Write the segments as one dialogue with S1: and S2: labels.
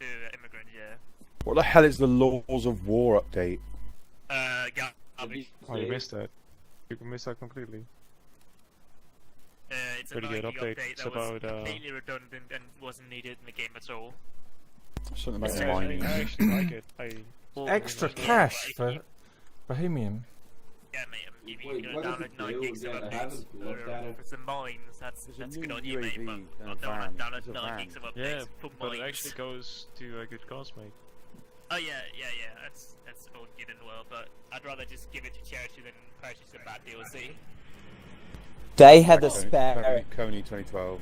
S1: Immigrant, yeah.
S2: What the hell is the Laws of War update?
S1: Garbage.
S3: Oh, you missed that. You missed that completely.
S1: It's a
S3: Pretty good
S1: annoying
S3: update.
S1: update
S3: It's
S1: that was
S3: about,
S1: completely redundant and wasn't needed in the game at all.
S2: Something about
S1: Yeah,
S2: mining.
S3: I actually like it.
S4: Extra
S1: Yeah,
S4: cash
S1: but
S4: for Bohemian.
S1: Yeah, mate, if
S5: Wait,
S1: you're
S5: what
S1: gonna
S5: does
S1: download
S5: it
S1: 9
S5: do
S1: gigs of
S5: again? I
S1: updates
S5: haven't looked at it.
S1: for some mines, that's
S2: There's a
S1: good
S2: new
S1: on you, mate,
S2: UAV
S1: but
S2: and
S1: I
S2: a
S1: don't want
S2: van.
S1: to download
S2: It's a
S1: 9
S2: van.
S1: gigs of updates
S3: Yeah,
S1: for
S3: but
S1: mines.
S3: it actually goes to a good cause, mate.
S1: Oh yeah, that's all good and well, but I'd rather just give it to charity than purchase a bad DLC.
S6: They had a spare.
S2: Coney 2012.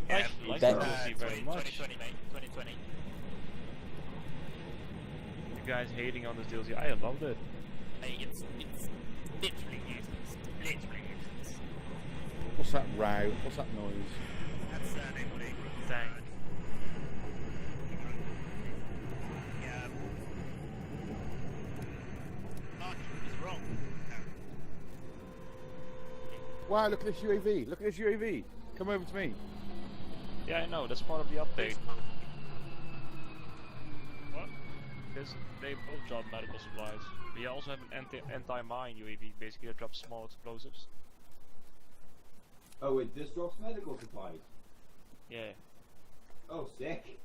S1: Yeah,
S3: Actually, like
S6: that-
S3: DLC very much.
S1: 2020, mate, 2020.
S3: You guys hating on this DLC, I loved it.
S1: Hey, it's literally useless. Literally useless.
S2: What's that row? What's that noise?
S1: That's nobody saying. Yeah. Mark is wrong.
S2: Wow, look at this UAV. Look at this UAV. Come over to me.
S3: Yeah, I know, that's part of the update. What? Because they both drop medical supplies. We also have an anti-mine UAV, basically that drops small explosives.
S5: Oh wait, this drops medical supplies.
S3: Yeah.
S5: Oh, sick.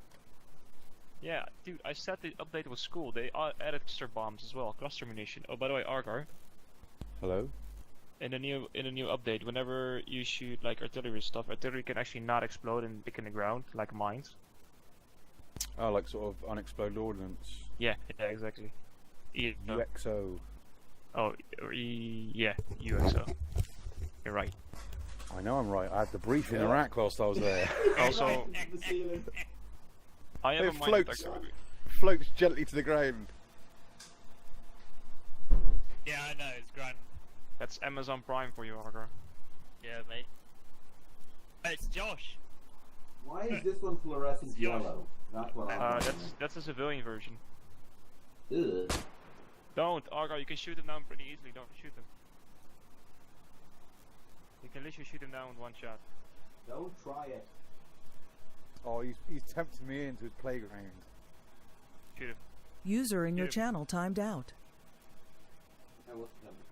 S3: Yeah, dude, I said the update was cool. They added cluster bombs as well, cluster munition. Oh, by the way, Argar,
S2: Hello?
S3: in the new update, whenever you shoot like artillery stuff, artillery can actually not explode and stick in the ground like mines.
S2: Oh, like sort of unexploded ordnance.
S3: Yeah, exactly.
S2: UXO.
S3: Oh, yeah, UXO. You're right.
S2: I know I'm right. I had the brief in Iraq whilst I was there.
S3: Also,
S5: The ceiling.
S3: I have
S2: It
S3: a mine
S2: floats,
S3: detector.
S2: floats gently to the ground.
S1: Yeah, I know, it's grand.
S3: That's Amazon Prime for you, Argar.
S1: Yeah, mate. Hey, it's Josh.
S5: Why is this one fluorescent yellow? That's what I'm
S3: That's the civilian version.
S5: Ugh.
S3: Don't, Argar, you can shoot them down pretty easily. Don't shoot them. You can literally shoot them down with one shot.
S5: Don't try it.
S2: Oh, he's tempting me into his playground.
S3: Shoot him.
S7: User in your
S3: Dude.
S7: channel timed out.
S5: Now what's the temperature?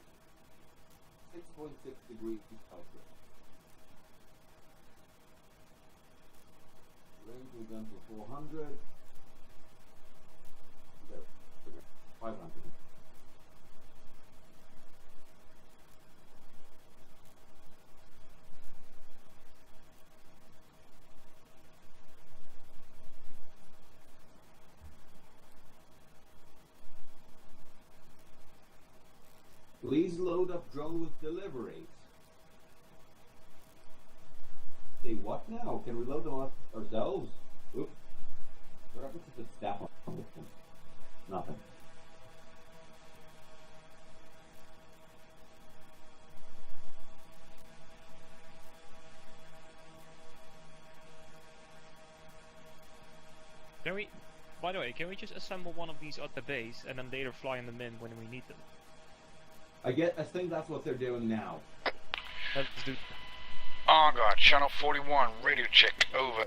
S5: 6.6 degrees Celsius. Range we've done for 400. Go. 500. Please load up drone with deliveries. Say what now? Can we load them up ourselves? Oops. What happens if it's step on this one? Nothing.
S3: Can we, by the way, can we just assemble one of these at the base and then later fly them in when we need them?
S5: I think that's what they're doing now.
S3: Let's do.
S8: Oh god, channel 41, radio check, over.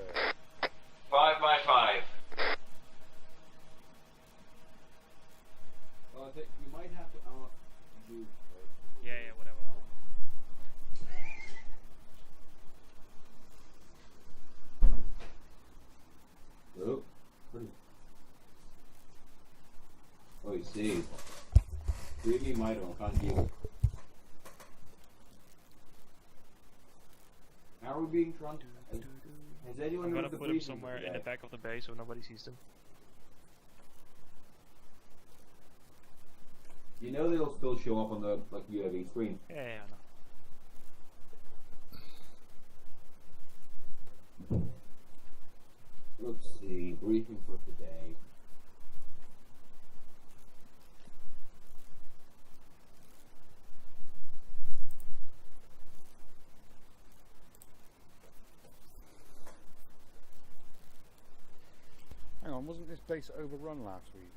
S5: 5 by 5. Well, I think you might have to ask you first.
S3: Yeah, whatever.
S5: Oh, pretty. Oh, you see. 3D might on can't you? How are we being trumped? Has anyone
S3: I'm gonna
S5: read the
S3: put them
S5: briefing
S3: somewhere in
S5: today?
S3: the back of the base so nobody sees them.
S5: You know they'll still show up on the UAV screen.
S3: Yeah, I know.
S5: Let's see, briefing for today.
S2: Hang on, wasn't this base overrun last week?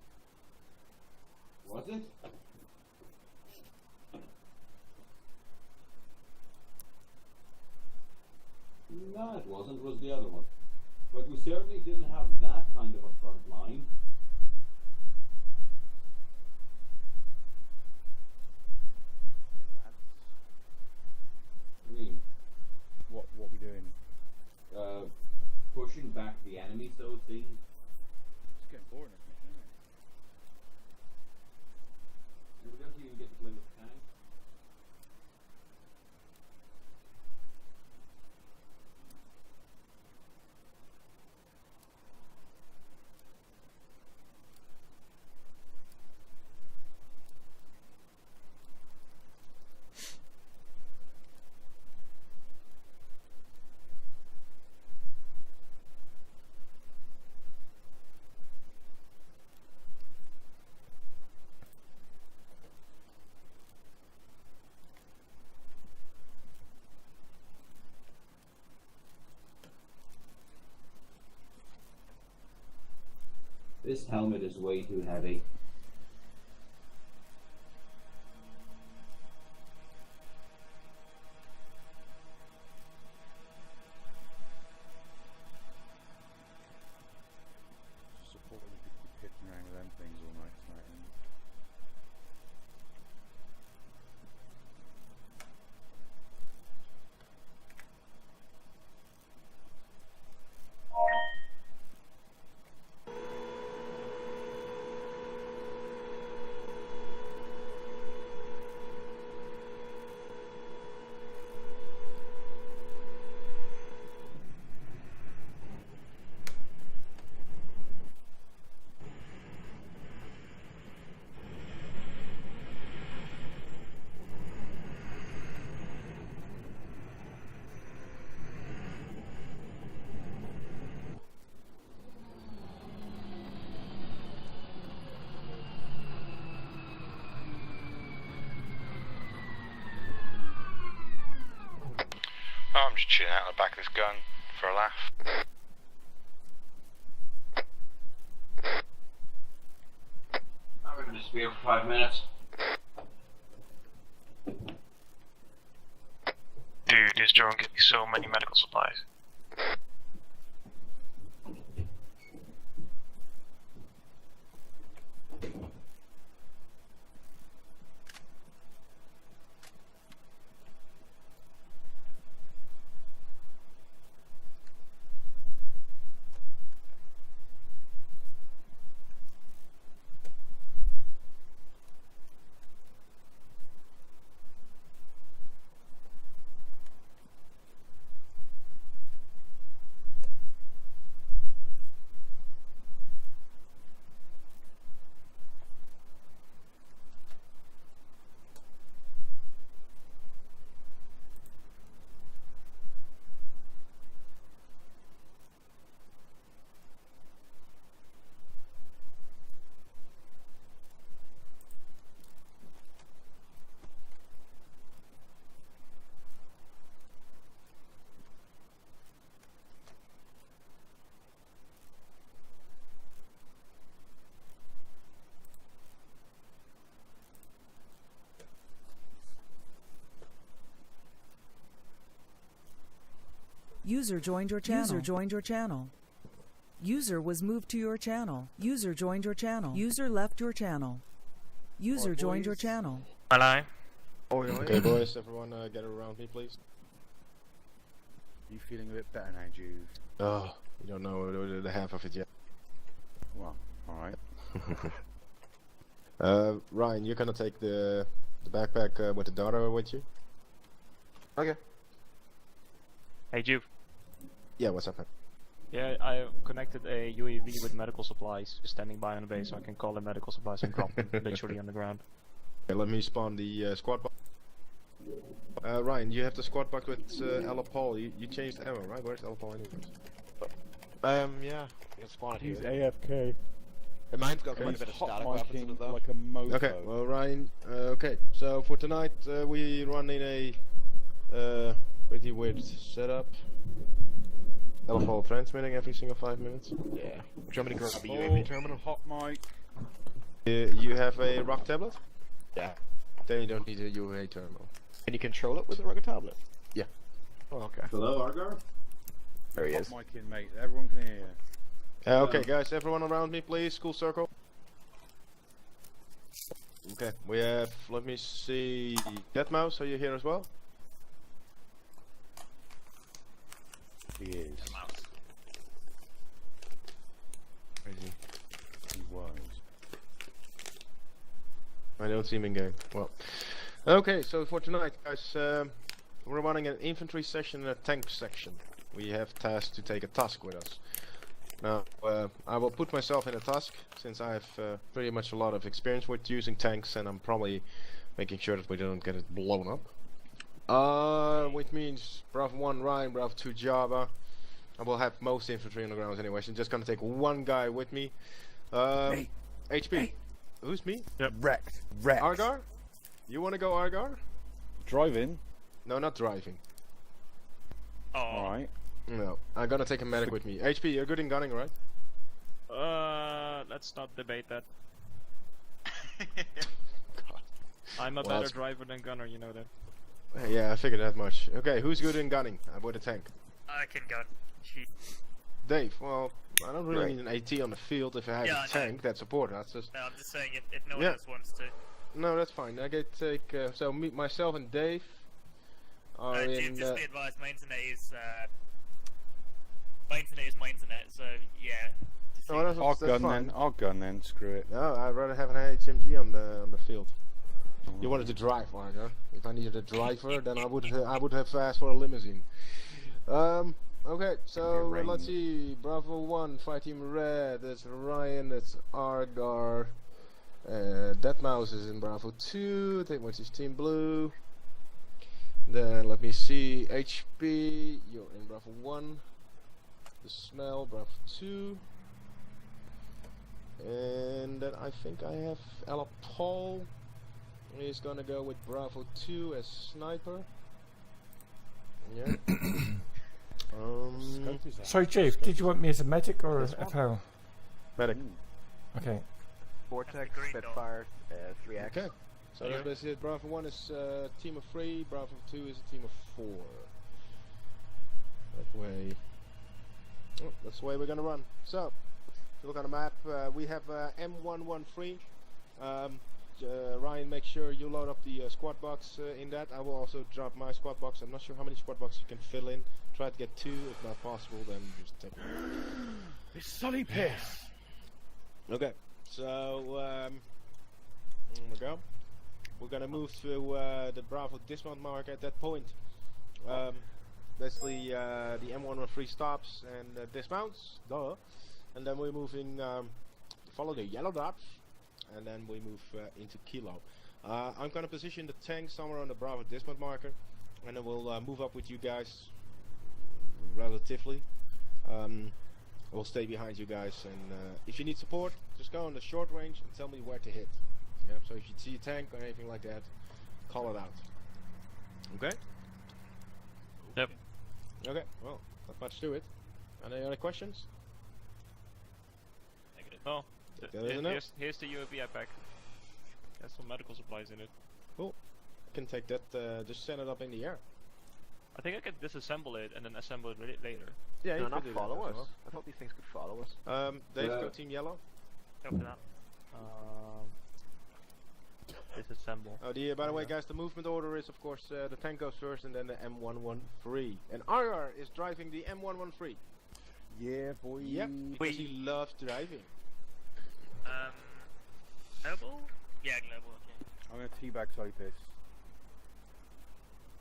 S5: Was it? No, it wasn't. It was the other one. But we certainly didn't have that kind of a front line. I mean,
S2: What we doing?
S5: pushing back the enemy, so it seems.
S2: It's getting boring, isn't it?
S5: We don't even get to play with tanks. This helmet is way too heavy.
S2: Support would be pitching around with them things all night tonight. And
S8: Oh, I'm just chilling out on the back of this gun for a laugh.
S5: I'm gonna disappear for 5 minutes.
S3: Dude, this drone gives me so many medical supplies.
S7: User joined your channel. User joined your channel. User was moved to your channel. User joined your channel. User left your channel. User joined your channel.
S3: Hello?
S9: Okay, boys, everyone get around me, please.
S2: you feeling a bit better now, Jude?
S9: Oh, you don't know the half of it yet.
S2: Well, alright.
S9: Ryan, you're gonna take the backpack with the daughter with you? Okay.
S3: Hey, Juve.
S9: Yeah, what's up, man?
S3: Yeah, I connected a UAV with medical supplies standing by on the base, so I can call in medical supplies and drop them literally on the ground.
S9: Okay, let me spawn the squad box. Ryan, you have the squad box with Ella Paul. You changed the ammo, right? Where's Ella Paul anyways?
S10: Yeah, it's spawned here.
S2: He's AFK.
S10: Mine's got quite a bit of static weapons in it though.
S2: Like a mofo.
S9: Okay, well, Ryan, okay, so for tonight we running a pretty weird setup. Ella Paul transmitting every single 5 minutes.
S10: Yeah. Would you want me to grab a
S2: Oh,
S10: UAV terminal?
S2: hot mic.
S9: You have a rock tablet?
S10: Yeah.
S9: Then you don't need a UA terminal.
S10: Can you control it with a rugged tablet?
S9: Yeah.
S10: Oh, okay.
S5: Hello, Argar?
S6: There he is.
S2: Pop mic in, mate. Everyone can hear you.
S9: Okay, guys, everyone around me, please. School circle. Okay, we have. Let me see. Deadmau5, are you here as well?
S2: He is.
S9: Where is he?
S2: He was.
S9: I don't see him in game. Well, okay. So for tonight, guys, we're running an infantry section and a tank section. We have tasked to take a task with us. Now, I will put myself in a task since I have pretty much a lot of experience with using tanks, and I'm probably making sure that we don't get it blown up. Which means Bravo 1 Ryan, Bravo 2 Java. I will have most infantry on the ground anyway, so I'm just gonna take one guy with me. HP. Who's me?
S3: Yep.
S2: Wrecked.
S9: Argar? You wanna go Argar?
S2: Driving.
S9: No, not driving.
S1: Oh.
S2: Alright.
S9: No, I'm gonna take a medic with me. HP, you're good in gunning, right?
S3: Let's not debate that.
S9: God.
S3: I'm a
S9: Well,
S3: better
S9: it's-
S3: driver than gunner, you know that.
S9: Yeah, I figured that much. Okay, who's good in gunning? With a tank.
S1: I can go. Shoot.
S9: Dave, well, I don't really
S6: Right.
S9: need an AT on the field if I have
S1: Yeah, I
S9: a
S1: know.
S9: tank that's supported. That's just...
S1: No, I'm just saying if no one
S9: Yeah.
S1: else wants to.
S9: No, that's fine. I get take... so me, myself and Dave are in...
S1: Just be advised, my internet is my internet, so yeah. Just
S9: Oh, that's
S2: I'll gun
S9: fine.
S2: then. I'll gun then. Screw it.
S9: No, I'd rather have an HMG on the field. You wanted to drive, Argar. If I needed a driver, then I would have asked for a limousine. Okay, so let's see. Bravo 1, Fight Team Red. That's Ryan. That's Argar. Deadmau5 is in Bravo 2. Which is Team Blue. Then let me see. HP. You're in Bravo 1. The Smell, Bravo 2. And then I think I have Ella Paul. He's gonna go with Bravo 2 as sniper. Yeah.
S2: Scope is that?
S4: Sorry, Jave, did you want me as a medic or a POW?
S9: Medic.
S4: Okay.
S10: Vortex,
S1: green
S10: Spitfire, 3X.
S9: Okay. So that's basically it. Bravo 1 is a team of 3, Bravo 2 is a team of 4. That way. Oh, that's the way we're gonna run. So, if you look on the map, we have M113. Ryan, make sure you load up the squad box in that. I will also drop my squad box. I'm not sure how many squad boxes you can fill in. Try to get 2. If not possible, then just take one.
S2: It's Sully Piss.
S9: Okay, so here we go. We're gonna move to the Bravo dismount mark at that point. Basically, the M113 stops and dismounts, duh. And then we're moving, follow the yellow dots, and then we move into Kilo. I'm gonna position the tank somewhere on the Bravo dismount marker, and then we'll move up with you guys relatively. We'll stay behind you guys, and if you need support, just go on the short range and tell me where to hit. Yeah, so if you see a tank or anything like that, call it out. Okay?
S3: Yep.
S9: Okay, well, not much to it. Any other questions?
S3: Negative. Oh, here's the UAV I pack. Has some medical supplies in it.
S9: Cool. Can take that, just send it up in the air.
S3: I think I could disassemble it and then assemble it later.
S9: Yeah,
S10: No,
S9: you
S10: not
S9: could do that
S10: follow
S9: as
S10: us. I thought these things could follow us.
S9: well. Dave, go team yellow.
S1: Go for that.
S3: Disassemble.
S9: Oh, by the way, guys, the movement order is, of course, the tank goes first and then the M113. And RR is driving the M113.
S2: Yeah, boy.
S9: Yep, because he loves driving.
S1: Global? Yeah, global, okay.
S2: I'm gonna teabag Sully Piss.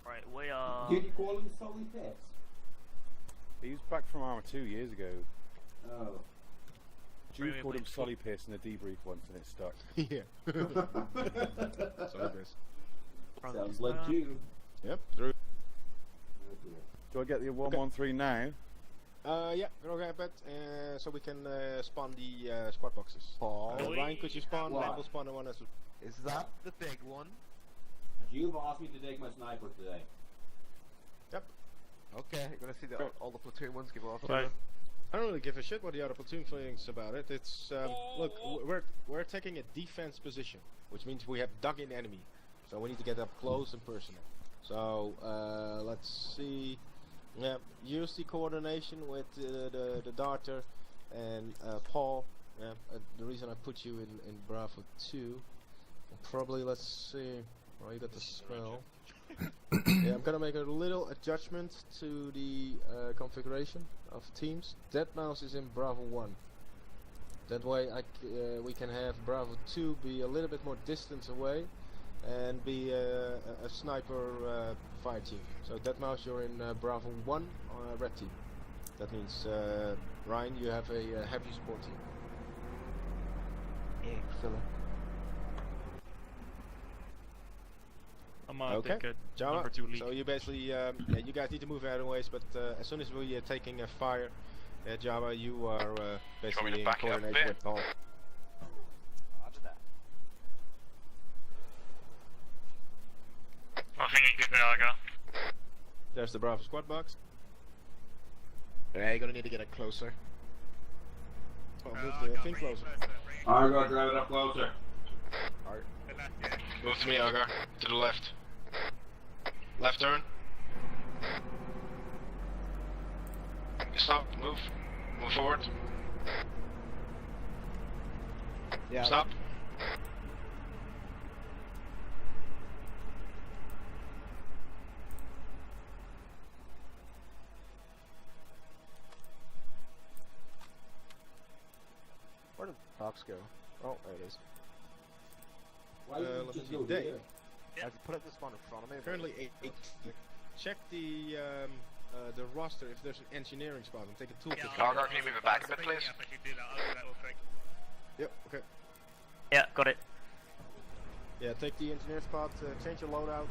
S1: Right, we are.
S5: Did you call him Sully Piss?
S2: He was back from Arma 2 years ago.
S5: Oh.
S2: Jude
S1: Really
S2: called him
S1: went
S2: Sully Piss in a debrief once and it stuck.
S9: Yeah. So this.
S5: Sounds like you.
S9: Yep, through.
S5: Oh dear.
S2: Do I get the 113 now?
S9: Yeah, go grab it, so we can spawn the squad boxes. Ryan, could you spawn?
S5: What?
S9: And we'll spawn the one as
S10: Is that the big one?
S5: You've asked me to take my sniper today.
S10: Okay, you're gonna see all the platoon ones give off.
S3: Right.
S9: I don't really give a shit what the other platoon thinks about it. It's look, we're taking a defense position, which means we have dug in enemy, so we need to get up close and personal. So let's see. Yeah, use the coordination with the darter and Paul. Yeah, the reason I put you in Bravo 2, probably, let's see, oh, you got the smell. Yeah, I'm gonna make a little adjustment to the configuration of teams. Dead Mouse is in Bravo 1. That way we can have Bravo 2 be a little bit more distance away and be a sniper fire team. So Dead Mouse, you're in Bravo 1 red team. That means Ryan, you have a heavy support team.
S10: Excellent.
S3: I'm
S9: Okay,
S3: take
S9: Java.
S3: number 2 lead.
S9: So you basically, yeah, you guys need to move out of ways, but as soon as we are taking a fire, Java, you are basically in
S8: back it up a
S9: coordination
S8: bit?
S9: with Paul.
S10: Roger that.
S1: I think you could go.
S9: There's the Bravo squad box.
S10: Yeah, you're gonna need to get it closer.
S9: Oh, move the thing closer.
S5: I'm gonna drive it up closer.
S8: Move to me, Agar. To the left. Left turn. Stop. Move. Move forward.
S10: Yeah.
S8: Stop.
S10: Where did the box go? Oh, there it is.
S5: Why did you
S9: let's
S5: just
S9: see,
S5: go
S9: Dave.
S5: there?
S10: I have to put it this one in front of me.
S9: Currently 8. Check the roster if there's an engineering spot and take a toolkit.
S8: Agar, can you move it back a bit, please?
S1: Yeah, if I should do that, I'll do that real quick.
S9: Yep, okay.
S1: Yeah, got it.
S9: Yeah, take the engineer spot, change your loadout.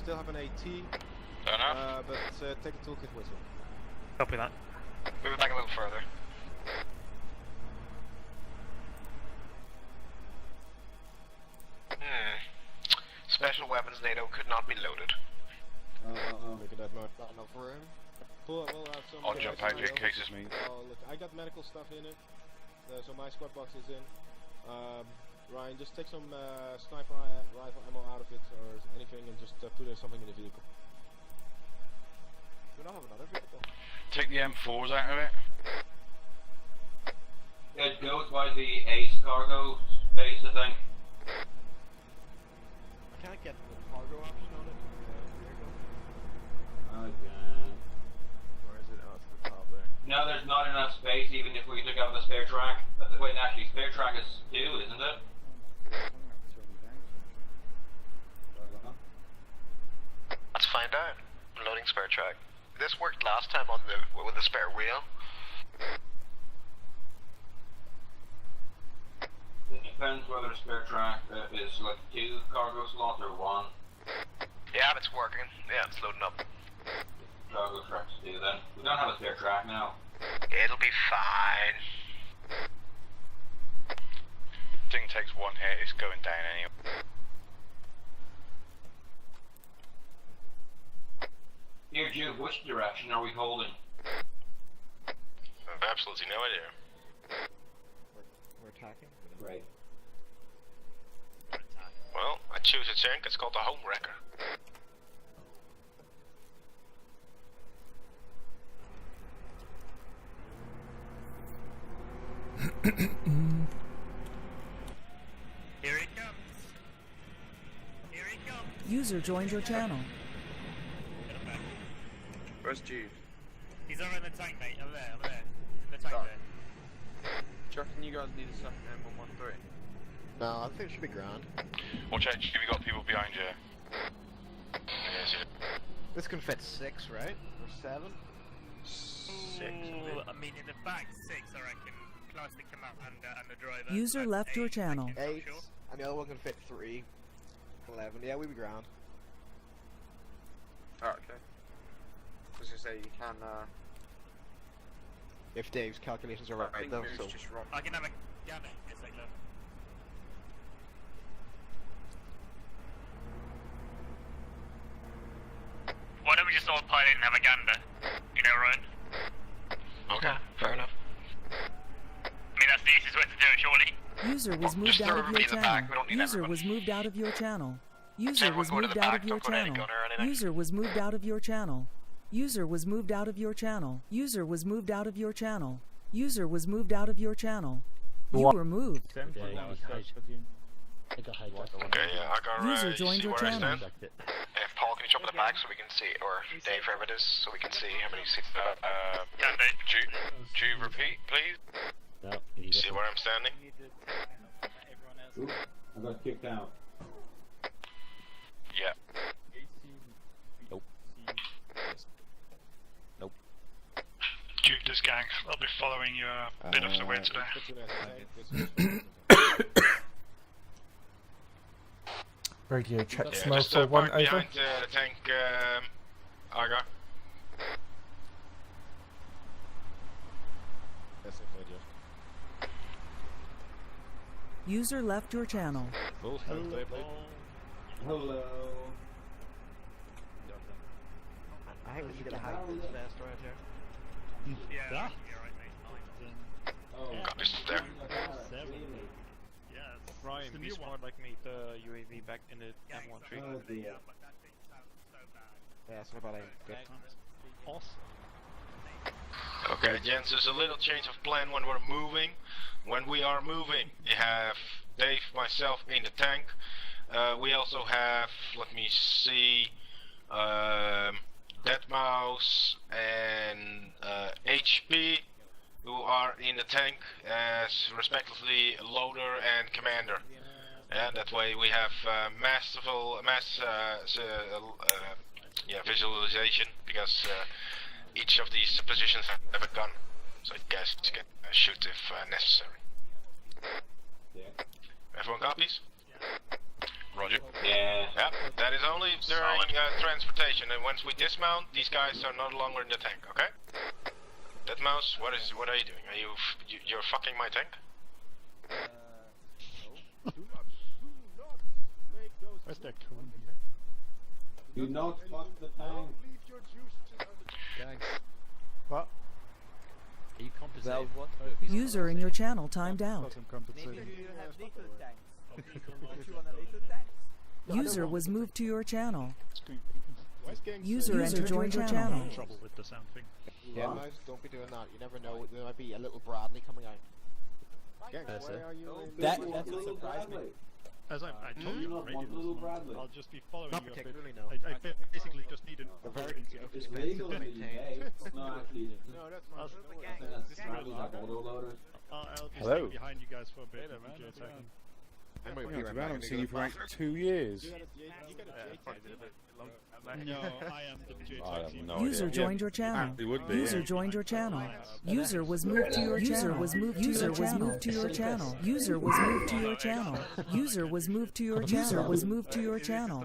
S9: Still have an AT,
S8: Don't know.
S9: but take a toolkit with you.
S1: Copy that.
S8: Move it back a little further. Special weapons NATO could not be loaded.
S9: Look at that mark.
S10: Not enough room.
S9: We'll have some.
S8: I'll jump out in cases.
S9: Oh, look, I got medical stuff in it, so my squad box is in. Ryan, just take some sniper rifle ammo out of it or anything and just put something in the vehicle.
S10: Do we not have another vehicle?
S8: Take the M4s out of it.
S5: It goes by the Ace cargo space, I think.
S10: I can't get the cargo option on it. Vehicle.
S5: Okay.
S10: Where is it? Oh, it's at the top there.
S5: No, there's not enough space even if we took out the spare track. Wait, actually, spare track is 2, isn't it?
S8: Let's find out. Loading spare track. This worked last time on with the spare wheel.
S5: It depends whether the spare track is like 2 cargo slots or 1.
S8: Yeah, it's working. Yeah, it's loading up.
S5: Cargo tracks 2 then. We don't have a spare track now.
S8: It'll be fine. Thing takes 1 hit, it's going down anyway.
S5: Here, Jude, which direction are we holding?
S8: I've absolutely no idea.
S10: We're attacking?
S5: Right.
S8: Well, I choose a chunk, it's called the Home Wrecker.
S1: Here he comes. Here he comes.
S7: User joined your channel.
S1: Get him back.
S10: Where's Jude?
S1: He's over in the tank, mate. Over there, over there. In the tank there.
S10: Do you reckon you guys need a second M113? No, I think it should be grand.
S8: Watch out, we got people behind you. Yes, yeah.
S10: This can fit 6, right? Or 7?
S8: 6.
S1: Ooh, I mean, in the back, 6, I reckon. Plus the come up and the driver.
S7: User
S1: That's
S7: left your
S1: 8,
S7: channel.
S1: I think,
S10: 8.
S1: I'm not sure.
S10: And the other one can fit 3. 11. Yeah, we'd be grand.
S11: Oh, okay. I was gonna say you can.
S10: If Dave's calculations are
S11: I
S10: right,
S11: think
S10: though.
S11: Moo's
S10: So
S11: just wrong.
S1: I can have a gamma. It's like, look. Why don't we just autopilot and have a gander? You know, Ryan?
S8: Okay, fair enough.
S1: I mean, that's the easiest way to do it, surely.
S7: User was moved
S8: Just
S7: out
S8: throw
S7: of your
S8: everybody in the back,
S7: channel.
S8: we don't need
S7: User
S8: everyone.
S7: was moved out of your channel. User
S8: Everyone
S7: was
S8: go to
S7: moved
S8: the
S7: out
S8: back,
S7: of your
S8: don't put any
S7: channel.
S8: gunner or anything.
S7: User was moved out of your channel. User was moved out of your channel. User was moved out of your channel. User was moved out of your channel. You were moved.
S8: Okay, yeah, I got
S7: User joined your channel.
S8: Paul, can you jump in the back so we can see, or Dave, whoever it is, so we can see how many seats? Do you repeat, please?
S12: No.
S8: You see where I'm standing?
S5: Oops, I got kicked out.
S8: Yeah.
S12: Nope. Nope.
S13: Duke this gang. I'll be following you a bit of the way today.
S4: Radio check
S8: Yeah,
S4: smoke
S8: just
S4: for one
S8: park
S4: over.
S8: behind the tank, Aga.
S7: User left your channel.
S5: Hello.
S10: I think we should get a high this fast around here.
S13: Yeah.
S5: Oh,
S8: Got this there.
S3: Ryan, be smart like me, the UAV back in the M1 tree.
S5: Oh dear.
S10: Yeah, so about
S3: Awesome.
S8: Okay, gents, there's a little change of plan when we're moving. When we are moving, you have Dave, myself in the tank. We also have, let me see, Deadmau5 and HP, who are in the tank as respectively loader and commander. Yeah, that way we have visualization, because each of these positions have a gun, so you guys can shoot if necessary.
S5: Yeah.
S8: Everyone copies? Roger.
S5: Yeah.
S8: Yeah, that is only during transportation, and once we dismount, these guys are no longer in the tank, okay? Deadmau5, what are you doing? Are you're fucking my tank?
S3: Where's that cone?
S5: Do not fuck the tank.
S12: Thanks.
S3: What?
S12: Are you compensating?
S10: what?
S7: User in your channel timed out. User was moved to your channel. User joined your channel.
S13: Trouble with the sound thing.
S10: Yeah, don't be doing that. You never know. There might be a little Bradley coming out.
S12: That's it.
S6: That's what surprised me.
S13: As I told you on the radio this morning, I'll just be following
S10: Not
S13: you a bit.
S10: particularly, no.
S13: I basically just need an
S5: It's legal in the UK. It's not actually.
S10: No, that's
S13: I'll,
S5: I think that's probably like autoloaders.
S13: I'll be
S2: Hello.
S13: staying behind you guys for a bit.
S2: I haven't seen you for like 2 years.
S13: No, I am the JTAG team.
S7: User joined your channel.
S2: It would be.
S7: User joined your channel. User was moved to your channel. User was moved to your channel. User was moved to your channel. User was moved to your channel. User was moved to your channel.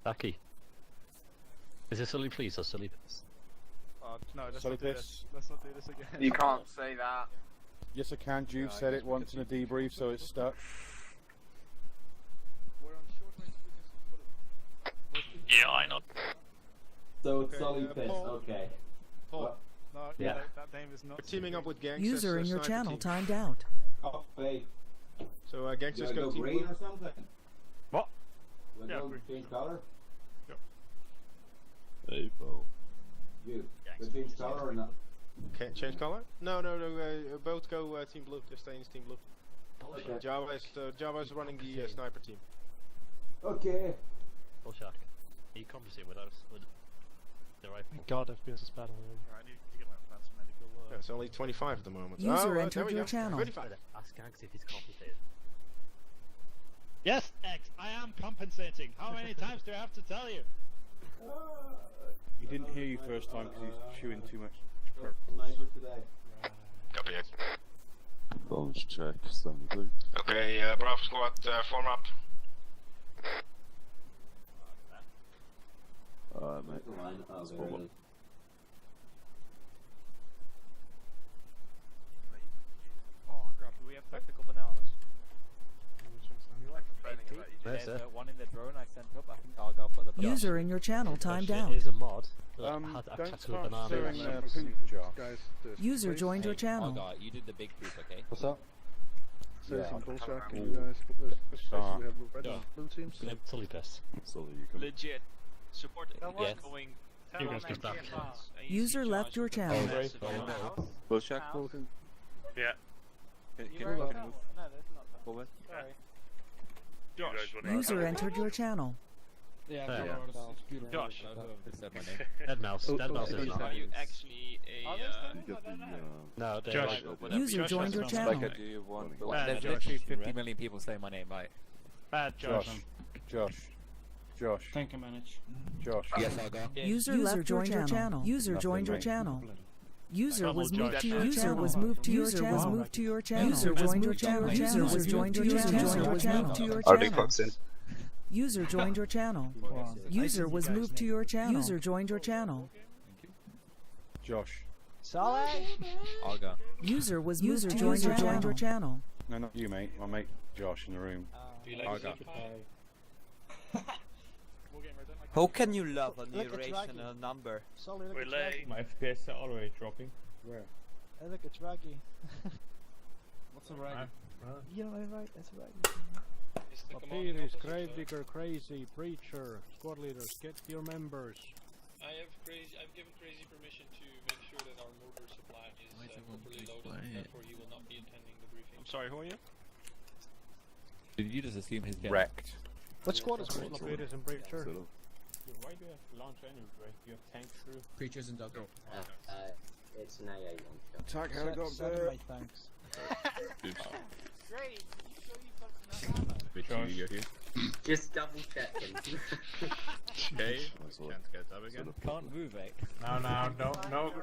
S12: Lucky. Is it silly please or silly piss?
S13: No, let's
S2: Sorry,
S13: not do
S2: Piss.
S13: this. Let's not do this again.
S11: You can't say that.
S2: Yes, I can. Juve said it once in a debrief, so it's stuck.
S13: Yeah, I know.
S5: So it's solid piss. Okay.
S3: Paul. No,
S12: Yeah.
S3: that name is not.
S9: We're teaming up with gangsters.
S7: User in your
S9: sniper
S7: channel
S9: team.
S7: timed out.
S5: Oh, fake.
S9: So
S5: You
S9: gangsters
S5: gotta
S9: go
S5: go
S9: team
S5: green
S9: blue.
S5: or something?
S3: What?
S5: Wanna
S13: Yeah,
S5: go
S13: green.
S5: change color?
S13: Yep.
S2: Hey, Paul.
S5: You. Go change color or not?
S9: Can't change color? No. Both go team blue. Just stay in team blue.
S5: Okay.
S9: Java is running the sniper team.
S5: Okay.
S12: Oh, Shark. Are you compensating with us? With the rifle?
S13: God, FPS is better. I need to get my advanced medical.
S9: Yeah, it's only 25 at the moment.
S7: User
S9: there
S7: entered
S9: we
S7: your
S9: go.
S7: channel.
S9: 35.
S12: Ask Gangs if he's compensated.
S13: Yes, X, I am compensating. How many times do I have to tell you?
S2: He didn't hear you first time because he's chewing too much
S5: Sniper
S2: purple.
S5: today.
S8: Copy it.
S2: Bones check, standard blue.
S8: Okay, Bravo Squad, form up.
S2: Mate.
S5: Oh, there it is.
S3: Oh, crap. Do we have tactical bananas?
S12: There's it.
S6: one in the drone I sent up. I think I'll go for the
S7: User in your channel timed
S12: It
S7: out.
S12: is a mod.
S2: Don't
S12: Tactical
S2: start
S12: banana.
S2: stirring poop jar.
S7: User joined your channel.
S6: You did the big poop, okay?
S2: What's up?
S10: say
S2: Yeah,
S10: some
S2: I'll
S10: bullshit,
S2: come
S10: you guys. Especially
S2: start.
S10: we have red
S12: Yeah.
S10: and blue teams.
S12: Silly piss.
S3: Legit. Support
S6: Yes.
S3: going.
S12: You guys can stop.
S7: User left your channel.
S6: Bullshit.
S13: Yeah.
S6: Forward.
S3: Josh.
S7: User entered your channel.
S12: Yeah.
S3: Josh.
S12: Dead mouse. Dead mouse is
S3: Are you actually a?
S12: No, they
S3: Josh.
S7: User
S3: Josh
S7: joined
S3: has
S7: your
S3: no
S7: channel.
S6: Like I do want the
S3: Bad
S6: There's
S3: Josh.
S6: literally 50 million people saying my name, right?
S3: Bad Josh.
S2: Josh.
S14: Thank you, manage.
S2: Josh.
S6: Yes, I'll go.
S7: User left your channel. User
S2: Nothing,
S7: joined your
S2: mate.
S7: channel. User
S3: Double
S7: was moved
S3: joined.
S7: to your
S3: User
S7: channel.
S3: was
S7: moved to your channel. Was moved to your channel. User joined your channel. User was joined to your channel. User was moved to your channel. User joined your channel. User was moved to your channel. User joined your channel.
S2: Josh.
S6: Solid. I'll go.
S7: User was moved to your channel.
S2: No, not you, mate. My mate Josh in the room.
S6: I'll go. How can you love a irrational number?
S3: Relay.
S14: My FPS are already dropping.
S2: Where?
S6: Hey, look, it's Raggy.
S14: What's a rag?
S6: Yeah, right, that's right.
S14: Papyrus, Gravedigger, Crazy, Preacher, Squad Leaders, get your members.
S15: I've given Crazy permission to make sure that our motor supply is properly loaded, therefore he will not be attending the briefing.
S3: I'm sorry, who are you?
S6: Did you just assume his
S2: Wrecked.
S14: What squad is it? Papyrus and Preacher. Why do you have launch anyway? Do you have tank through?
S6: Preachers and Doggo.
S5: It's an AA launcher.
S2: Attack helicopter.
S6: Thanks.
S15: Great! You sure you've got enough ammo?
S5: Just double checking.
S12: Okay. Can't get up again.
S6: Can't move, eh?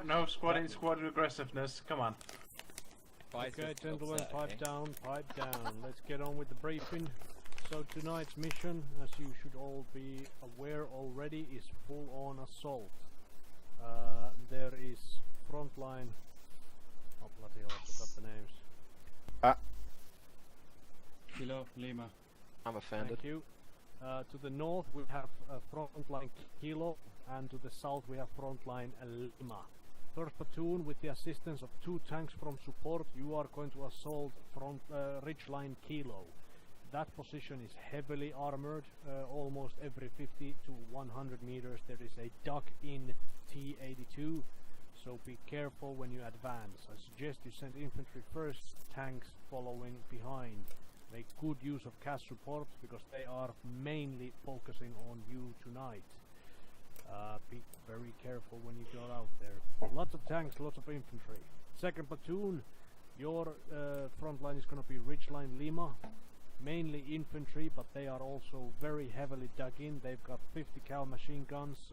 S14: No squad aggressiveness. Come on.
S6: Fight
S14: Okay,
S6: with
S14: gentlemen,
S6: upset,
S14: pipe
S6: okay?
S14: down, pipe down. Let's get on with the briefing. So tonight's mission, as you should all be aware already, is full-on assault. There is frontline. Oh bloody hell! I forgot the names. Kilo Lima.
S9: I'm offended.
S14: Thank you. To the north we have frontline Kilo, and to the south we have frontline Lima. First platoon, with the assistance of 2 tanks from support, you are going to assault front ridgeline Kilo. That position is heavily armored. Almost every 50 to 100 meters there is a dug-in T-82, so be careful when you advance. I suggest you send infantry first, tanks following behind. Make good use of CAS support, because they are mainly focusing on you tonight. Be very careful when you go out there. Lots of tanks, lots of infantry. Second platoon, your front line is going to be Ridgeline Lima. Mainly infantry, but they are also very heavily dug in. They've got 50 cal machine guns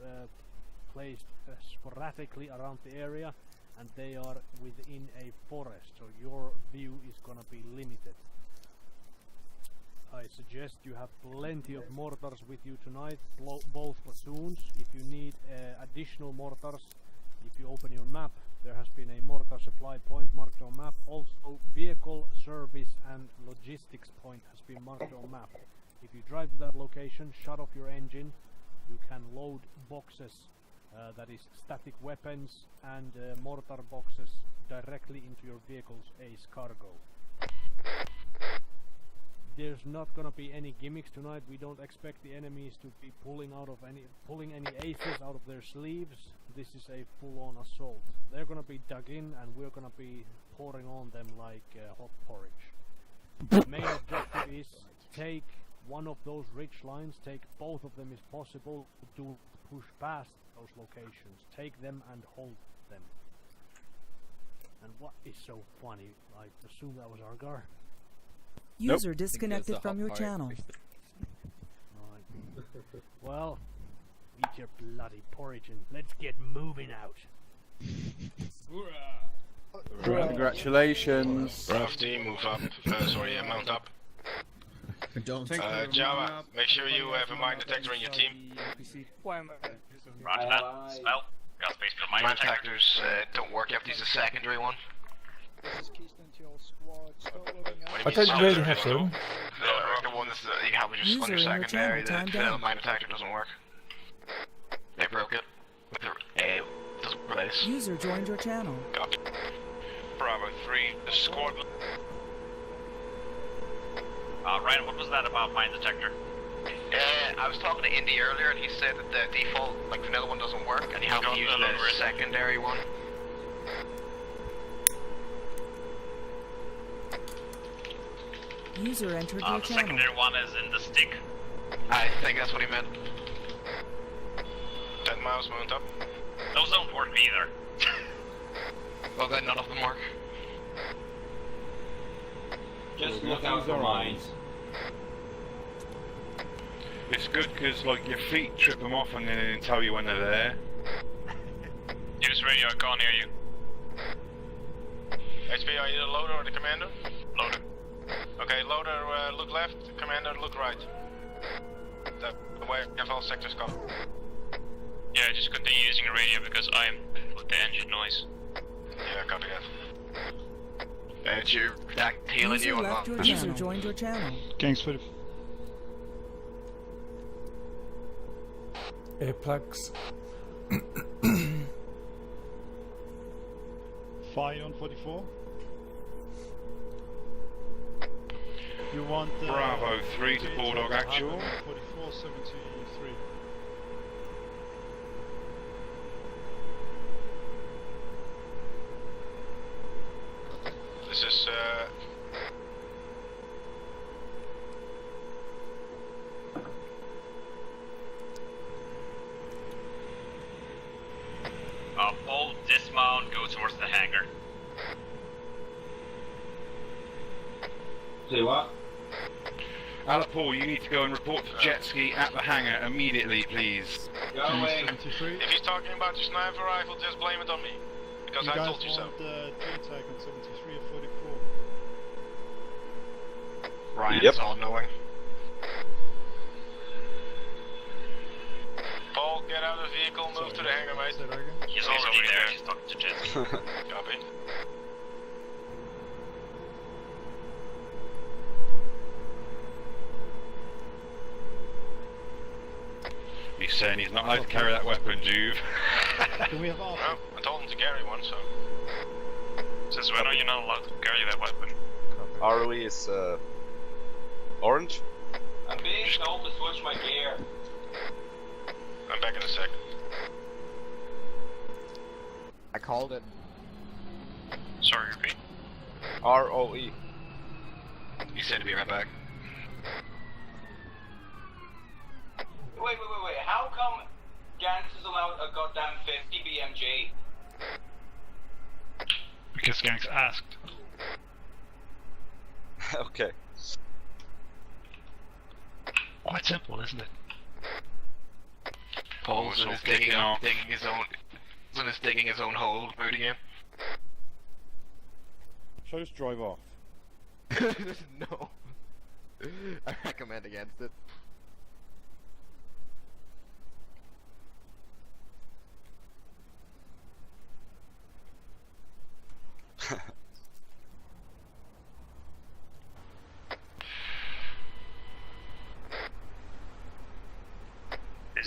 S14: placed sporadically around the area, and they are within a forest, so your view is going to be limited. I suggest you have plenty of mortars with you tonight, both platoons. If you need additional mortars, if you open your map, there has been a mortar supply point marked on map. Also, vehicle service and logistics point has been marked on map. If you drive to that location, shut off your engine. You can load boxes, that is static weapons and mortar boxes, directly into your vehicle's ace cargo. There's not gonna be any gimmicks tonight. We don't expect the enemies to be pulling any aces out of their sleeves. This is a full-on assault. They're gonna be dug in, and we're gonna be pouring on them like hot porridge. The main objective is take one of those ridge lines, take both of them if possible, to push past those locations. Take them and hold them. And what is so funny, I assume that was Argar.
S7: User disconnected from your channel.
S14: Right. Well, eat your bloody porridge and let's get moving out.
S2: Congratulations.
S8: Rough team, move up. Mount up. Java, make sure you have a mine detector in your team.
S1: Roger that. Smell. Got space for mine
S8: detectors don't work. You have to use a secondary one.
S4: I don't really have them.
S8: The one that's you have just on your secondary. The mine detector doesn't work. They broke it. With the doesn't replace.
S7: User joined your channel.
S8: Bravo 3, the squad.
S16: Ryan, what was that about mine detector?
S8: I was talking to Indy earlier, and he said that the default, like vanilla one, doesn't work, and you have to use the secondary one.
S7: User entered your
S16: The
S7: channel.
S16: secondary one is in the stick.
S8: I think that's what he meant.
S9: 10 miles moved up.
S16: Those don't work either.
S8: Well, then none of them work.
S5: Just look out for mines.
S2: It's good because like your feet trip them off and then they tell you when they're there.
S16: Use radio, I can't hear you.
S9: HP, are you the loader or the commander?
S16: Loader.
S9: Okay, loader, look left, commander, look right. The way you have all sectors covered.
S16: Yeah, just continue using the radio because I'm with the engine noise.
S9: Yeah, copy that.
S8: It's you, healing
S7: User
S8: you or
S7: left
S8: not.
S7: your User joined your channel.
S13: Gangs for
S4: Earplugs.
S13: Fire on 44. You want
S2: Bravo 3 to Bulldog actual.
S13: 4473.
S9: This is,
S16: All dismount, go towards the hangar.
S5: Say what?
S2: Alapor, you need to go and report to jet ski at the hangar immediately, please.
S5: Go away.
S9: if he's talking about your sniper rifle, just blame it on me. Because I told you so.
S13: J-tag on 73 or 44.
S8: Ryan's all knowing.
S9: Paul, get out of the vehicle, move to the hangar, mate.
S16: He's already there, he's talking to Jet.
S9: Copy.
S2: He's saying he's not allowed to carry that weapon, Juve.
S13: Can we have
S9: Well, I told him to carry one, so...
S16: Since when are you not allowed to carry that weapon?
S11: ROE is orange.
S5: I'm being told to switch my gear.
S9: I'm back in a second.
S10: I called it.
S16: Sorry, repeat.
S10: ROE.
S8: He said to be right back.
S5: Wait. How come Gans is allowed a goddamn 50 BMG?
S13: Because Gangs asked.
S11: Okay.
S13: Quite simple, isn't it?
S8: Paul's in his digging his own hole mode again.
S2: Shall I just drive off?
S10: No. I recommend against it.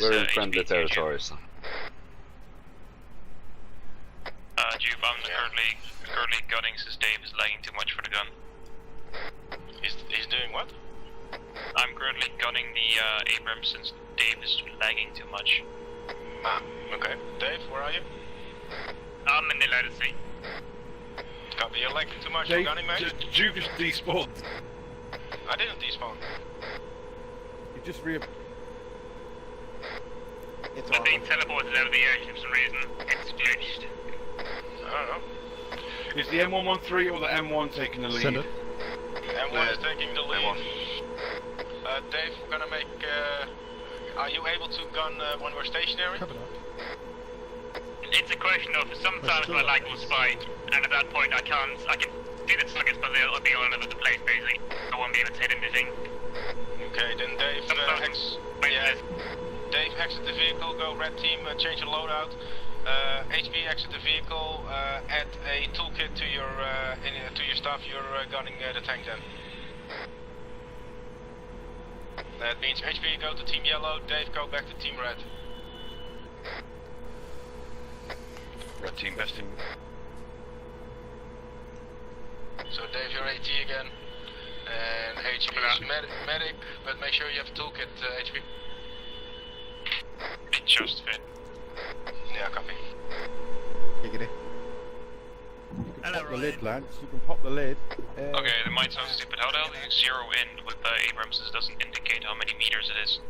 S11: We're in friendly territories.
S16: Juve, I'm currently gunning since Dave is lagging too much for the gun.
S9: He's doing what?
S16: I'm currently gunning the Abrams since Dave is lagging too much.
S9: Ah, okay. Dave, where are you?
S16: I'm in the United States.
S9: Copy, you're lagging too much for
S2: Dave,
S9: gunning, mate?
S2: Juve just despawned.
S9: I didn't despawn.
S2: You just re...
S16: It's being teleported out of the airship for some reason. It's glitched.
S9: I don't know.
S2: Is the M113 or the M1 taking the lead?
S13: Send it.
S9: M1 is taking the lead. Dave, we're gonna make... are you able to gun when we're stationary?
S16: It's a question of sometimes my lag will spike, and at that point I can do the targets, but they'll be all over the place basically. I won't be able to hit anything.
S9: Okay, then Dave, Dave, exit the vehicle, go red team, change your loadout. HB, exit the vehicle, add a toolkit to your stuff. You're gunning the tank then. That means HB go to team yellow, Dave go back to team red.
S2: Red team, best team.
S9: So Dave, you're AT again.
S8: And HP is medic, but make sure you have a toolkit, HP.
S16: It just fit.
S8: Yeah, copy.
S9: Giggity.
S2: Pop the lid, lads. You can pop the lid.
S16: Okay, that might sound stupid. How the hell do you zero in with the Abrams? It doesn't indicate how many meters it is.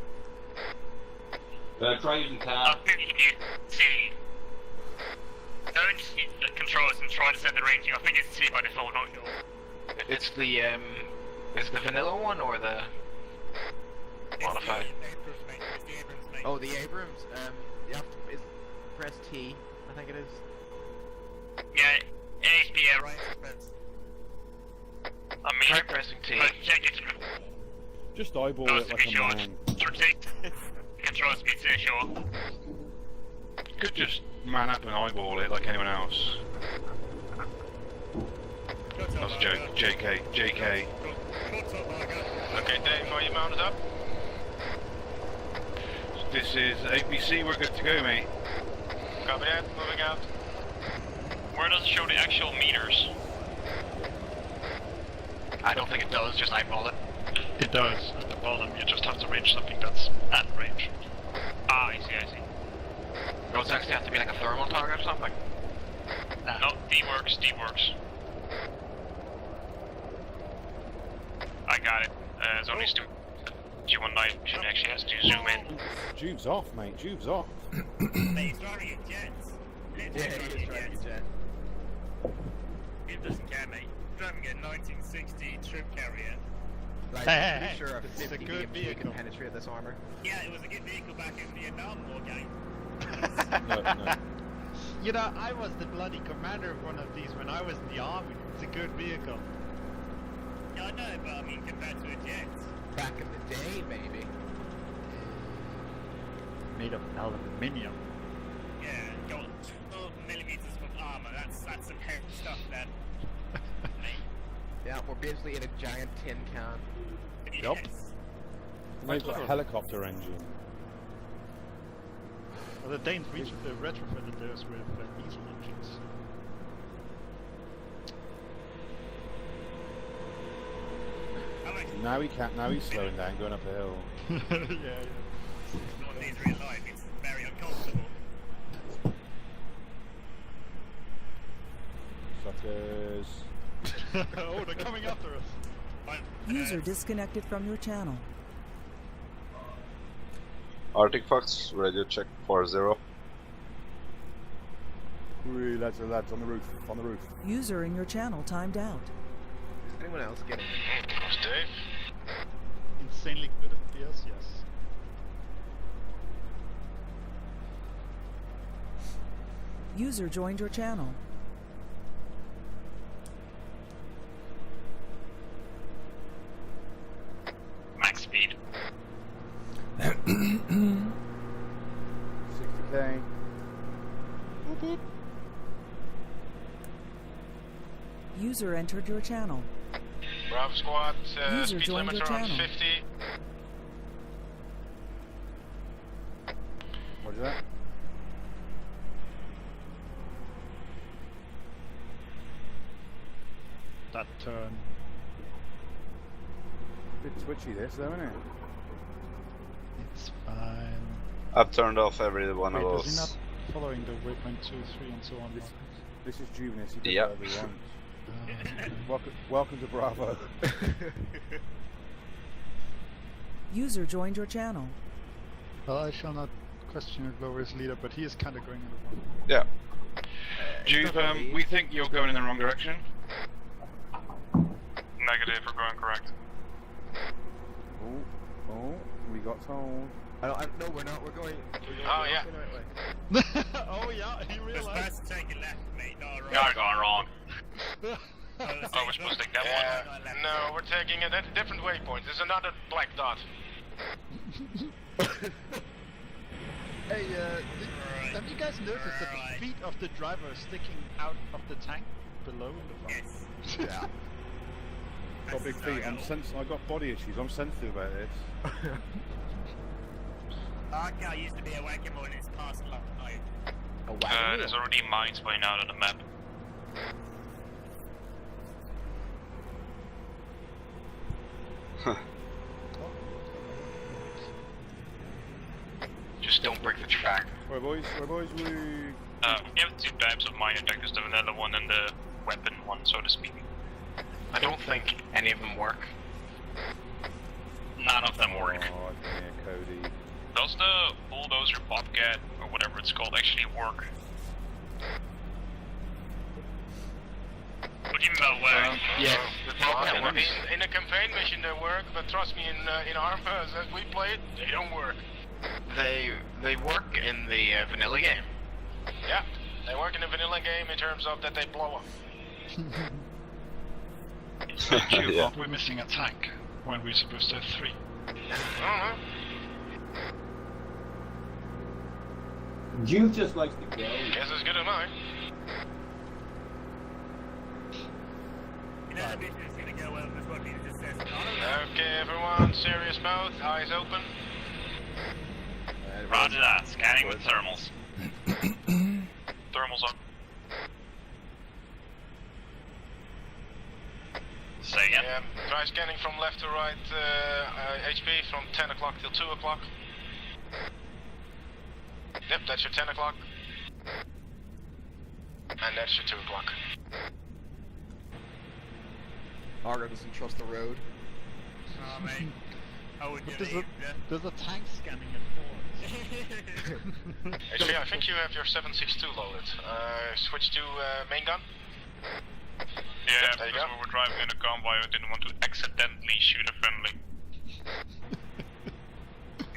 S5: Try using tab.
S16: See. Don't see the controls and try to set the ranging. I think it's C by default, not sure.
S8: It's the vanilla one or the modified?
S10: Oh, the Abrams. You have to press T. I think it is.
S16: Yeah, HBM.
S10: Right.
S16: I'm pressing T. Check it.
S2: Just eyeball it like a man.
S16: Control speed to sure.
S2: Could just man up and eyeball it like anyone else. That was a joke. JK. JK.
S8: Okay, Dave, are you mounted up?
S2: This is APC, we're good to go, mate.
S8: Copy that, moving out.
S16: Where does it show the actual meters? I don't think it does, just eyeball it.
S13: It does. At the bottom, you just have to range something that's at range.
S16: Ah, I see, I see.
S8: Does it actually have to be like a thermal target or something?
S16: No, D works, D works. I got it. It's only G19 should actually has to zoom in.
S2: Juve's off, mate. Juve's off.
S1: Mate, he's driving a jet.
S10: Yeah, he is driving a jet.
S1: He doesn't care, mate. Driving a 1960 trip carrier.
S10: Like, I'm pretty sure a 50 BMG can penetrate this armor.
S1: Yeah, it was a good vehicle back in the Vietnam War game.
S2: No.
S12: You know, I was the bloody commander of one of these when I was in the army. It's a good vehicle.
S1: Yeah, I know, but I mean compared to a jet.
S10: Back in the day, maybe.
S12: Made of aluminium.
S1: Yeah, got 12mm of armor. That's some heavy stuff then.
S10: Yeah, we're basically in a giant tin can.
S2: Yup. They've got a helicopter engine.
S12: Well, the Danes retrofitted theirs with diesel engines.
S2: Now he can't. Now he's slowing down, going up a hill.
S12: Yeah.
S1: Not these real life. It's very uncomfortable.
S2: Suckers.
S12: Oh, they're coming after us.
S7: User disconnected from your channel.
S11: Arctic Fox, radio check 40.
S2: Wee, lads, on the roof, on the roof.
S7: User in your channel timed out.
S10: Is anyone else getting
S8: Who's Dave?
S12: Insanely good FPS, yes.
S7: User joined your channel.
S16: Max speed.
S2: 60k.
S10: Boop boop.
S7: User entered your channel.
S8: Bravo squad,
S7: User
S8: speed
S7: joined
S8: limit
S7: your
S8: around
S7: channel.
S8: 50.
S2: What's that?
S12: That turn.
S2: Bit twitchy this though, isn't it?
S12: It's fine.
S11: I've turned off every one
S12: Wait,
S11: of
S12: is he
S11: those.
S12: not following the waypoint 2, 3 and so on?
S2: This is Juvenus, he does
S11: Yep.
S2: whatever he wants. Welcome to Bravo.
S7: User joined your channel.
S12: Well, I shall not question your glorious leader, but he is kind of going in the wrong.
S2: Yeah. Juve, we think you're going in the wrong direction.
S16: Negative, we're going correct.
S2: Oh, we got told.
S10: No, we're not. We're going.
S8: Oh, yeah.
S12: Oh yeah, he
S1: We're
S12: realized.
S1: supposed to take a left, mate, not a right.
S16: You're going wrong.
S1: Oh,
S16: we're supposed to take that one.
S8: No, we're taking it at a different waypoint. There's another black dot.
S12: Hey, have you guys noticed that the feet of the driver are sticking out of the tank below in the front?
S1: Yes.
S10: Yeah.
S2: Got big feet. I got body issues. I'm sensitive about this.
S1: Our car used to be a whack-a-mole in its past life.
S10: A wagon
S16: There's already mines pointing out on the map.
S8: Just don't break the track.
S9: Right boys, we...
S16: We have 2 types of mine detectors, the vanilla one and the weapon one, so to speak.
S8: I don't think any of them work.
S16: None of them work.
S2: Oh, yeah, Cody.
S16: Does the bulldozer bobcat, or whatever it's called, actually work? What do you mean by work?
S8: In a campaign mission they work, but trust me, in Arma, as we play it, they don't work. They work in the vanilla game. Yeah, they work in the vanilla game in terms of that they blow up.
S13: Dude, aren't we missing a tank when we're supposed to have 3?
S5: Jude just likes to go.
S8: Guess as good as mine.
S1: You know, the mission is gonna go well, that's what Peter just says.
S8: Okay, everyone, serious mouth, eyes open.
S16: Roger that, scanning with thermals. Thermals on. Say again?
S8: Yeah, try scanning from left to right, HP from 10 o'clock till 2 o'clock. Yep, that's your 10 o'clock. And that's your 2 o'clock.
S10: Argo doesn't trust the road.
S1: Oh, mate. I would
S12: There's a tank scanning at 4.
S8: Actually, I think you have your 7.62 loaded. Switch to main gun.
S16: Yeah, because we were driving in a convoy, I didn't want to accidentally shoot a friendly.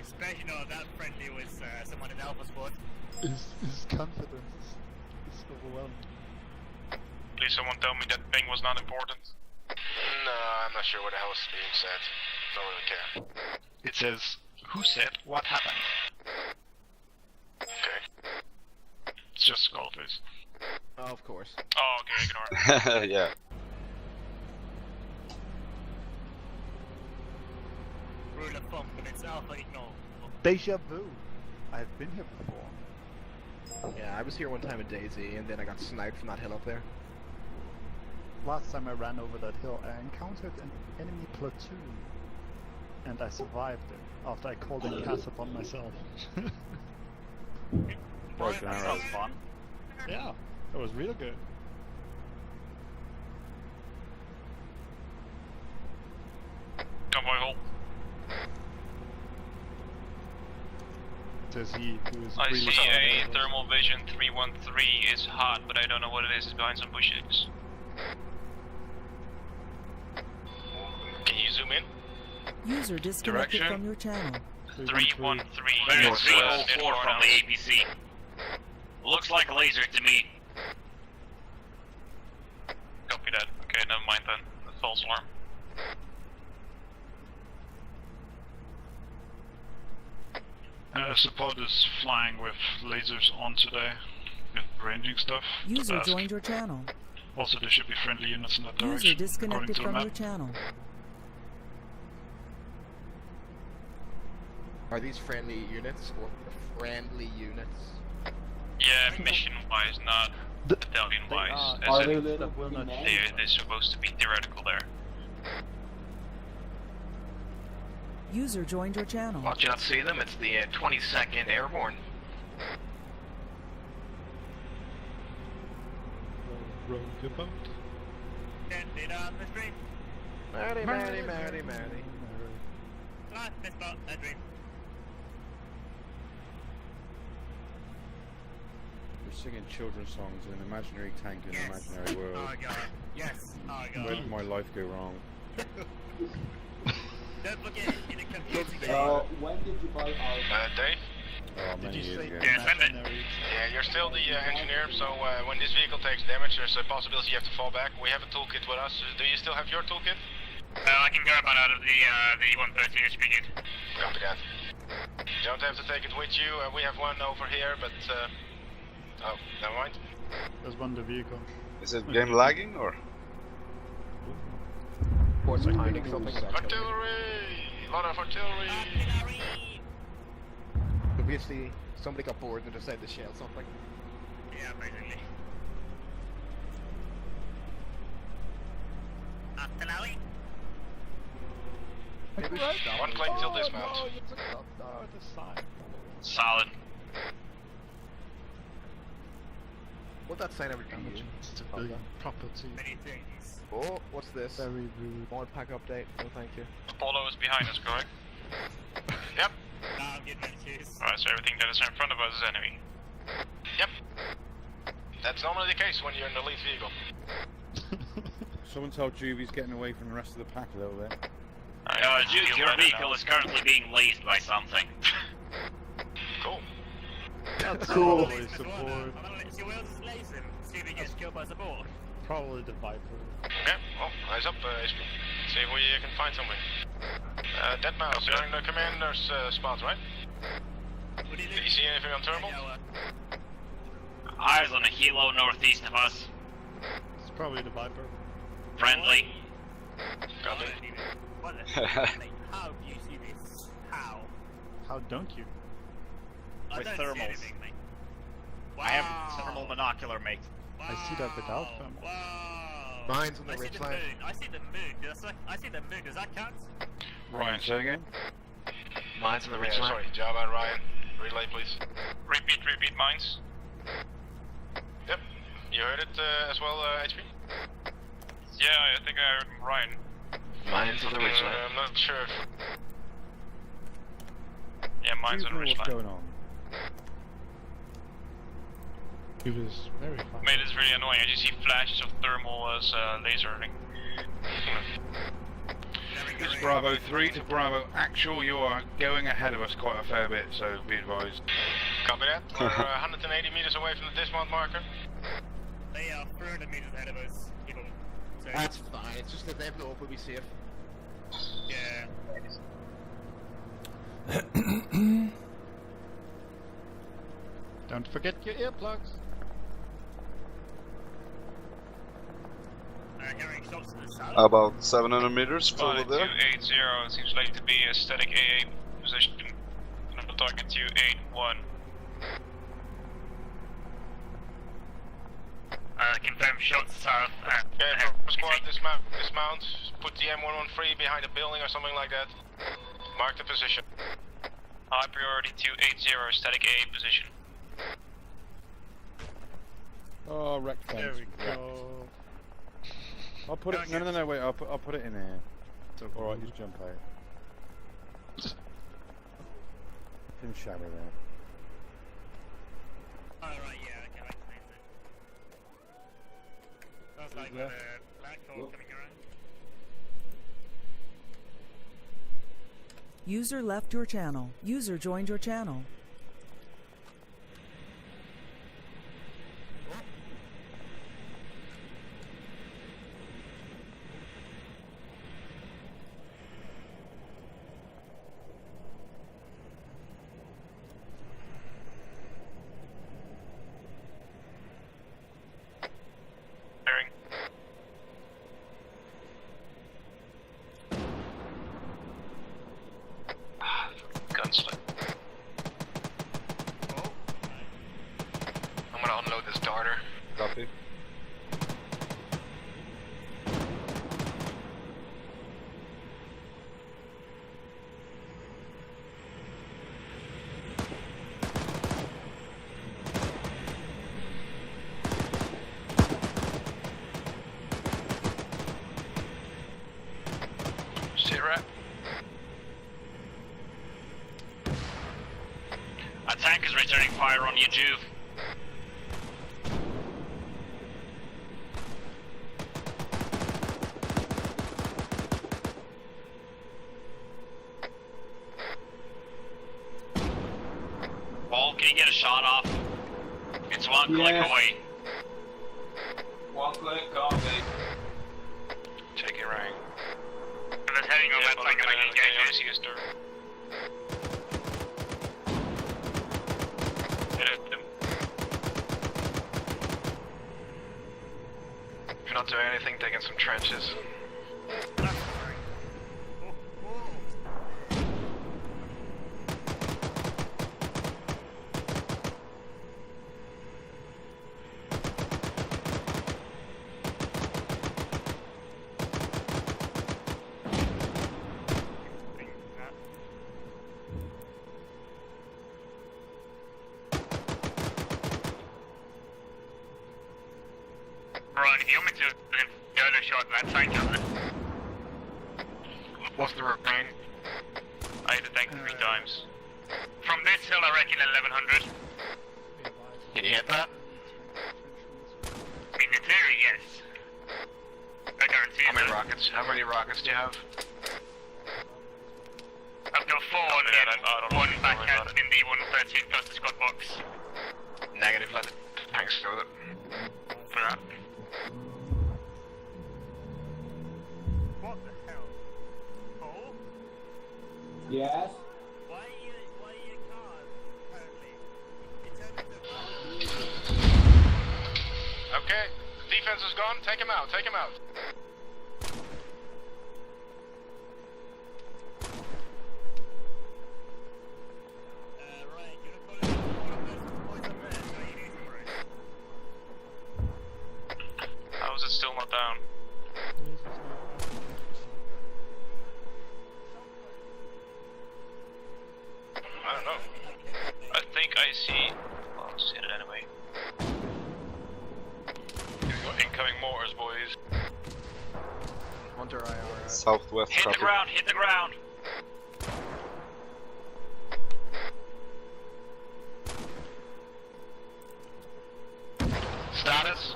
S1: Especially not that friendly with someone in Alpha Squad.
S12: His confidence is overwhelming.
S16: Please someone tell me that ping was not important.
S8: No, I'm not sure what the hell is being said. Don't really care.
S13: It says, who said what happened?
S8: Okay.
S13: It's just Skullface.
S10: Oh, of course.
S16: Oh, okay, ignore it.
S11: Yeah.
S1: Rule of thumb, when it's Alpha, ignore.
S12: Deja vu. I've been here before.
S10: Yeah, I was here one time at Daisy, and then I got sniped from that hill up there.
S12: Last time I ran over that hill, I encountered an enemy platoon. And I survived it, after I called in CAS upon myself.
S3: Broken arrows fun.
S12: Yeah, it was real good.
S16: Convoy hole.
S12: Says he who is
S16: I
S12: really
S16: see a thermal vision 313 is hot, but I don't know what it is. It's behind some bushes.
S8: Can you zoom in?
S7: User disconnected
S8: Direction?
S7: from your channel.
S16: 313 is 304 from the APC. Looks like a laser to me. Copy that. Okay, never mind then. That's false alarm.
S13: Support is flying with lasers on today, with ranging stuff.
S7: User joined your channel.
S13: Also, there should be friendly units in that direction.
S7: User disconnected
S13: according to the
S7: from
S13: map.
S7: your channel.
S10: Are these friendly units or friendly units?
S16: Yeah, mission-wise, not battalion-wise.
S5: Are
S16: As
S5: they
S16: in,
S5: little
S16: they're supposed to be theoretical there.
S7: User joined your channel.
S8: Watch out, see them? It's the 22nd Airborne.
S12: Row your boat.
S1: Can't see it on the stream.
S10: Marty.
S1: Ah, this boat, that dream.
S2: We're singing children's songs in an imaginary tank in an imaginary world.
S1: Oh god. Yes. Oh god.
S2: Where did my life go wrong?
S1: Don't forget, in a confusing game.
S5: When did you buy our...
S8: Dave?
S2: Oh, many years ago.
S16: Yeah, send it.
S8: Yeah, you're still the engineer, so when this vehicle takes damage, there's a possibility you have to fall back. We have a toolkit with us. Do you still have your toolkit?
S16: I can grab one out of the 113 HP kit.
S8: Copy that. You don't have to take it with you. We have one over here, but... oh, never mind.
S12: There's one in the vehicle.
S11: Is it game lagging or?
S10: Or it's finding something about
S8: Artillery! A lot of artillery!
S10: Obviously, somebody got bored and decided to shell something.
S1: Yeah, basically. Artillery?
S8: One click till dismount.
S12: No, you took that the side.
S16: Solid.
S10: What that sign ever do?
S12: It's a big property.
S1: Many things.
S10: Oh, what's this?
S12: Very rude.
S10: Mod pack update. No, thank you.
S16: Apollo is behind us, correct?
S8: Yep.
S1: Now I'm getting ready to choose.
S16: Alright, so everything that is in front of us is enemy.
S8: Yep. That's normally the case when you're in the lead vehicle.
S2: Someone told Juby's getting away from the rest of the pack a little bit.
S16: Your vehicle is currently being laced by something.
S8: Cool.
S12: That's
S1: Cool.
S12: probably support.
S1: Is your wheels lacing? See if he gets killed by support.
S12: Probably the Viper.
S8: Okay, well, eyes up, HP. See if we can find something. Dead Mouse, you're in the commander's spot, right? Did you see anything on thermal?
S16: Eyes on a helo northeast of us.
S12: It's probably the Viper.
S16: Friendly.
S8: Got it.
S1: What the how do you see this? How?
S12: How don't you?
S1: I
S3: With
S1: don't
S3: thermals.
S1: see anything, mate. Wow.
S3: I have thermal monocular, mate.
S12: I see that without thermal.
S1: Wow.
S10: Mine's on the
S1: I see
S10: ridge
S1: the
S10: line.
S1: moon. I see the moon. I see the moon. Does that count?
S2: Ryan, say again?
S10: Mine's on the ridge
S8: Yeah,
S10: line.
S8: sorry, Java and Ryan. Relay, please.
S16: Repeat mines.
S8: Yep. You heard it as well, HP?
S16: Yeah, I think I heard Ryan.
S10: Mine's on the ridge line.
S8: I'm not sure if...
S16: Yeah, mine's on the ridge
S2: What's
S16: line.
S2: going on?
S12: He was very fast.
S16: Mate, it's really annoying. I just see flashes of thermal as lasering.
S2: This is Bravo 3 to Bravo Actual. You are going ahead of us quite a fair bit, so be advised.
S8: Copy that. We're 180 meters away from the dismount marker.
S1: They are 300 meters ahead of us. People. So,
S10: That's fine. It's just that they have no open, we safe.
S1: yeah.
S12: Don't forget your earplugs.
S1: Hearing shots to the south.
S11: About 700 meters over there.
S16: 5280 seems like to be a static AA position. I'm talking to 81. Confirm shots south.
S8: Okay, squad dismount. Put the M113 behind a building or something like that. Mark the position.
S16: High priority 280, static AA position.
S2: Oh, wreck fence.
S12: There we go.
S2: I'll put it. No, wait. I'll put it in here. All right, just jump out. In shadow there.
S1: Oh, right, yeah, okay, I can see it. Sounds like
S2: there?
S1: a black hole coming around.
S7: User left your channel. User joined your channel.
S16: Bearing.
S8: Gunslip. I'm gonna unload this darter.
S11: Copy.
S8: Sit rep.
S16: A tank is returning fire on you, Juve. Paul, can you get a shot off? It's one click away.
S11: One click, copy.
S8: Take it right.
S16: If it's heading on that tank, I can engage you. Hit him.
S8: If you're not doing anything, taking some trenches.
S16: Brian, if you want me to go to shot that tank over there.
S8: What's the range?
S16: I hit the tank 3 times. From this hill, I reckon 1100.
S8: Can you hit that?
S16: I mean, in theory, yes. I guarantee
S8: How many
S16: that.
S8: rockets? How many rockets do you have?
S16: I've got 4 on the one backhand in the 113 plus the squad box.
S8: Negative, let the tanks go with it.
S16: For that.
S15: What the hell? Cole?
S5: Yes?
S15: Why are your cars apparently?
S8: Okay, defense is gone. Take him out. Take him out.
S16: How is it still not down?
S8: I don't know.
S16: I think I see. Well, I'll just hit it anyway.
S8: We've got incoming mortars, boys.
S10: Hunter IR.
S11: Southwest
S16: Hit the
S11: traffic.
S16: ground, hit the ground!
S8: Status?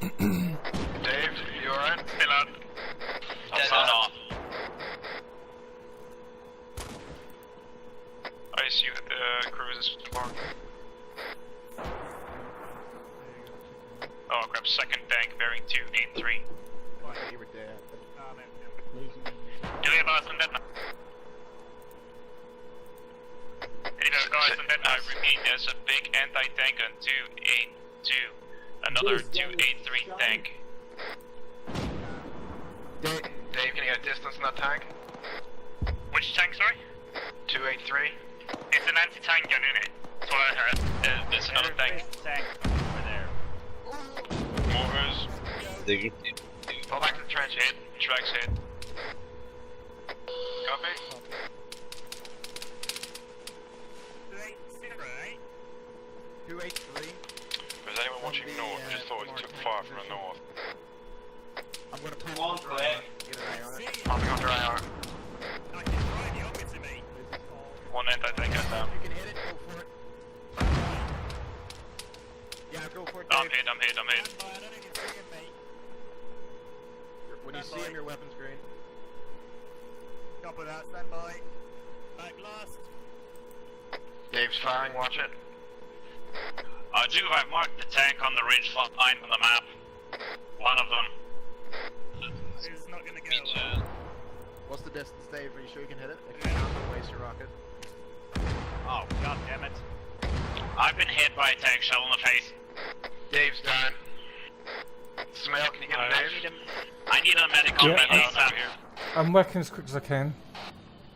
S8: Dave, you alright?
S16: Still up. Dead on. I see the cruise is marked. Oh, I'll grab second tank bearing 283.
S10: You were dead.
S16: Do we have us on that? Any of guys on that? I repeat, there's a big anti-tank on 282. Another 283 tank.
S8: Dave, can you get a distance on that tank?
S16: Which tank, sorry?
S8: 283.
S16: It's an anti-tank gun, isn't it? That's what I heard. There's another tank. Tank over there.
S8: Mortars.
S11: Digging.
S8: Fall back to the trench.
S16: Hit. Tracks hit.
S8: Copy.
S10: 283.
S8: Is anyone watching north? I just thought it took fire from the north.
S10: I'm gonna pull
S11: Come on, Clay.
S10: Get an eye on it.
S8: Popping onto IR.
S16: One anti-tank gun down.
S10: You can hit it, go for it. Yeah, go for it, Dave.
S16: I'm hit.
S10: When you see him, your weapon's green.
S15: Copy that, stand by. Back last.
S8: Dave's firing, watch it.
S16: Juve, I've marked the tank on the ridge line on the map. One of them.
S15: It's not gonna go
S10: What's the distance, Dave? Are you sure you can hit it? If you can't, then waste your rocket.
S16: Oh, god damn it. I've been hit by a tank shell in the face.
S8: Dave's down. Smell, can you get him, Dave?
S16: I need a medic on
S4: Yeah,
S16: me ASAP.
S4: I'm working as quick as I can.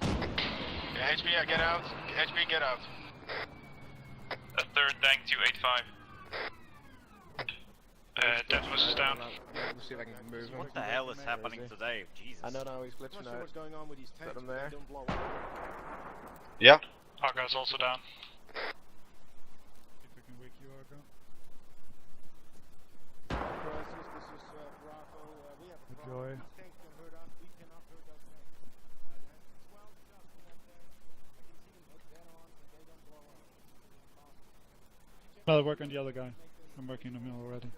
S8: Yeah, HB, get out. HB, get out.
S16: A third tank 285. Deathwish is down.
S10: We'll see if I can move him.
S6: What the hell is happening to Dave? Jesus.
S10: I don't know, he's glitching out.
S9: what's going on with these tanks.
S10: Put him there.
S9: Don't blow up.
S11: Yeah.
S16: Argo's also down.
S12: If we can wake you, Argo.
S9: This is Bravo. We have a
S12: Joy.
S9: problem. These tanks can hurt us. We cannot hurt those tanks. I have 12 shots in that tank. I can see them hook dead on, and they don't blow up.
S12: Well, work on the other guy. I'm working on him already.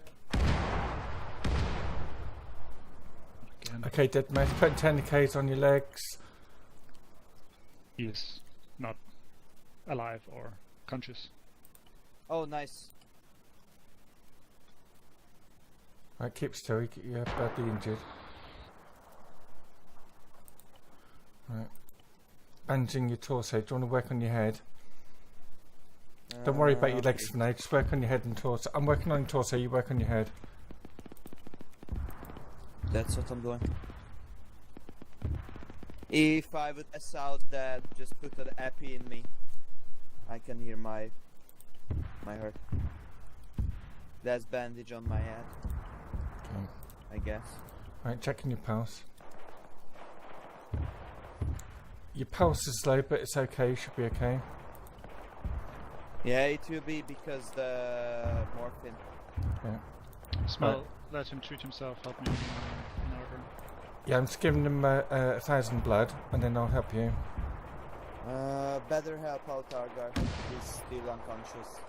S12: Again.
S4: Okay, dead mate, put 10 Ks on your legs.
S12: He is not alive or conscious.
S6: Oh, nice.
S4: Right, keep still, you're badly injured. Right. Bandaging your torso, do you want to work on your head? Don't worry about your legs for now, just work on your head and torso. I'm working on your torso, you work on your head.
S6: That's what I'm doing. If I would pass out that, just put an epi in me. I can hear my hurt. There's bandage on my head.
S4: Okay.
S6: I guess.
S4: Right, checking your pulse. Your pulse is low, but it's okay, you should be okay.
S6: Yeah, it will be because the morphine.
S4: Yeah.
S12: Smell. let him treat himself. Help me in order.
S4: Yeah, I'm just giving him 1,000 blood, and then I'll help you.
S6: Better help out Argar. He's still unconscious.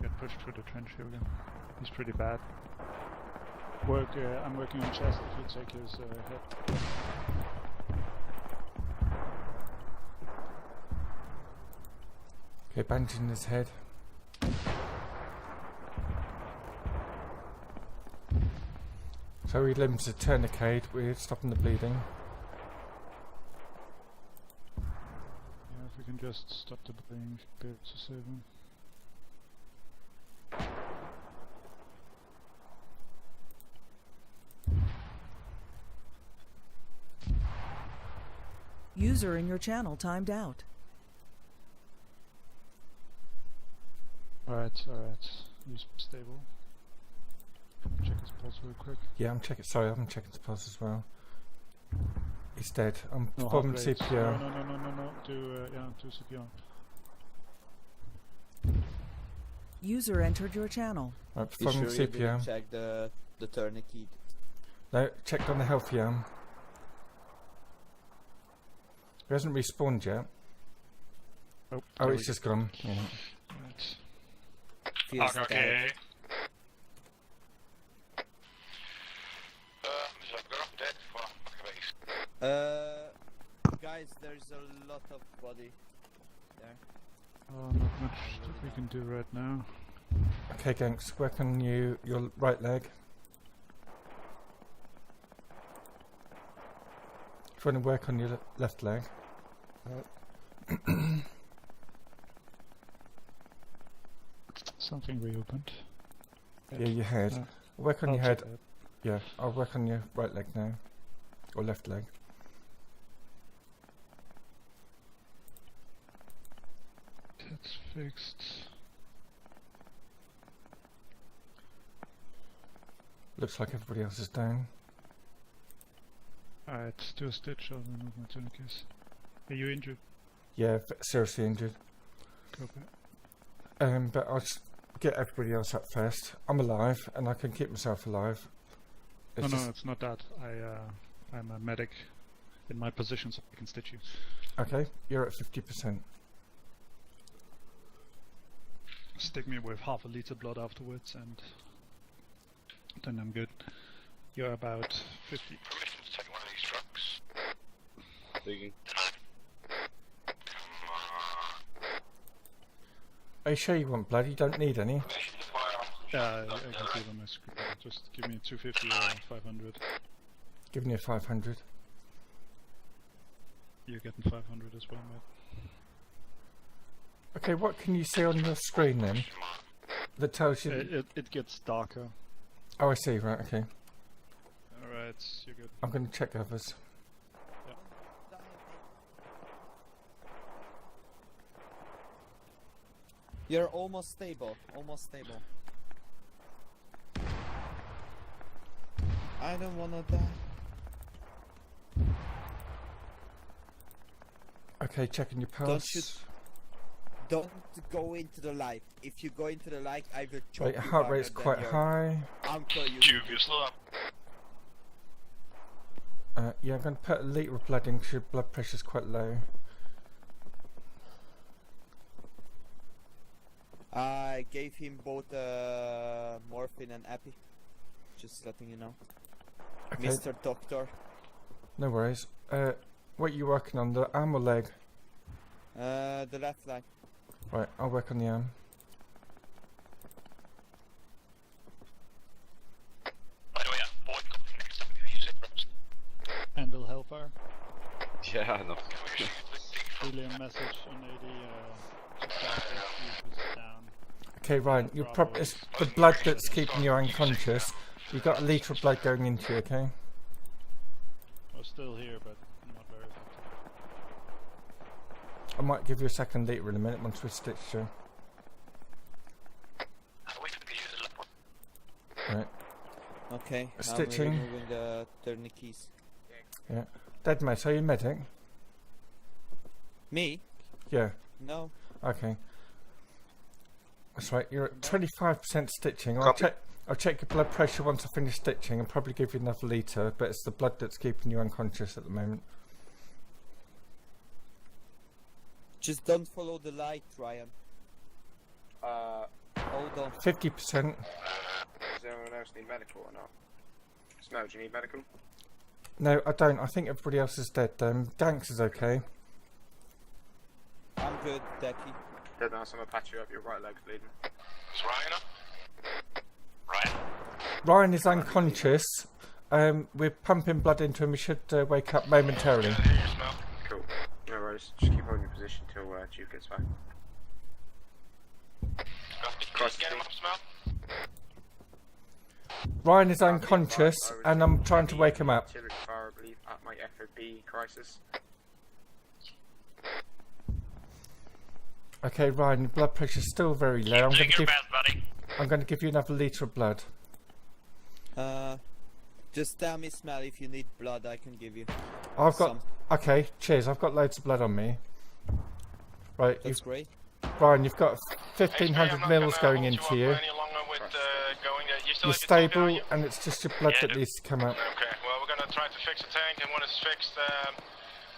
S12: Get pushed through the trench here again. He's pretty bad. I'm working on chest if you take his head.
S4: Okay, bandaging his head. So he limbs a tourniquet, we're stopping the bleeding.
S12: Yeah, if we can just stop the bleeding, should be able to save him.
S7: User in your channel timed out.
S12: Alright. He's stable. Can I check his pulse real quick?
S4: Yeah, I'm checking. Sorry, I'm checking the pulse as well. He's dead. I'm
S12: No,
S4: performing
S12: heart rate.
S4: CPR.
S12: No. Do CPR.
S7: User entered your channel.
S4: Right,
S6: You
S4: performing
S6: sure you didn't
S4: CPR.
S6: check the tourniquet?
S4: No, checked on the healthy arm. He hasn't respawned yet. Oh, he's just gone. Yeah.
S12: Right.
S6: Feels
S16: Okay.
S6: Guys, there's a lot of body there.
S12: Not much that we can do right now.
S4: Okay, Ganks, work on your right leg. Trying to work on your left leg.
S12: Something reopened.
S4: Yeah, your head. Work on your head. Yeah, I'll work on your right leg now. Or left leg.
S12: That's fixed.
S4: Looks like everybody else is down.
S12: Alright, do a stitch, I'll remove my tourniquets. Are you injured?
S4: Yeah, seriously injured.
S12: Copy.
S4: But I'll just get everybody else up first. I'm alive, and I can keep myself alive.
S12: No, it's not that. I'm a medic in my position, so I can stitch you.
S4: Okay, you're at 50%.
S12: Stick me with half a liter blood afterwards, and then I'm good. You're about 50.
S8: Permission to take one of these trucks.
S11: Digging.
S4: Are you sure you want blood? You don't need any.
S12: I can see it on my screen. Just give me 250 or 500.
S4: Giving you 500.
S12: You're getting 500 as well, mate.
S4: Okay, what can you see on your screen then? That tells you...
S12: It gets darker.
S4: Oh, I see, right, okay.
S12: Alright, you're good.
S4: I'm going to check others.
S6: You're almost stable. Almost stable. I don't wanna die.
S4: Okay, checking your pulse.
S6: Don't go into the light. If you go into the light, I will choke
S4: Wait,
S6: you
S4: heart
S6: harder
S4: rate's
S6: than
S4: quite
S6: your
S4: high.
S6: uncle you
S8: slow up.
S4: Yeah, I'm going to put a litre of blood in because your blood pressure's quite low.
S6: I gave him both morphine and epi. Just letting you know.
S4: Okay.
S6: Mr. Doctor.
S4: No worries. What are you working on? The arm or leg?
S6: The left leg.
S4: Right, I'll work on the arm.
S8: By the way, boy, next time you use it.
S12: And will help her.
S11: Yeah, I know.
S12: Alien message on AD. Down.
S4: Okay, Ryan, you're it's the blood that's keeping you unconscious. You've got a litre of blood going into you, okay?
S12: I'm still here, but not very effective.
S4: I might give you a second litre in a minute once we stitch you. Right.
S6: Okay,
S4: Stitching.
S6: I'm removing the tourniquets.
S4: Yeah. Deadmate, are you medic?
S6: Me?
S4: Yeah.
S6: No.
S4: Okay. That's right. You're at 25% stitching. I'll
S9: Copy.
S4: check your blood pressure once I finish stitching and probably give you another litre, but it's the blood that's keeping you unconscious at the moment.
S6: Just don't follow the light, Ryan. Hold on.
S4: 50%.
S9: Does anyone else need medical or not? Snow, do you need medical?
S4: No, I don't. I think everybody else is dead. Ganks is okay.
S6: I'm good, Decky.
S9: Dead now, so I'm gonna patch you up. Your right leg's bleeding.
S8: Is Ryan up? Ryan?
S4: Ryan is unconscious. We're pumping blood into him. He should wake up momentarily.
S9: Cool. No worries. Just keep holding your position till Duke gets back.
S8: Cross, get him up, Smell.
S4: Ryan is unconscious, and I'm trying to wake him up.
S9: Artillery fire, I believe, at my FOB crisis.
S4: Okay, Ryan, your blood pressure's still very low. I'm
S16: Doing your best, buddy.
S4: going to give you another litre of blood.
S6: Just tell me, Smell, if you need blood, I can give you.
S4: I've got.
S6: some.
S4: Okay, cheers. I've got loads of blood on me. Right,
S6: That's great.
S4: Ryan, you've got 1,500 mils going into you. You're stable, and it's just your blood that needs to come out.
S8: Okay, well, we're gonna try to fix the tank, and when it's fixed,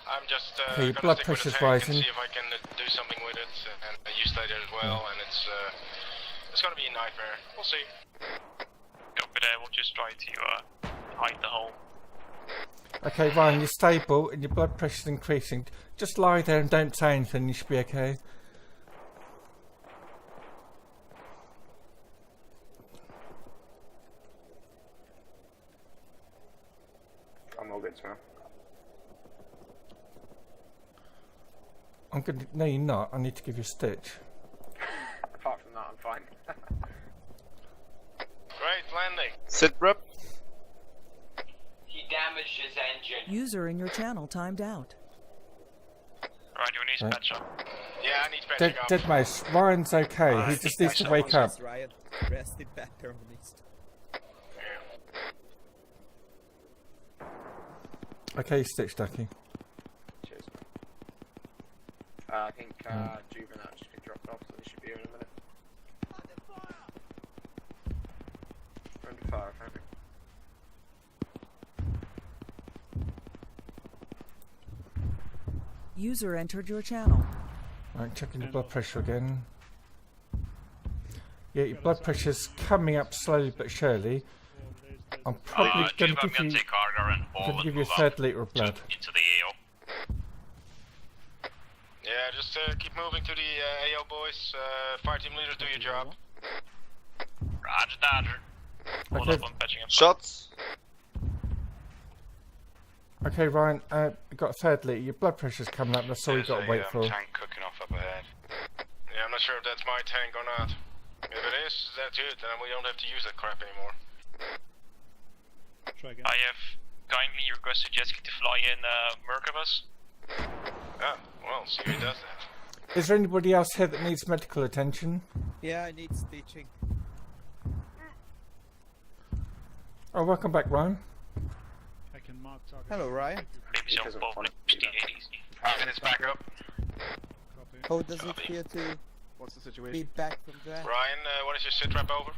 S8: I'm just
S4: Okay, your
S8: gonna
S4: blood
S8: stick with the
S4: pressure's
S8: tank
S4: rising.
S8: and see if I can do something with it, and you stay there as well, and it's gonna be a nightmare. We'll see.
S16: Copy there, we'll just try to hide the hole.
S4: Okay, Ryan, you're stable, and your blood pressure's increasing. Just lie there and don't say anything. You should be okay.
S9: I'm all good, Smell.
S4: I'm gonna. No, you're not. I need to give you a stitch.
S9: Apart from that, I'm fine.
S8: Great landing.
S10: Sit rep.
S8: He damaged his engine.
S7: User in your channel timed out.
S16: Right, you need
S4: Right.
S16: patch up.
S8: Yeah, I need patching up.
S4: Dead mouse. Ryan's okay. He just needs to wake up.
S6: Ryan, rest it better on this.
S4: Okay, stitch, Ducky.
S9: Cheers. I think Juvenile just been dropped off, so they should be here in a minute. Under fire, Frank.
S7: User entered your channel.
S4: Right, checking your blood pressure again. Yeah, your blood pressure's coming up slowly but surely. I'm probably going to give you a third litre of blood.
S16: Into the AO.
S8: Yeah, just keep moving to the AO boys. Fire team leaders, do your job.
S16: Roger, Dodger. Hold
S4: Okay.
S16: up, I'm patching up.
S10: Shots.
S4: Okay, Ryan, you got a third litre. Your blood pressure's coming up. That's all you've got to wait for.
S8: Tank cooking off up ahead. Yeah, I'm not sure if that's my tank or not. If it is, that's it. Then we don't have to use that crap anymore.
S13: Try again.
S16: I have kindly requested Jetski to fly in Merkabus.
S8: Ah, well, see who does that.
S4: Is there anybody else here that needs medical attention?
S6: Yeah, I need stitching.
S4: Oh, welcome back, Ryan.
S13: I can mark target.
S6: Hello, Ryan.
S16: Maybe some both easy.
S8: Minutes back up.
S13: Copy.
S6: How does it feel to
S9: What's the
S6: be
S9: situation?
S6: back from that?
S8: Ryan, what is your sit rep over?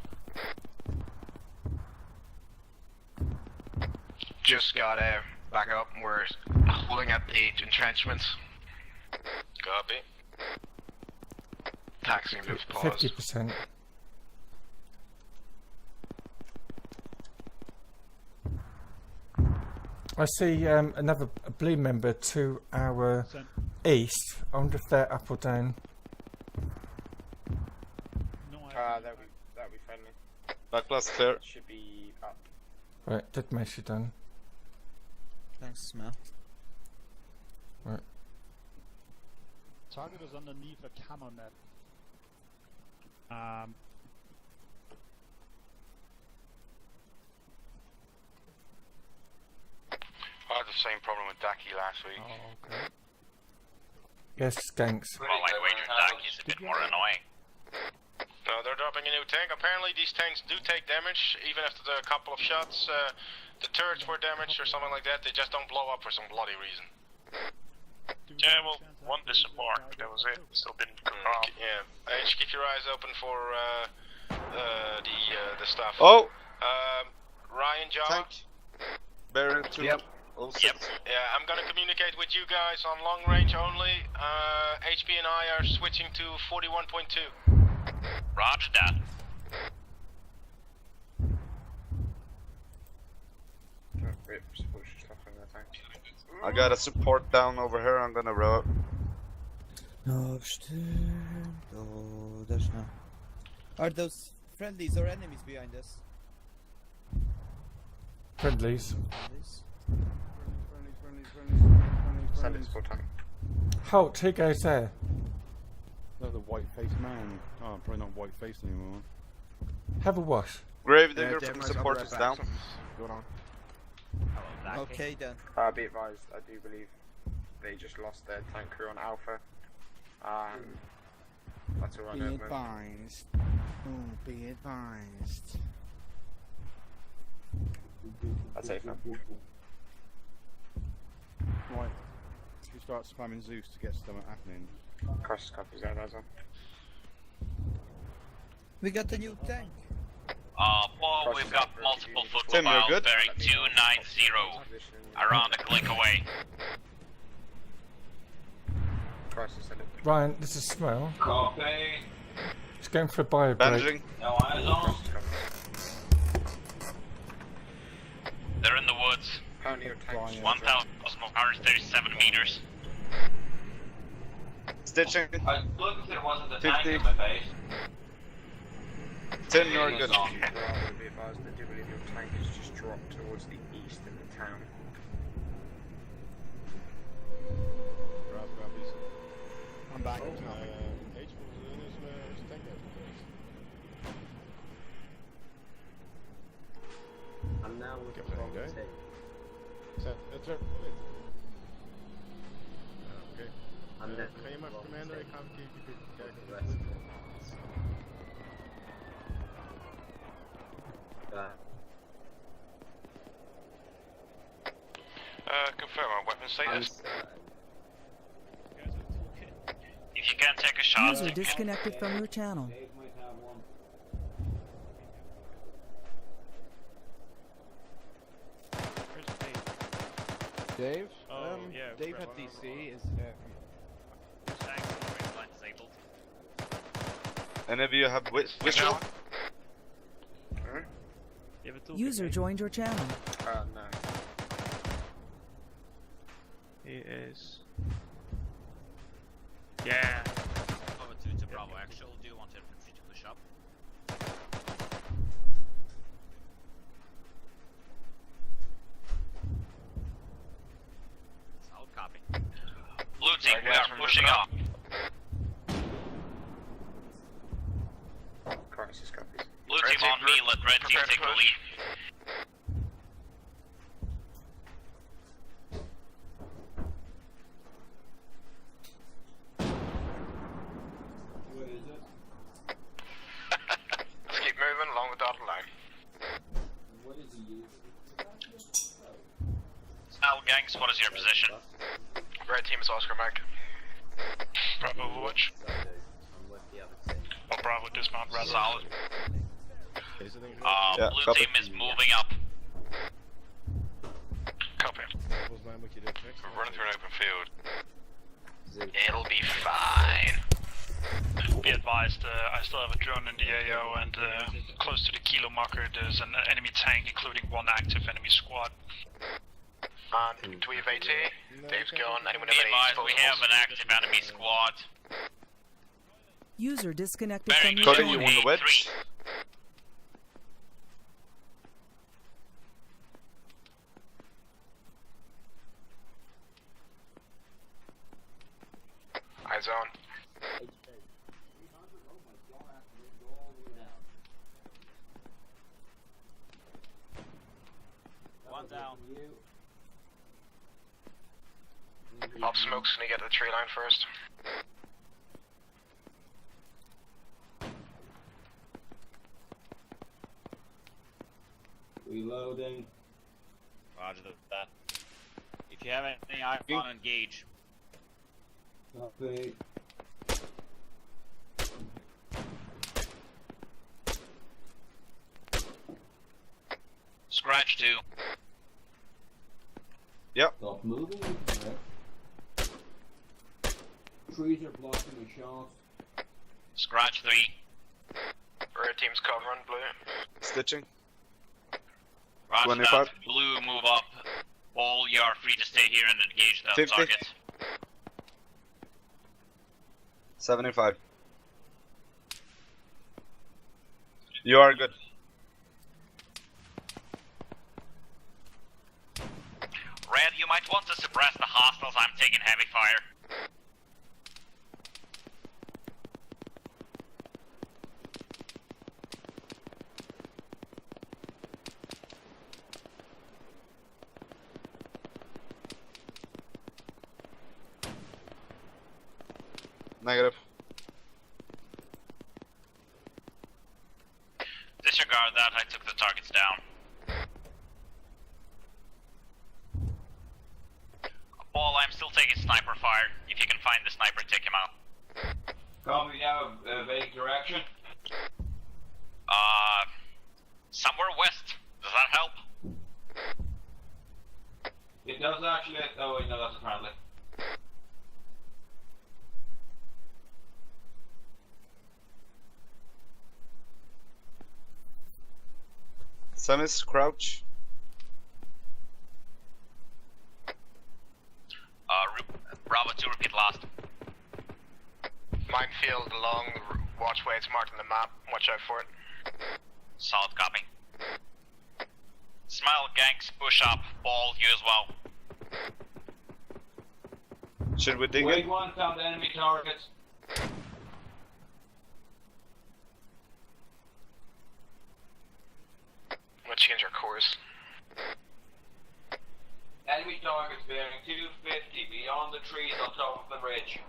S17: Just got back up. We're holding at the entrenchments.
S8: Copy.
S17: Taxiing moves paused.
S4: 50%. I see another blue member to our east. I wonder if they're up or down.
S9: That'll be friendly.
S10: Back blast clear.
S9: Should be up.
S4: Right, dead mesh you done.
S6: Thanks, Smell.
S4: Right.
S12: Target is underneath a camo net.
S8: I had the same problem with Daki last week.
S12: Oh, okay.
S4: Yes, skanks.
S16: Well, like Wager Daki is a bit more annoying.
S8: No, they're dropping a new tank. Apparently these tanks do take damage, even after a couple of shots. The turrets were damaged or something like that. They just don't blow up for some bloody reason.
S16: Yeah, well, one disembarked, that was it. Still didn't confirm.
S8: Yeah. Just keep your eyes open for the stuff.
S10: Oh!
S8: Ryan, Java.
S10: Bearing 2.
S8: Yep. Yep. Yeah, I'm gonna communicate with you guys on long range only. HP and I are switching to 41.2.
S16: Roger that.
S10: I got a support down over here, I'm gonna row.
S6: Are those friendlies or enemies behind us?
S4: Friendlies.
S10: Send it full time.
S4: Halt, who goes there?
S2: No, the white-faced man. Oh, probably not white-faced anymore.
S4: Have a wash.
S10: Gravedigger from support is down.
S18: Going on.
S6: Okay then.
S18: Be advised, I do believe they just lost their tank crew on Alpha. That's all I know.
S19: Be advised. Oh, be advised.
S18: That's safe now.
S2: Right. Should we start spamming Zeus to get something happening?
S18: Cross copies that as well.
S6: We got the new tank.
S16: Well, we've got multiple football miles bearing 290. Around a click away.
S4: Ryan, this is Smell.
S8: Copy.
S4: It's going for a bio break.
S8: No eyes on.
S16: They're in the woods. 1,137 meters.
S10: Stitching.
S8: I looked if there wasn't a
S10: 50.
S8: tank in my face.
S10: 10, you're good.
S18: Be advised, I do believe your tank has just dropped towards the east in the town.
S19: I'm back.
S5: I'm now looking for the tank.
S9: That's right. Okay.
S5: I'm there.
S9: Commander, ik ga even kijken.
S8: Confirm our weapon status.
S16: If you can't take a shot,
S7: User disconnected from your channel.
S10: Dave?
S3: Yeah,
S10: Dave at DC is. Any of you have whistle?
S7: User joined your channel.
S10: No.
S3: He is.
S20: Yeah. Over to Bravo Actual. Do you want infantry to push up? Solid copy.
S16: blue team, we are pushing up.
S18: Crisis copies.
S16: Blue team on me, let red team take the lead.
S8: What is it? Let's keep moving along the dotted line.
S5: What is he using?
S16: Al Gangs, what is your position?
S8: Red team is Oscar Mike.
S13: Bravo Overwatch. Oh, Bravo dismount rather.
S16: Solid.
S10: Yeah,
S16: blue
S10: copy.
S16: team is moving up.
S8: Copy.
S16: We're running through an open field. It'll be fine.
S13: Be advised, I still have a drone in the AO and close to the kilo marker there's an enemy tank including one active enemy squad.
S8: And do we have AT? Dave's gone. Anyone
S16: Be
S8: have any
S16: advised, we have
S8: exposures?
S16: an active enemy squad.
S7: User disconnected
S16: Bearing
S7: from your
S10: Cutting you
S7: channel.
S10: on the wedge.
S8: Eyes on.
S20: One down.
S8: Pop smokes, can you get to the tree line first?
S5: Reloading.
S20: Roger that. If you have anything, I want to engage.
S5: Copy.
S16: Scratch 2.
S10: Yep.
S5: Stop moving. Correct. Trees are blocking the shots.
S16: Scratch 3.
S8: Red team's covering blue.
S10: Stitching.
S16: Roger
S10: 25.
S16: that. Blue, move up. Ball, you are free to stay here and engage the
S10: 50.
S16: target.
S10: 75. You are good.
S16: Red, you might want to suppress the hostiles. I'm taking heavy fire.
S10: Negative.
S16: Disregard that, I took the targets down. Ball, I'm still taking sniper fire. If you can find the sniper, take him out.
S5: Copy, you have a vague direction?
S16: Somewhere west. Does that help?
S5: It does actually. Oh, wait, no, that's apparently.
S10: Semis, crouch.
S16: Bravo 2, repeat last.
S8: Minefield along the watchway, it's marked on the map. Watch out for it.
S16: Solid copy. Smile, gangs, push up. Ball, you as well.
S10: Should we dig
S5: Wait
S10: it?
S5: one, found enemy targets.
S8: Let's change our course.
S5: Enemy targets bearing 250 beyond the trees on top of the ridge.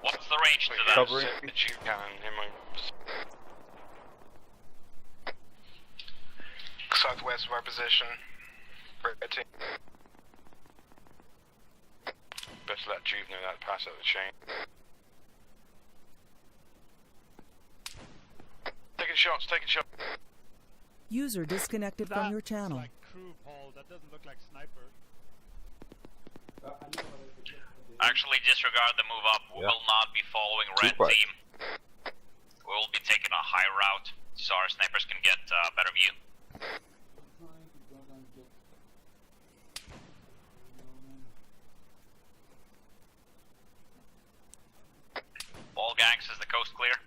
S16: What's the range to that?
S10: Covering.
S8: You can, in my... Southwest of our position. Red team. Best let Juve know that pass out the chain. Taking shots, taking shots.
S7: User disconnected from your channel.
S12: Like crew, Paul. That doesn't look like sniper.
S16: Actually, disregard the move up. We will not be following red team. We will be taking a high route so our snipers can get better view. All gangs, is the coast clear?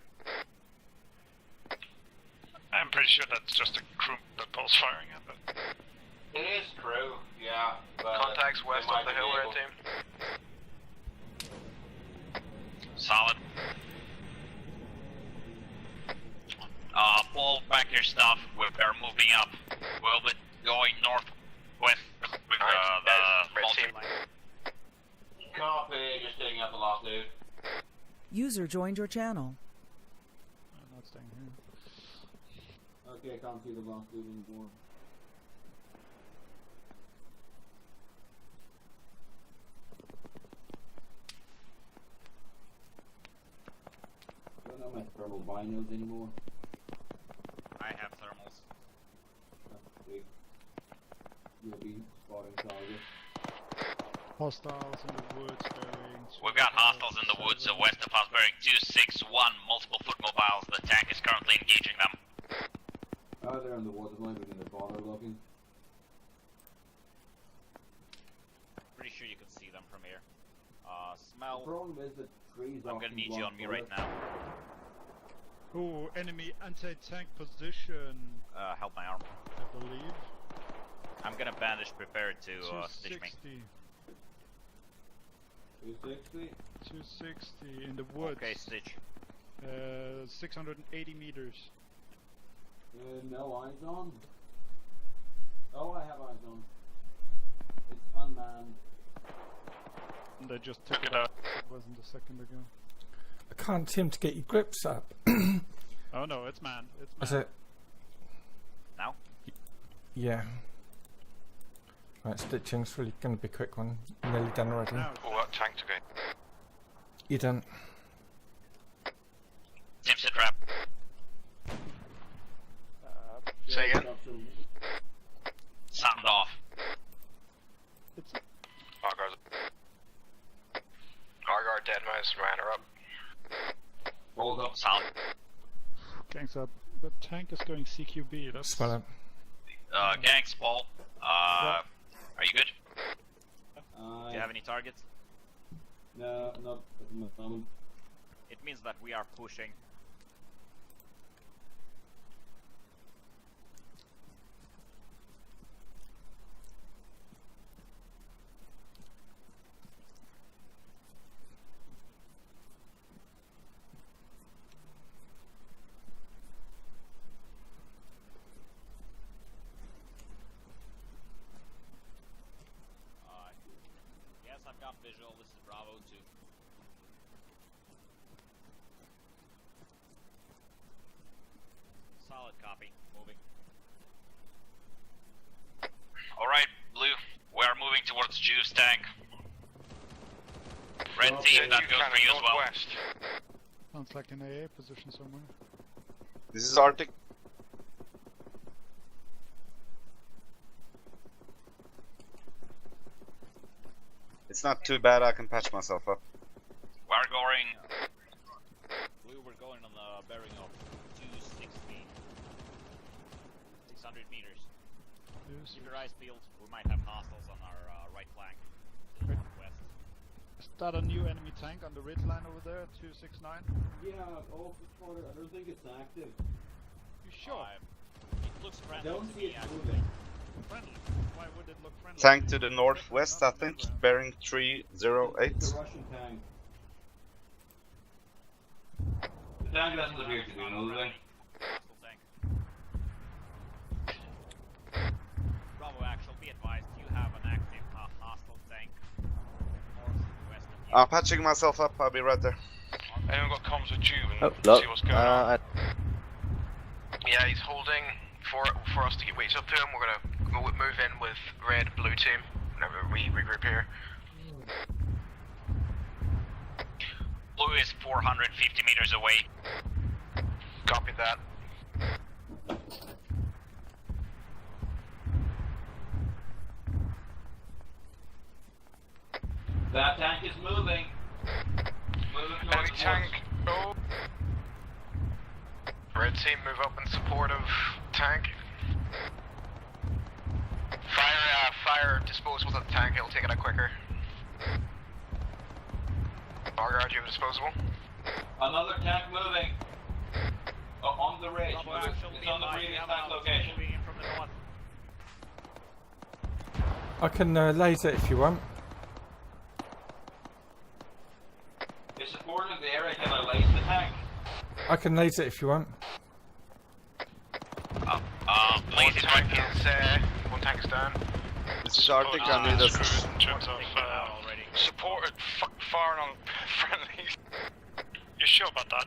S13: I'm pretty sure that's just a crew that Paul's firing at. But...
S5: It is true, yeah. But
S8: Contacts west of the hill, red team.
S16: Solid. Pull back your stuff. We're moving up. We'll be going northwest with the
S8: team.
S5: Copy, just digging up the last dude.
S7: User joined your channel.
S12: I'm not staying here.
S5: Okay, I can't see the last dude anymore. I don't know my thermal binos anymore.
S20: I have thermals.
S5: You'll be spotting targets.
S12: Hostiles in the woods bearing.
S16: We've got hostiles in the woods west of us bearing 261, multiple foot mobiles. The tank is currently engaging them.
S5: Oh, they're in the woods. I'm not even in the bother looking.
S20: Pretty sure you can see them from here. Smell.
S5: The problem is that trees
S20: I'm gonna need you on me right now.
S12: Oh, enemy anti-tank position.
S20: Help my arm.
S12: I believe.
S20: I'm gonna bandage prepared to stitch me.
S5: 260?
S12: 260 in the woods.
S20: Okay, stitch.
S12: 680 meters.
S5: No eyes on. Oh, I have eyes on. It's unmanned.
S12: And they just took it out. It wasn't a second ago.
S4: I can't seem to get your grips up.
S12: Oh no, it's manned. It's manned.
S4: Is it?
S20: Now?
S4: Yeah. Right, stitching's really going to be a quick one. Nearly done already.
S8: Oh, that tank took it.
S4: You don't.
S16: Seems a trap.
S8: Say again?
S16: Sound off.
S8: Argar dead, minus Runner up.
S17: Hold up.
S16: Sound.
S12: Gangs up. The tank is going CQB. That's
S4: Spell it.
S16: Gangs, Paul. Are you good?
S20: Do you have any targets?
S5: No, not at the moment.
S20: It means that we are pushing. Yes, I've got visual. This is Bravo 2. Solid copy. Moving.
S16: Alright, Blue. We are moving towards Juice Tank. Red team, that goes for you as well.
S12: sounds like an AA position somewhere.
S11: This is Arctic. It's not too bad, I can patch myself up.
S16: We're going.
S20: We were going on the bearing of 260. 600 meters. Keep your eyes peeled. We might have hostiles on our right flank. To the west.
S12: Is that a new enemy tank on the red line over there, 269?
S5: Yeah, oh, I don't think it's active.
S12: You sure?
S20: It looks friendly.
S5: I don't
S20: to
S5: see
S20: me,
S5: it
S20: actually.
S5: moving.
S12: Friendly? Why would it look friendly?
S11: Tank to the northwest, I think, bearing 308.
S5: It's a Russian tank.
S17: The tank doesn't appear to be moving.
S20: Bravo, actual, be advised, you have an active hostile tank north-west of you.
S11: I'm patching myself up, I'll be right there.
S8: Anyone got comms with Juve and
S11: look,
S8: see what's going on? Yeah, he's holding for us to get weights up to him. We're gonna move in with red, blue team whenever we regroup here.
S16: Blue is 450 meters away.
S8: Copy that.
S17: That tank is moving. Moving towards
S8: Enemy tank. Oh. Red team, move up in support of tank. Fire disposables at the tank, it'll take it out quicker. Argar, do you have a disposable?
S17: Another tank moving. On the ridge. It's on the previous tank location.
S4: I can laser if you want.
S17: It's supporting the area. Can I lace the tank?
S4: I can laser if you want.
S8: One tank is down.
S11: This is Arctic, I need us.
S8: In terms of supported firing on friendlies.
S13: You sure about that?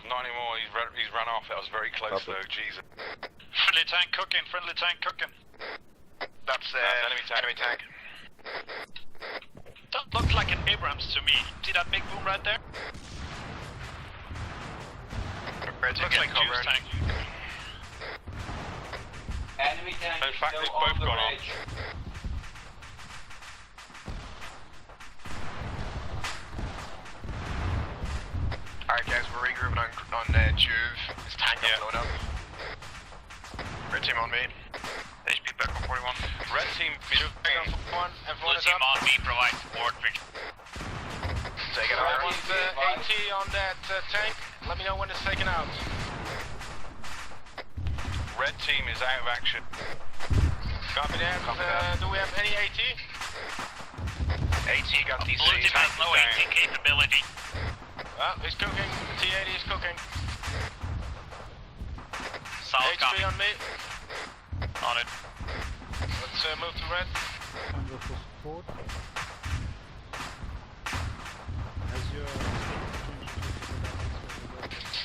S8: Not anymore, he's run off. That was very close though, Jesus.
S13: Friendly tank cooking, friendly tank cooking.
S8: That's enemy tank.
S13: That looks like an Abrams to me. See that big boom right there?
S8: Looks like Juice tank.
S17: Enemy tank
S8: In fact,
S17: is
S8: they've
S17: still on
S8: both
S17: the
S8: gone on.
S17: ridge.
S8: Alright guys, we're regrouping on Juve. His tank got blown up. Red team on me. HP back on 41. Red team, Juve back on 41. Everyone is
S16: Blue team
S8: up.
S16: on me, provide support for
S8: Take it out. Everyone's AT on that tank. Let me know when it's taken out. Red team is out of action. Copy that. Do we have any AT? AT got DC.
S16: Blue team has no AT capability.
S8: Well, he's cooking. The T-80 is cooking.
S16: Solid
S8: HP
S16: copy.
S8: on me.
S16: On it.
S8: Let's move to red.
S12: Under for support. As your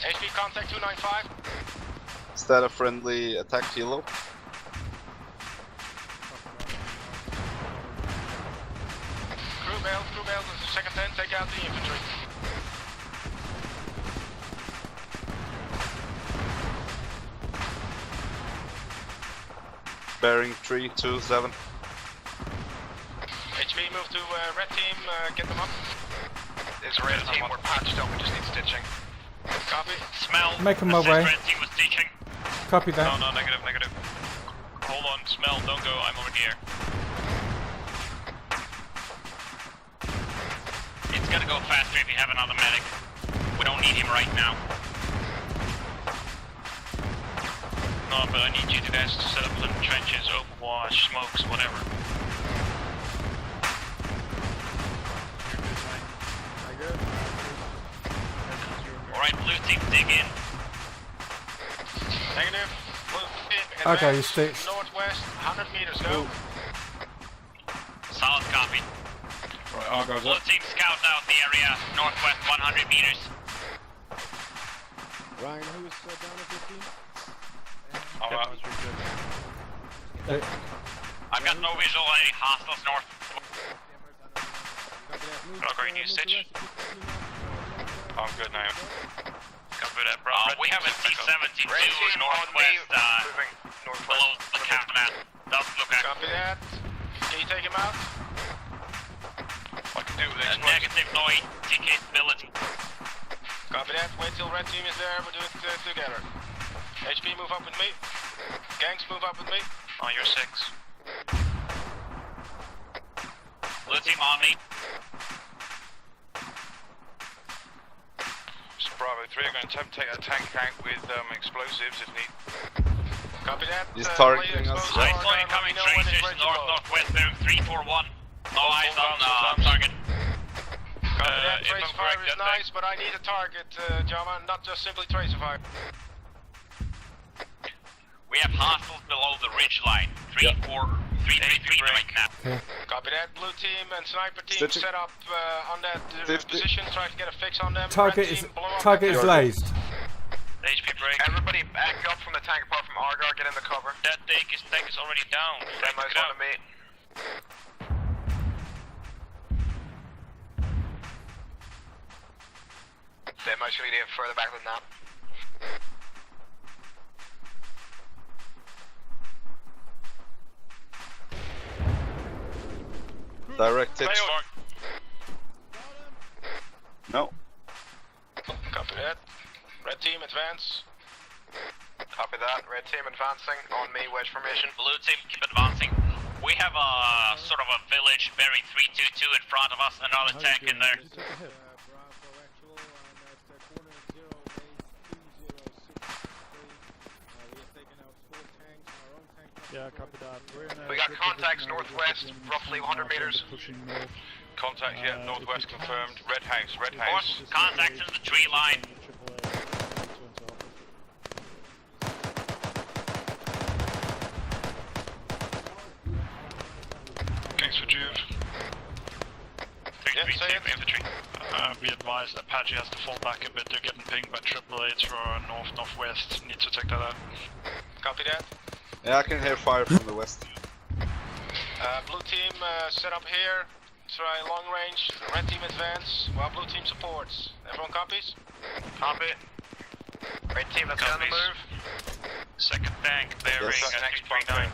S8: HP contact 295.
S11: Is that a friendly attack kilo?
S8: Crew bail, there's a second 10, take out the infantry.
S11: Bearing 327.
S8: HB, move to red team, get them up.
S10: There's a red team, we're patched up, we just need stitching.
S8: Copy.
S16: Smell.
S4: Making my way.
S16: Red team was teaching.
S4: Copy that.
S3: No, negative. Hold on, Smell, don't go, I'm over here.
S16: It's gonna go faster if you have another medic. We don't need him right now.
S3: No, but I need you guys to set up little trenches, overwatch, smokes, whatever.
S16: Alright, blue team, dig in.
S8: Negative. Blue team,
S4: Okay,
S8: advance,
S4: sticks.
S8: northwest, 100 meters, go.
S16: Solid copy.
S2: Right, Argo's
S16: Blue
S2: up.
S16: team scout out the area, northwest 100 meters.
S9: Ryan, who was down at 15?
S16: I've got no visual on any hostiles north.
S3: Roger, you need stitch? I'm good now. Copy that, bro.
S16: We have a T-72 northwest, below the canal. Doesn't look active.
S8: Copy that. Can you take him out?
S3: I can do with
S16: Negative, no AT capability.
S8: Copy that. Wait till red team is there, we'll do it together. HP, move up with me. Gangs, move up with me.
S3: Oh, you're 6.
S16: Blue team on me.
S3: Bravo 3 are going to attempt to take a tank out with explosives if need.
S8: Copy that.
S11: He's targeting us.
S16: I saw incoming tracers northwest bearing 341. No eyes on target.
S8: Copy that. Tracer fire is nice, but I need a target, Jama, not just simply tracer fire.
S16: We have hostiles below the ridge line. 3-4-3-3-3 right now.
S4: Okay.
S8: Copy that. Blue team and sniper team
S11: Stitching.
S8: set up on that
S11: 50.
S8: position. Try to get a fix on them.
S4: Target
S8: Red
S4: is
S8: team, blow up
S4: target
S8: that
S4: is
S8: tank.
S4: lazed.
S3: HP break.
S10: Everybody back up from the tank apart from Argar, get in the cover.
S3: That tank is already down.
S10: Might want to meet. They might actually need further back than that.
S11: Direct hit. No.
S8: Copy that. Red team advance.
S10: Copy that. Red team advancing. On me, wedge formation.
S16: Blue team, keep advancing. We have a sort of a village bearing 322 in front of us. Another tank in there.
S12: Yeah, copy that.
S10: We got contacts northwest, roughly 100 meters.
S3: Contact, yeah, northwest confirmed. Red house.
S16: Force contacts in the tree line.
S3: Thanks for Juve.
S16: 332 infantry.
S3: Be advised, Apache has to fall back a bit. They're getting pinged by AAAs for northwest. Need to check that out.
S8: Copy that.
S11: Yeah, I can hear fire from the west.
S8: Blue team set up here. Try long range. Red team advance. While blue team supports. Everyone copies?
S10: Copy. Red team, let's get on the move.
S16: Second tank bearing
S11: Yes.
S16: 339.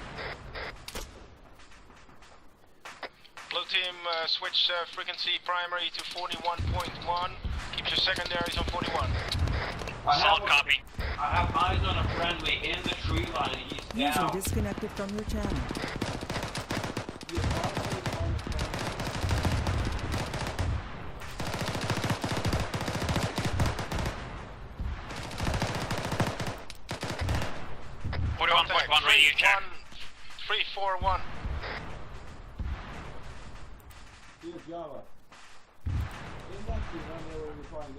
S8: Blue team switch frequency primary to 41.1. Keep your secondaries on 41.
S16: Solid copy.
S17: I have eyes on a friendly in the tree line. He's
S7: User
S17: down.
S7: disconnected from your channel.
S8: Contact
S16: 41.1 radio check.
S8: 341.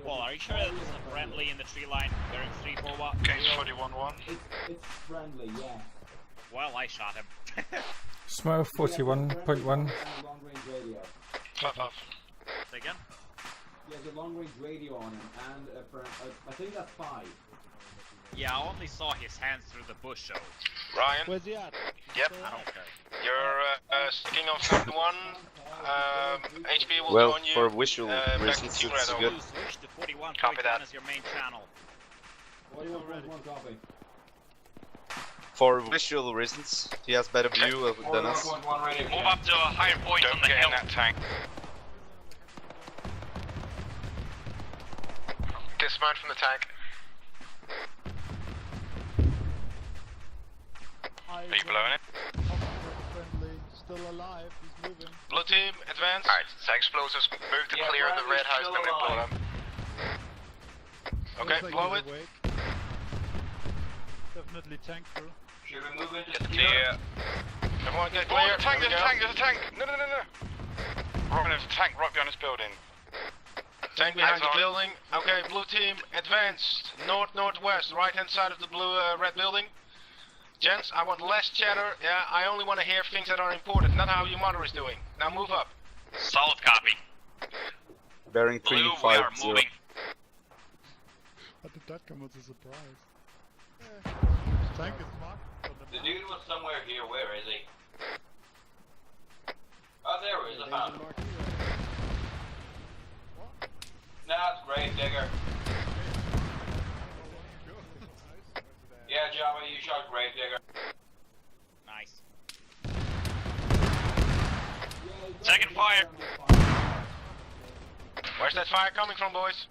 S20: Well, are you sure that this is a friendly in the tree line bearing 341?
S3: Case 41-1.
S5: It's friendly, yeah.
S20: Well, I shot him.
S4: Smoke 41.1.
S5: Long range radio.
S3: Off.
S20: Say again?
S5: He has a long range radio on him and a friend. I think that's 5.
S20: Yeah, I only saw his hands through the bush, so...
S8: Ryan?
S14: Where's he at?
S8: Yep.
S20: I don't care.
S8: You're sticking on 51. HP will
S11: Well,
S8: join you.
S11: for visual
S8: back to
S11: reasons,
S8: Team
S11: it's
S8: Red,
S11: good.
S8: over.
S20: Switch to 41.1
S8: Copy that.
S20: as your main channel.
S5: 41.1 copy.
S11: For visual reasons, he has better view than us.
S17: 41.1 ready.
S16: Move up to a higher point on the hill.
S8: That tank. Dismount from the tank. Are you blowing it?
S12: Friendly, still alive, he's moving.
S8: Blue team, advance. Alright, take explosives, move to clear the red house, then we blow them. Okay,
S12: Looks like
S8: blow
S12: he's
S8: it.
S12: awake. Definitely tank crew.
S17: Should we move into
S8: Get
S17: secure?
S8: clear. Everyone get clear.
S10: Oh, there's a tank,
S8: Here we
S10: there's a tank, there's a tank! No, no, no, no! Ryan, there's a tank right behind this building.
S8: Tank behind the building. Okay, blue team, advance. North-northwest, right-hand side of the blue red building. Gents, I want less chatter. Yeah, I only want to hear things that are important, not how your mother is doing. Now move up.
S16: Solid copy.
S11: Bearing
S16: Blue, we are
S11: 350.
S16: moving.
S12: How did that come as a surprise? Tank is marked.
S17: The dude was somewhere here. Where is he? Oh, there he is. I found him. Nah, it's Grave Digger. Yeah, Java, you shot Grave Digger.
S20: Nice.
S16: Second fire.
S8: Where's that fire coming from, boys?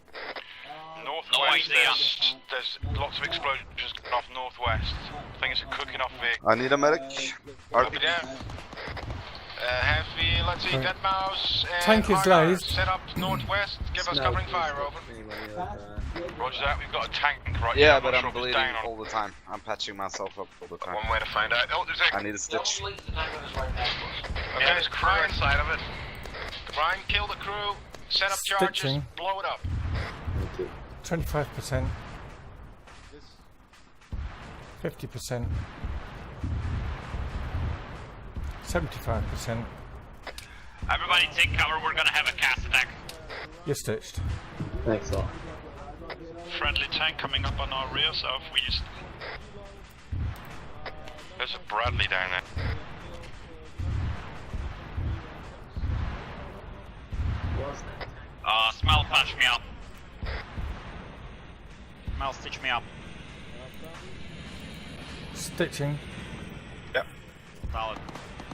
S10: Northwest,
S16: idea.
S10: there's lots of explosions going off northwest. I think it's a cooking off vehicle.
S11: I need a medic.
S8: Copy that. Heavy, let's see, Dead Mouse and
S4: Tank is
S8: Hard
S4: glazed.
S8: Set up northwest, give us covering fire, over.
S10: Roger that, we've got a tank right
S11: Yeah,
S10: here.
S11: but
S10: not
S11: I'm
S10: sure if it's
S11: bleeding
S10: down or-
S11: all the time. I'm patching myself up all the time.
S8: One way to find out.
S10: Oh, there's a...
S11: I need a stitch.
S8: Okay,
S10: Yeah, there's crew
S8: Ryan,
S10: inside of it.
S8: Ryan, kill the crew, set up charges,
S4: Stitching.
S8: blow it up.
S4: 25%. 50%. 75%.
S16: Everybody take cover, we're gonna have a cast attack.
S4: You're stitched.
S5: Thanks a lot.
S13: Friendly tank coming up on our rear southeast.
S10: There's a Bradley down there.
S16: Smell punch me up.
S20: Mal, stitch me up.
S4: Stitching.
S11: Yep.
S20: Solid.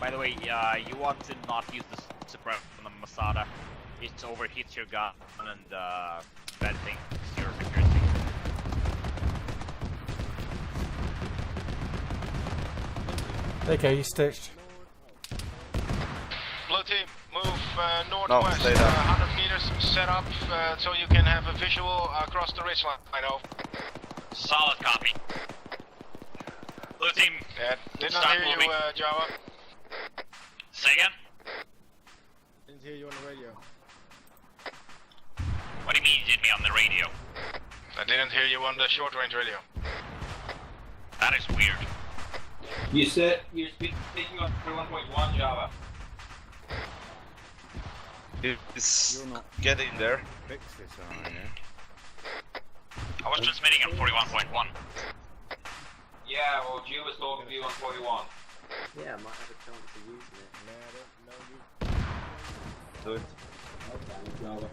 S20: By the way, you want to not use the suppressor from the Masada. It overheats your gun and bad things your accuracy.
S4: There you go, you stitched.
S8: Blue team, move northwest,
S11: stay down.
S8: 100 meters, set up so you can have a visual across the ridge line. I know.
S16: Solid copy. Blue team,
S8: Yeah, did not
S16: stop
S8: hear
S16: moving.
S8: you, Java.
S16: Say again?
S9: Didn't hear you on the radio.
S16: What do you mean you did me on the radio?
S8: I didn't hear you on the short range radio.
S16: That is weird.
S17: You said you're speaking on 41.1 Java.
S11: It's get in there.
S2: Fix this, are you?
S16: I was transmitting on 41.1.
S17: Yeah, well, G was talking to you on 41.
S5: Yeah, I might have a chance of using it.
S11: Do it.
S5: Okay, Java.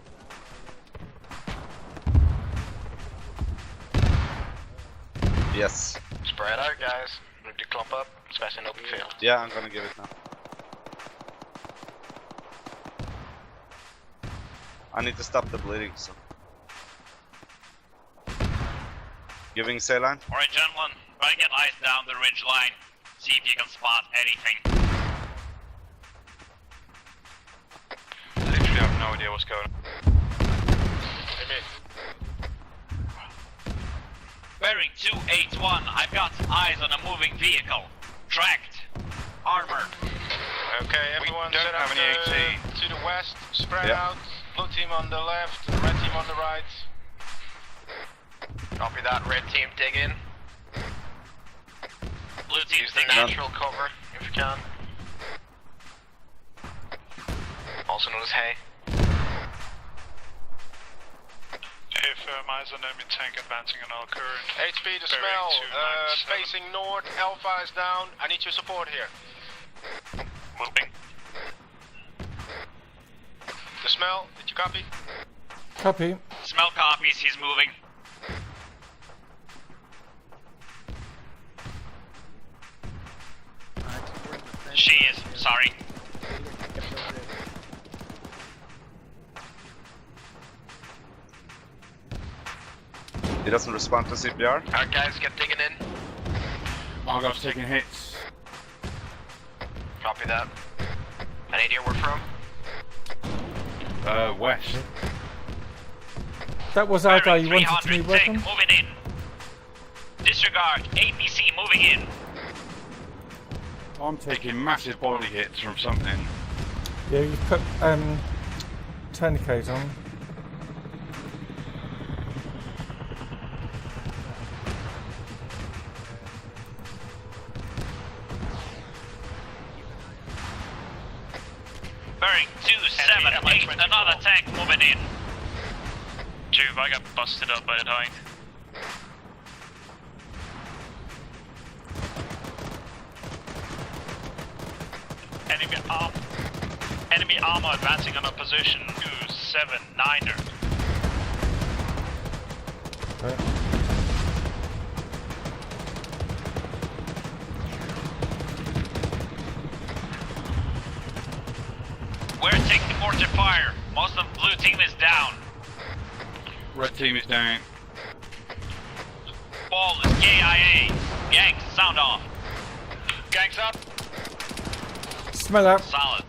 S11: Yes.
S10: Spread out, guys. Move to clump up, especially in open field.
S11: Yeah, I'm gonna give it now. I need to stop the bleeding, so. Giving saline.
S16: Alright, gentlemen, try to get eyes down the ridge line. See if you can spot anything.
S10: Literally have no idea what's going on.
S16: Bearing 281, I've got eyes on a moving vehicle. Tracked. Armored.
S8: Okay, everyone
S10: don't
S8: set
S10: have
S8: up
S10: any AT.
S8: to the west, spread
S11: Yeah.
S8: out. Blue team on the left, red team on the right.
S10: Copy that, red team, dig in.
S16: Blue team,
S10: Use the
S16: dig in.
S10: natural cover, if you can. Also known as hay.
S13: If confirm eyes on enemy tank advancing on our current.
S8: HP to smell, facing north, Alpha is down. I need your support here.
S13: Moving.
S8: The smell, did you copy?
S4: Copy.
S16: Smell copies, he's moving. She is, sorry.
S11: He doesn't respond to CPR.
S8: Our guys get digging in.
S2: Argo's taking hits.
S8: Copy that. Any idea where from?
S2: West.
S4: That was our guy you wanted to meet with him?
S16: Moving in. Disregard, APC moving in.
S2: I'm taking massive body hits from something.
S4: Yeah, you put tourniquet on.
S16: Bearing 278, another tank moving in.
S13: Juve, I got busted up by a tank. Enemy armor advancing on a position 279er.
S4: Okay.
S16: We're taking mortar fire. Most of the blue team is down.
S2: Red team is down.
S16: Ball is KIA. Gangs, sound off.
S8: Gangs up.
S4: Smell out.
S16: Solid.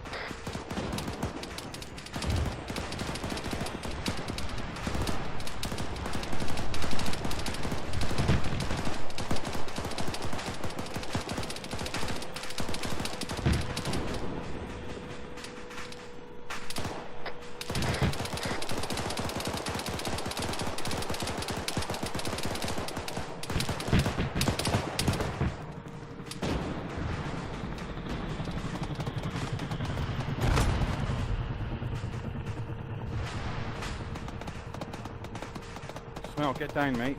S2: Smell, get down, mate.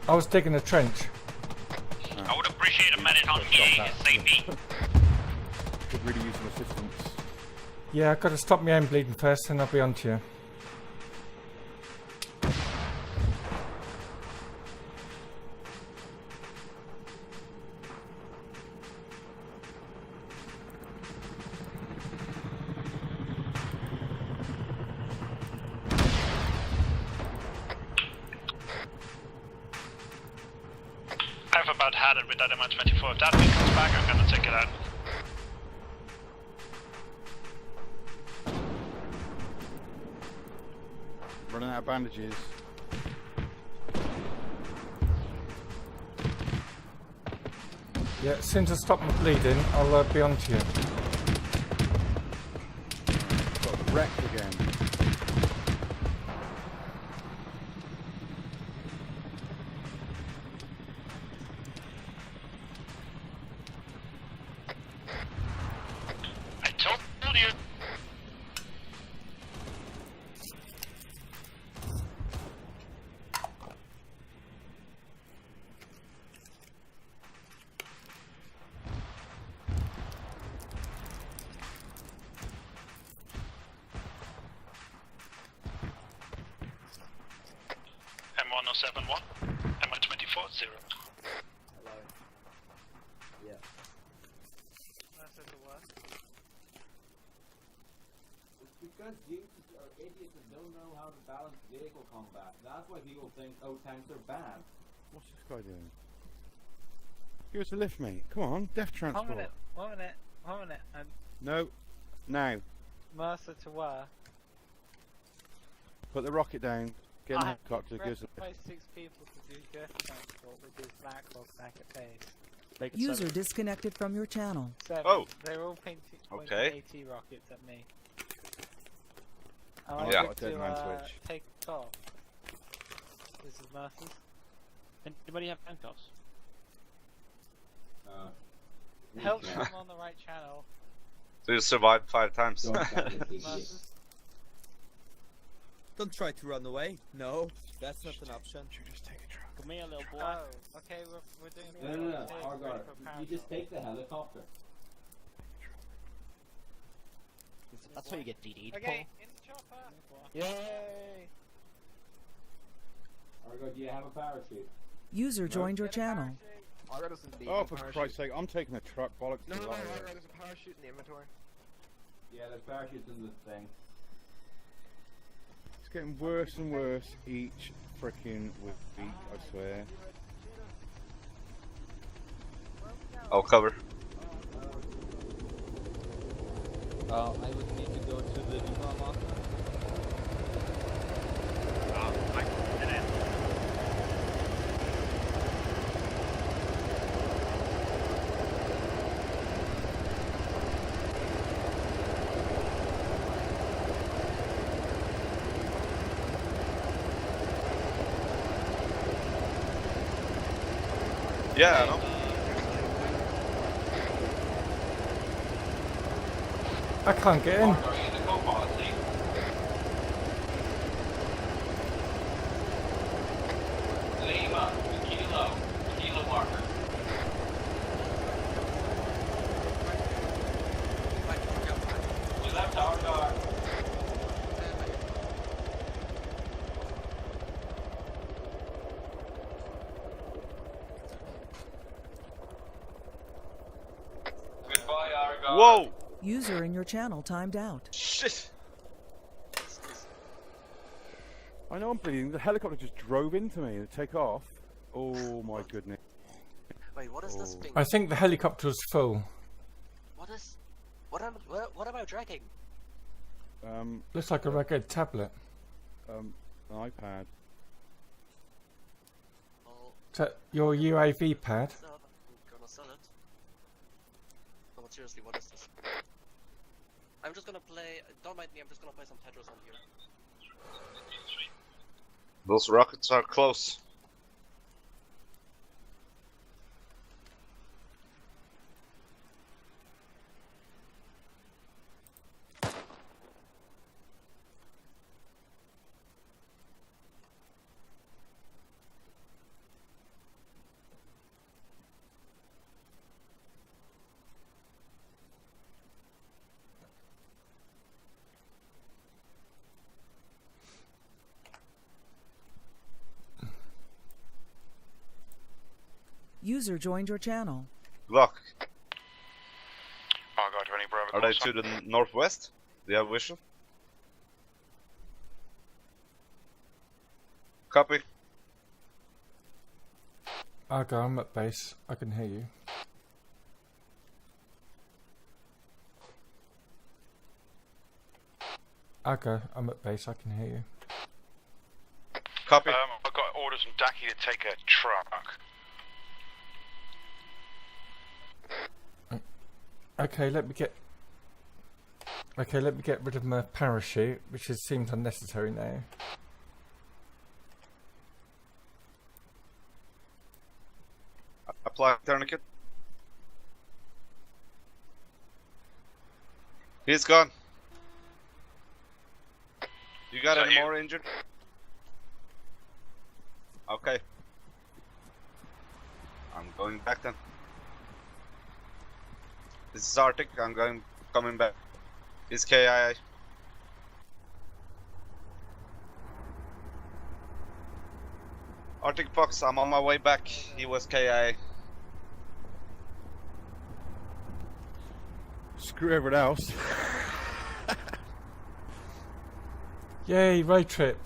S4: I was digging a trench.
S16: I would appreciate a minute on safety.
S2: Could really use some assistance.
S4: Yeah, I've got to stop my own bleeding first and I'll be on to you.
S13: I've about had it with that MI-24. If that thing comes back, I'm gonna take it out.
S2: Running out of bandages.
S4: Yeah, as soon as I stop my bleeding, I'll be on to you.
S2: Got wrecked again.
S13: I told you. M1071, MI-24, 0.
S6: Hello. Yeah. It's because Jesus are idiots and don't know how to balance vehicle combat. That's why people think, oh, tanks are bad.
S2: What's this guy doing? Give us a lift, mate. Come on, death transport.
S21: One minute.
S2: No, now.
S21: Mercer to where?
S2: Put the rocket down. Get in the helicopter. Give us a
S21: by
S2: lift.
S21: 6 people to do death transport with this backlog back at base.
S7: User disconnected from your channel.
S21: 7.
S11: Oh.
S21: They're all pointing
S11: Okay.
S21: AT rockets at me.
S2: Oh,
S21: I
S2: yeah.
S21: want
S2: Dead man
S21: to
S2: switch.
S21: take the top. This is Mercer's.
S3: Anybody have handcuffs?
S21: Help them on the right channel.
S11: So you survived 5 times.
S21: Mercer's.
S6: Don't try to run away. No, that's not an option.
S9: You just take a truck.
S20: Come here, little boy.
S21: Oh, okay, we're doing
S5: No. Argar, you just take the helicopter.
S20: That's how you get DD'd,
S21: Okay, in the chopper.
S20: Yay!
S5: Argar, do you have a parachute?
S7: User joined your channel.
S2: Oh, for Christ's sake, I'm taking a truck, bollocks.
S10: No,
S2: to that.
S10: there's a parachute in the inventory.
S5: Yeah, there's parachutes in this thing.
S2: It's getting worse and worse each frickin' week, I swear.
S11: I'll cover.
S5: I would need to go to the Lima marker.
S20: I did it.
S11: Yeah, I know.
S4: I can't get in.
S17: Are you in the co-pilot seat? Lima, kilo marker. We left our guard. Goodbye, our guard.
S11: Whoa!
S7: User in your channel timed out.
S11: Shit!
S2: I know I'm bleeding. The helicopter just drove into me to take off. Oh my goodness.
S1: Wait, what is this thing?
S4: I think the helicopter's full.
S1: What am I dragging?
S4: Looks like a rugged tablet.
S2: An iPad.
S4: Is that your UAV pad?
S1: So, I'm gonna sell it. No, but seriously, what is this? I'm just gonna play. Don't mind me. I'm just gonna play some Tetris on here.
S11: Those rockets are close.
S7: User joined your channel.
S11: Look.
S22: Oh god, do any Bravo
S11: Are they
S22: calls?
S11: to the northwest? Do you have vision? Copy.
S4: Argo, I'm at base. I can hear you. Argo, I'm at base. I can hear you.
S11: Copy.
S22: I've got orders from Daki to take a truck.
S4: Okay, let me get rid of my parachute, which seems unnecessary now.
S11: Apply tourniquet. He's gone. You got any more injured? Okay. I'm going back then. This is Arctic, coming back. It's KIA. Arctic Fox, I'm on my way back. He was KIA.
S2: Screw everyone else.
S4: Yay, road trip.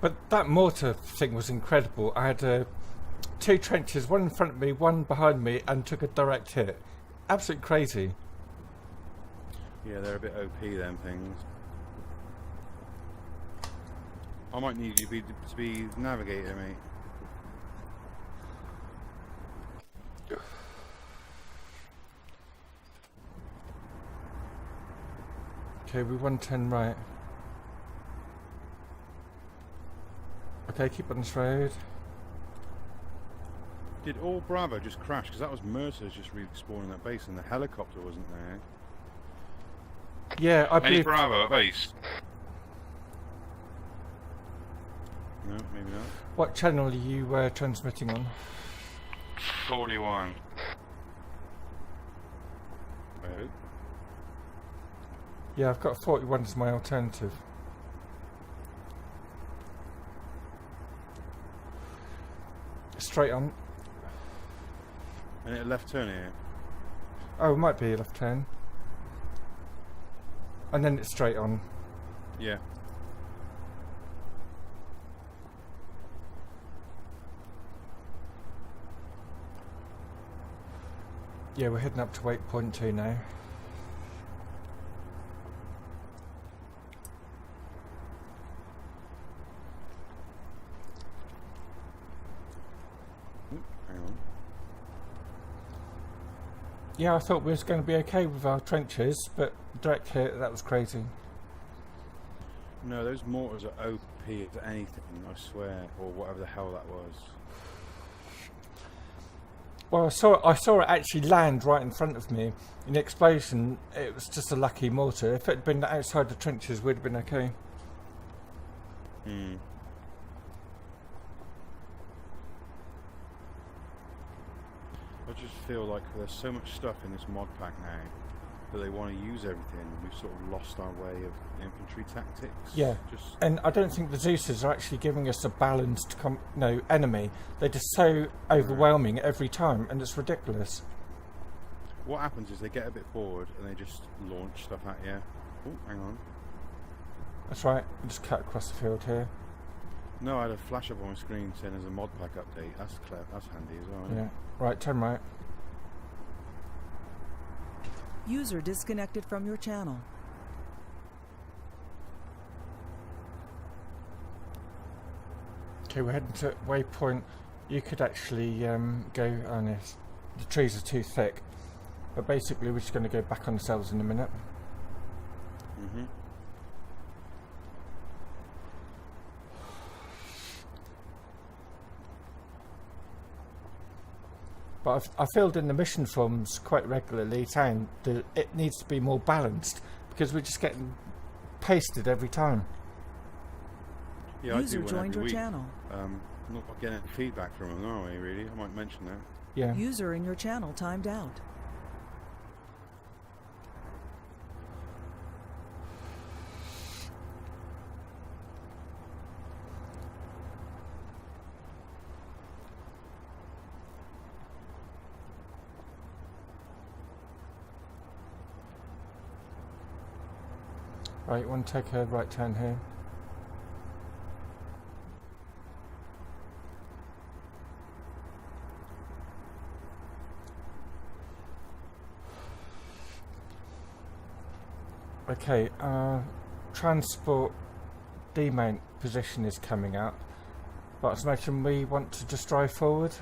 S4: But that mortar thing was incredible. I had two trenches, one in front of me, one behind me, and took a direct hit. Absolutely crazy.
S2: Yeah, they're a bit OP, them things. I might need you to be navigator, mate.
S4: Okay, we 110 right. Okay, keep on this road.
S2: Did all Bravo just crash? Because that was Mercer's just respawning that base and the helicopter wasn't there.
S4: Yeah, I
S2: Any
S4: believe.
S2: Bravo at base? No, maybe not.
S4: What channel are you transmitting on?
S2: 41. Wait.
S4: Yeah, I've got 41 as my alternative. Straight on.
S2: And a left turn here.
S4: Oh, it might be a left turn. And then it's straight on.
S2: Yeah.
S4: Yeah, we're heading up to waypoint 2 now.
S2: Hang on.
S4: Yeah, I thought we was going to be okay with our trenches, but direct hit, that was crazy.
S2: No, those mortars are OP as anything, I swear, or whatever the hell that was.
S4: Well, I saw it actually land right in front of me. In the explosion, it was just a lucky mortar. If it had been outside the trenches, we'd have been okay.
S2: Hmm. I just feel like there's so much stuff in this mod pack now that they want to use everything. We've sort of lost our way of infantry tactics.
S4: Yeah,
S2: Just
S4: and I don't think the Zeus's are actually giving us a balanced enemy. They're just so overwhelming every time, and it's ridiculous.
S2: what happens is they get a bit bored and they just launch stuff at you. Oh, hang on.
S4: That's right, we just cut across the field here.
S2: No, I had a flash up on my screen saying there's a mod pack update. That's clever. That's handy as well. Isn't
S4: Yeah,
S2: it?
S4: right, turn right.
S7: User disconnected from your channel.
S4: Okay, we're heading to waypoint. You could actually go on this. The trees are too thick. But basically we're just going to go back on ourselves in a minute.
S2: Mm-hmm.
S4: But I filled in the mission forms quite regularly saying that it needs to be more balanced because we're just getting pasted every time.
S2: Yeah, I
S7: User
S2: do one
S7: joined
S2: every
S7: your
S2: week.
S7: channel.
S2: Not getting feedback from them, are we? Really? I might mention that.
S4: Yeah.
S7: User in your channel timed out.
S4: Right, you want to take a right turn here? Okay, transport demount position is coming up, but I imagine we want to just drive forward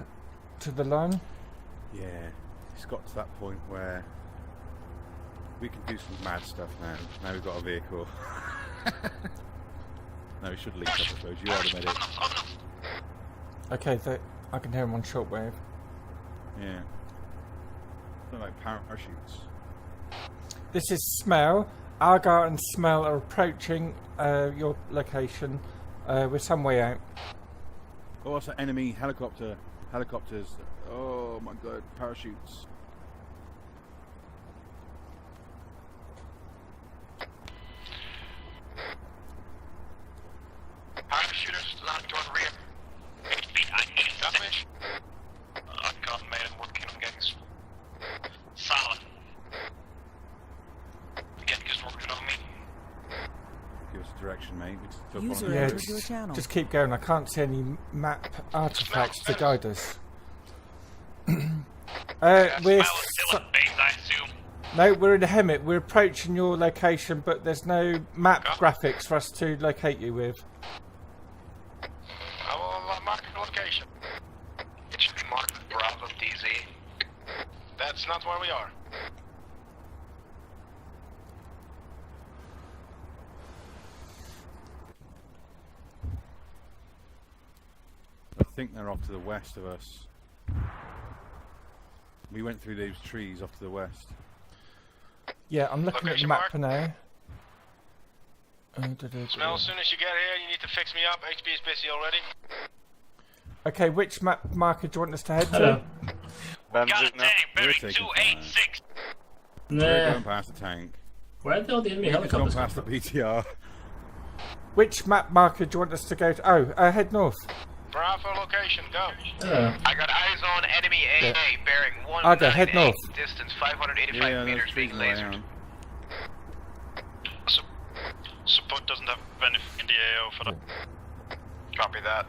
S4: to the line.
S2: Yeah, it's got to that point where we can do some mad stuff now. Now we've got a vehicle. No, we should leave, I suppose. You are the medic.
S4: Okay, I can hear him on shortwave.
S2: Yeah. They're like parachutes.
S4: This is Smell. Argar and Smell are approaching your location. We're some way out.
S2: Oh, it's an enemy helicopter. Helicopters. Oh my god, parachutes.
S8: Parachuters locked on rear. I need damage. I got made and working on gangs. Solid. Again, just working on me.
S2: Give us a direction, mate. We just took
S7: User
S2: on.
S4: Yeah,
S7: entered your channel.
S4: just keep going. I can't see any map artifacts to guide us. We're no, we're in a Hemet. We're approaching your location, but there's no map graphics for us to locate you with.
S8: I will mark the location. It should be marked with Bravo DZ. That's not where we are.
S2: I think they're off to the west of us. We went through those trees off to the west.
S4: Yeah, I'm looking at the
S8: Location
S4: map
S8: mark?
S4: now.
S22: Smell, as soon as you get here, you need to fix me up. HP is busy already.
S4: Okay, which map marker do you want us to head
S15: Hello.
S4: to?
S16: Got a tank, bearing
S2: taking
S16: 286.
S2: We're going past the tank.
S15: Where did all the enemy
S2: We've just gone
S15: helicopters
S2: past the BTR.
S4: Which map marker do you want us to go to? Oh, head north.
S22: Bravo location, go.
S8: I got eyes on enemy AA
S4: Yeah.
S8: bearing
S4: Okay, head
S8: 198,
S4: north.
S8: distance 585 meters being lasered.
S13: Support doesn't have anything in the AO for that.
S8: Copy that.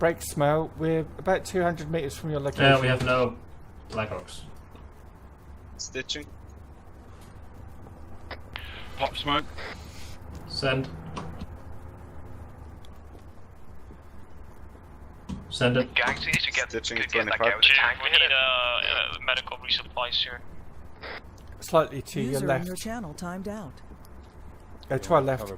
S4: Break smell. We're about 200 meters from your location.
S15: Yeah, we have no Blackhawks.
S11: Stitching.
S13: Pop smoke.
S15: Send. Send it.
S8: Gang sees you get
S11: Stitching
S8: could get that
S11: 25.
S8: guy with the tank.
S13: We need medical resupplies here.
S4: Slightly to your
S7: User in
S4: left.
S7: your channel timed out.
S4: To our left.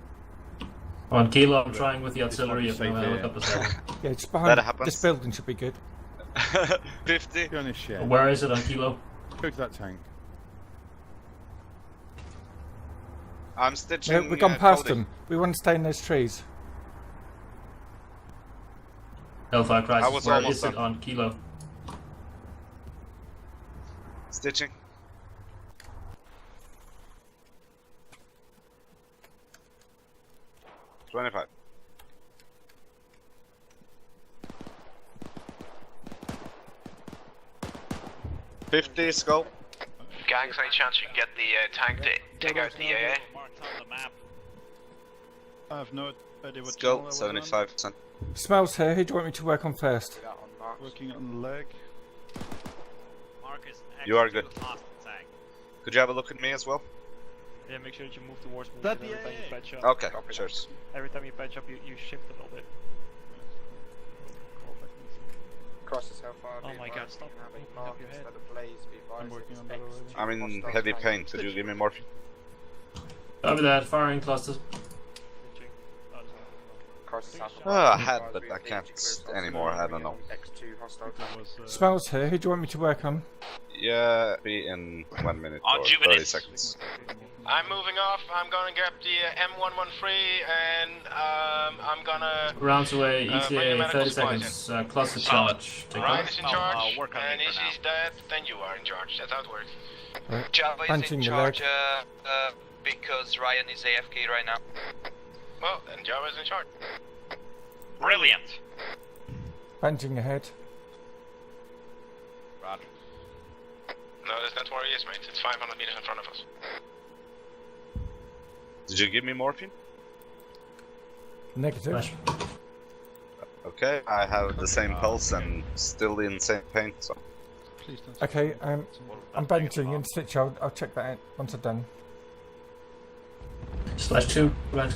S15: On Kilo, I'm trying with the artillery if
S2: safe
S15: no
S2: here.
S15: helicopters there.
S4: Yeah, just
S11: That
S4: behind
S11: happens.
S4: this building should be good.
S11: 50.
S2: Go on this shed.
S15: Where is it on Kilo?
S2: Go to that tank.
S11: I'm stitching.
S4: No, we've gone past
S11: Cody.
S4: them. We want to stay in those trees.
S15: Hellfire
S11: I
S15: Crisis,
S11: was
S15: where
S11: almost
S15: is it
S11: done.
S15: on Kilo?
S11: Stitching. $25. $50, skull.
S8: Gangs, any chance you can get the tank to take out the AA?
S12: I have no idea what
S11: Skull,
S12: channel I was on.
S11: 75%.
S4: Smells here. Who do you want me to work on first?
S12: Working on the leg.
S16: Marcus,
S11: You are good.
S16: past the tank.
S11: Could you have a look at me as well?
S3: Yeah, make sure that you move towards me
S12: That
S3: every time you patch up.
S11: Okay, cheers.
S3: Every time you patch up, you shift a little bit.
S18: Crosses how far.
S3: Oh my god, stop
S18: having
S3: opening up your head.
S18: the blaze be
S12: I'm working on that already.
S11: I'm in heavy pain. Could you give me morphine?
S15: Copy that, firing clusters.
S11: I had, but I can't anymore. I don't know.
S18: X2 hostile tank.
S4: Smells here. Who do you want me to work on?
S11: Yeah, be in 1 minute
S16: On
S11: or
S16: Juventus.
S11: 30 seconds.
S22: I'm moving off. I'm gonna grab the M113 and I'm gonna.
S15: Rounds away,
S22: bring the
S15: ETA,
S22: medical
S15: 30
S22: supplies
S15: seconds. Cluster
S22: Solid.
S15: charge. Take
S22: Ryan
S15: off.
S22: is in charge,
S16: work on
S22: and
S16: me
S22: if
S16: for now.
S22: he's dead, then you are in charge. That's how it works.
S4: Right.
S8: Java is
S4: Punching
S8: in
S4: the
S8: charge
S4: leg.
S8: because Ryan is AFK right now.
S22: Well, then Java is in charge.
S16: Brilliant.
S4: Punching ahead.
S16: Roger.
S22: No, that's not where he is, mate. It's 500 meters in front of us.
S11: Did you give me morphine?
S4: Negative.
S15: Flash.
S11: Okay, I have the same pulse and still in same pain, so.
S12: Please don't.
S4: Okay, I'm bandaging in stitch. I'll check that out once I'm done.
S15: /2, right.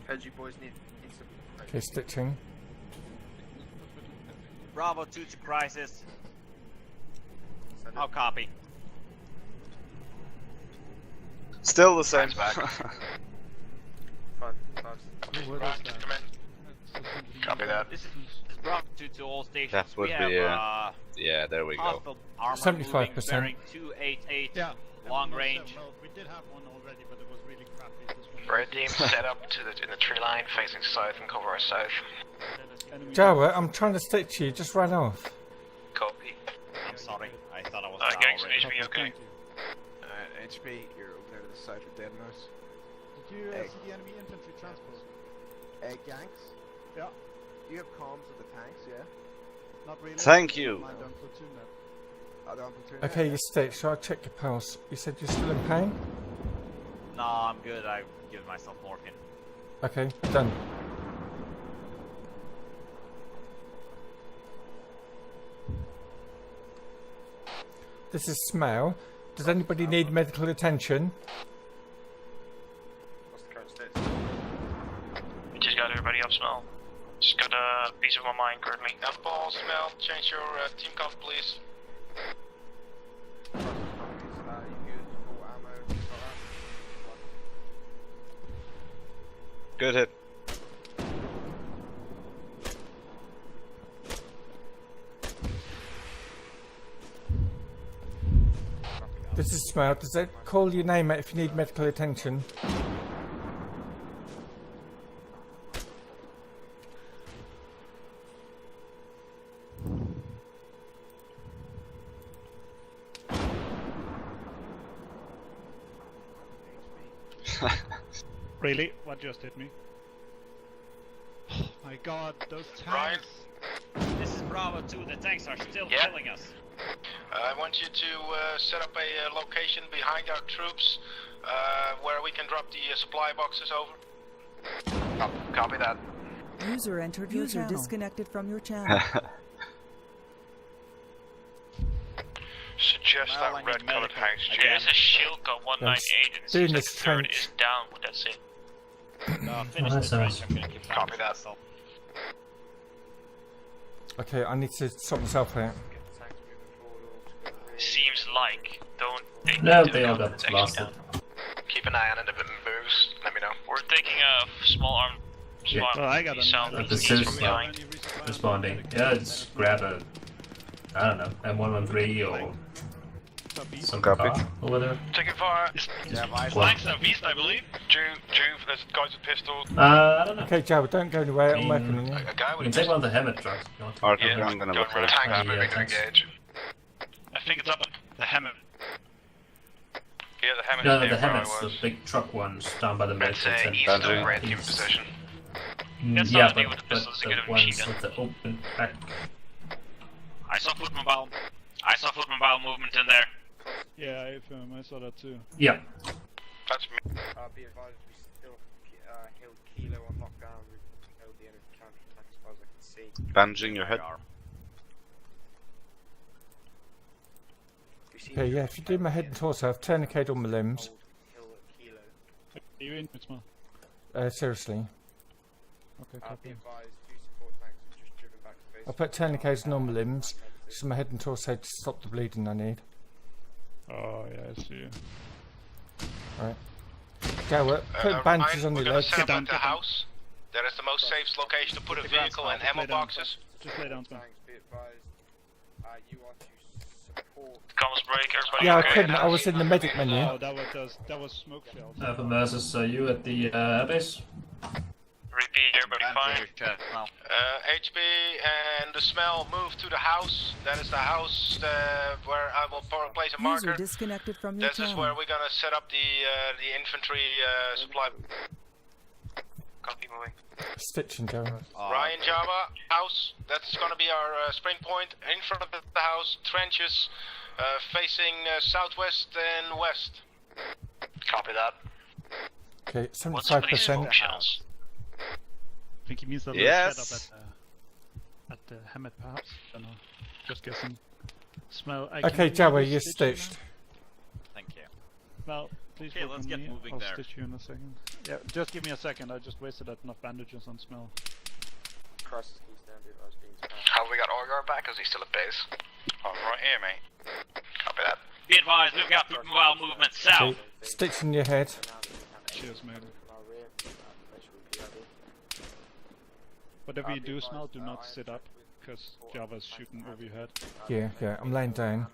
S18: Head you boys need some.
S4: Okay, stitching.
S16: Bravo 2 to crisis. I'll copy.
S11: Still the same.
S22: Copy that.
S16: This is Bravo 2 to all stations.
S11: That would
S16: we
S11: be,
S16: have,
S11: yeah, there we go.
S16: hostile Arma
S4: 75%.
S16: moving, bearing 288,
S12: Yeah.
S16: long
S12: everyone
S16: range.
S12: said, well, we did have one already, but it was really crappy. This one
S8: Red team set up to in the tree line facing south and cover our south.
S12: enemy-
S4: Jawa, I'm trying to stitch you. Just ran off.
S8: Copy.
S16: I'm sorry, I thought I was down
S22: Gangs,
S16: already.
S22: HP, okay.
S12: Thank you.
S18: HP, you're over there to the south of Deadnose.
S12: Did you see the enemy infantry transport?
S18: Gangs?
S12: Yeah.
S18: Do you have comms with the tanks, yeah?
S12: Not really.
S11: Thank you.
S12: Mine don't platoon that.
S18: Oh, they're on platoon
S4: Okay,
S18: now,
S4: you stitched. So I'll check your pulse. You said you're still in pain?
S16: No, I'm good. I give myself morphine.
S4: Okay, done. This is Smell. Does anybody need medical attention?
S18: What's the current state?
S13: We just got everybody up, Smell. Just got a piece of my mind currently.
S22: Paul, Smell, change your team comp, please.
S18: You good? Full ammo? Things like that?
S11: Good hit.
S4: Smell, does it call your name out if you need medical attention?
S12: Really? What just hit me? Oh my god, those tanks!
S20: This is Bravo 2, the tanks are still
S22: Yeah.
S20: killing us.
S22: I want you to set up a location behind our troops where we can drop the supply boxes over.
S8: Copy that.
S7: User entered your channel. Disconnected from your channel.
S22: Suggest
S20: Well,
S22: that
S20: I
S22: red
S20: need
S22: colored
S20: medical
S22: house.
S20: again.
S22: There's a Shilka
S4: 198 and doing this
S22: third
S4: trench.
S22: is down with that it.
S20: No, finish
S15: that
S20: the trench,
S15: sounds-
S20: I'm gonna keep
S22: Copy that.
S4: Okay, I need to sort myself out.
S22: Seems like. Don't take
S15: No,
S22: into
S15: they all
S22: account
S15: got
S22: that it's
S15: blasted.
S22: actually down. Keep an eye on it if it moves. Let me know.
S8: We're taking a small arm
S15: Yeah.
S8: spot.
S12: Well, I got
S8: south
S15: But the
S8: east
S15: Siv's
S8: from
S15: not
S8: behind.
S15: responding. Yeah, just grab a, I don't know, M113 or some
S11: Copy.
S15: car or whatever.
S22: Taking fire.
S8: Yeah, my
S15: Well-
S8: flank southeast, I believe.
S22: Juve, there's guys with pistols.
S15: I don't know.
S4: Okay, Jabba, don't go anywhere. I'm working on you.
S22: A guy
S15: You
S22: with
S15: can
S22: a
S15: take
S22: pistol.
S15: one of the Hammett trucks if you want.
S11: Arthur,
S22: Yeah,
S11: I'm gonna
S22: going
S11: look for
S22: around.
S11: it.
S22: Tanks
S15: Yeah,
S22: moving to
S15: thanks.
S22: engage.
S8: I think it's up the Hammond.
S22: Yeah, the Hammond
S15: No,
S22: is
S15: the
S22: near where I
S15: Hammets, the
S22: was.
S15: big truck ones down by the
S22: That's
S15: military
S22: east
S15: center.
S22: of red team
S15: East.
S22: position.
S8: That's
S15: Yeah,
S8: not me
S15: but,
S8: with the
S15: but
S8: pistols, you
S15: the
S8: get a machine
S15: ones
S8: gun.
S15: with the open back.
S8: I saw foot mobile. I saw foot mobile movement in there.
S12: Yeah, I saw that too.
S15: Yeah.
S22: That's me.
S18: Be advised, we still held Kilo on lockdown. We've held the enemy counter-attack as far as I can see.
S11: Bandaging your head.
S4: Okay, yeah, if you do my head and torso, I've tourniqueted all my limbs.
S12: Are you in, Mitzma?
S4: Seriously.
S12: Okay,
S18: Be
S12: copy.
S18: advised, 2 support tanks have just driven back to base.
S4: I'll put tourniquets on all my limbs, so my head and torso to stop the bleeding I need.
S12: Oh, yeah, I see you.
S4: Alright. Jabba, put bandages on
S22: We're
S4: your
S22: gonna
S4: legs.
S22: set up at the house. That is the most safe location to put a vehicle and ammo boxes.
S12: Just lay down, Sven.
S18: Tanks, be advised, you are to support.
S8: Comms break, everybody
S4: Yeah, I
S8: okay?
S4: couldn't. I was in the medic menu.
S12: Oh, that was smoke shells.
S15: Alpha versus you at the base.
S8: Repeat, everybody fine?
S22: HB and the smell move to the house. That is the house where I will place a
S7: User
S22: marker.
S7: disconnected from your
S22: This is
S7: channel.
S22: where we're gonna set up the infantry supply. Copy moving.
S4: Stitching, Jabba.
S22: Ryan Java house. That's gonna be our spring point in front of the house. Trenches facing southwest and west.
S8: Copy that.
S4: Okay,
S8: What's up with these
S4: 75%.
S8: smoke shells?
S12: I think he means that
S11: Yes.
S12: they're set up at the Hammett, perhaps. I don't know. Just guessing. Smell. I
S4: Okay,
S12: can
S4: Jabba,
S12: use
S4: you're
S12: stitching
S4: stitched.
S20: Thank you.
S12: now. Well, please
S20: Okay,
S12: work
S20: let's
S12: on
S20: get
S12: me.
S20: moving
S12: I'll
S20: there.
S12: stitch you in a second. Yeah, just give me a second. I just wasted enough bandages on Smell.
S18: Crisis key stand, be advised, being spammed.
S22: How we got Orgar back? Is he still at base?
S8: Oh, right here, mate.
S22: Copy that.
S8: Be advised, we've got foot mobile movement south.
S4: Okay, stitching your head.
S12: Cheers, man.
S18: From our rear, base with PID.
S12: Whatever you do, Smell, do not sit up, because Java's shooting over your head.
S4: Yeah, I'm laying down.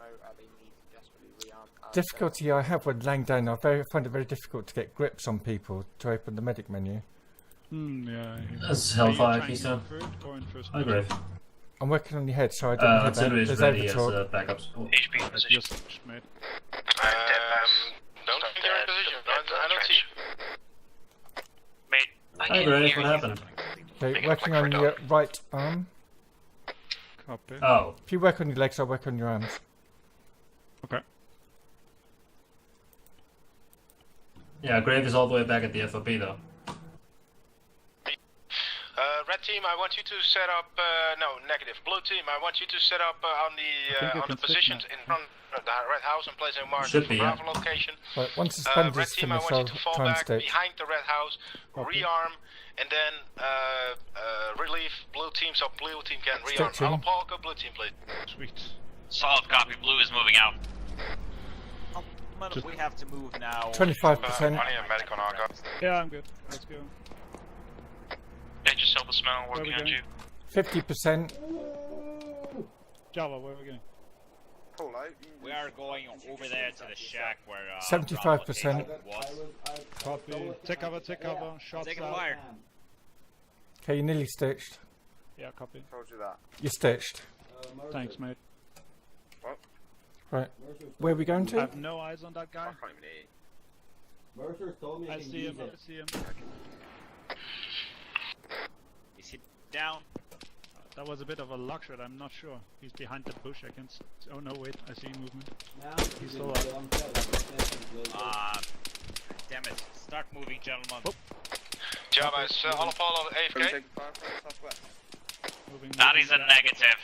S4: Difficulty I have when laying down, I find it very difficult to get grips on people to open the medic menu.
S12: Yeah.
S15: That's
S12: Are you
S15: Hellfire,
S12: trying
S15: Keystone.
S12: in third or in first
S15: Hi,
S12: person?
S15: Grave.
S4: I'm working on your head, so I don't hit that.
S15: Artillery is
S4: There's
S15: ready as
S4: overtalk.
S15: backup support.
S8: HP in position.
S12: Just mate.
S22: Don't think you're in position. I don't see.
S8: Mate, I
S15: Hi,
S8: can't
S15: Grave,
S8: hear
S15: what
S8: you.
S15: happened?
S4: Okay, working on your right arm.
S12: Copy.
S15: Oh,
S4: If you work on your legs, I'll work on your arms.
S12: Okay.
S15: yeah, Grave is all the way back at the FOB though.
S22: Red team, I want you to set up. No, negative. Blue team, I want you to set up on
S12: think I
S22: the
S12: can stick
S22: positions
S12: now.
S22: in front of the red house and place a marker
S15: Should
S22: for
S15: be, yeah.
S22: Bravo location.
S4: Right, once the
S22: Red
S4: sponge is
S22: team, I
S4: finished,
S22: want
S4: I'll
S22: you to fall
S4: try and
S22: back
S4: stitch.
S22: behind the red house,
S12: Copy.
S22: rearm, and then relieve blue team so blue team can rearm.
S4: Stitching.
S22: Alapolka, blue team, please.
S12: Sweet.
S8: Solid copy, blue is moving out.
S20: We have to move now.
S4: 25%.
S22: medic on Argo.
S12: Yeah, I'm good. Let's go.
S8: Yeah, just help the smell working
S12: we
S8: on
S12: going?
S8: you.
S4: 50%.
S12: Java, where are we going?
S10: pull out.
S20: We are going over there to the shack where
S4: 75%.
S12: Copy. Take cover, shots
S20: Taking
S12: out.
S20: fire.
S4: Okay, you're nearly stitched.
S12: Yeah, copy.
S10: Told you that.
S4: You're stitched.
S12: Thanks, mate.
S10: What?
S4: Right. Where are we going
S12: I
S4: to?
S12: have no eyes on that guy.
S10: I can't even eat.
S5: Mercer told me
S12: I
S5: can
S12: see
S5: use
S12: him,
S5: it.
S12: I see him.
S20: Is he down?
S12: That was a bit of a luck shot, I'm not sure. He's behind the bush, I can oh no, wait, I see movement. He's still up.
S20: Damn it. Start moving, gentlemen.
S22: Java, is all Apollo AFK?
S16: That is a negative.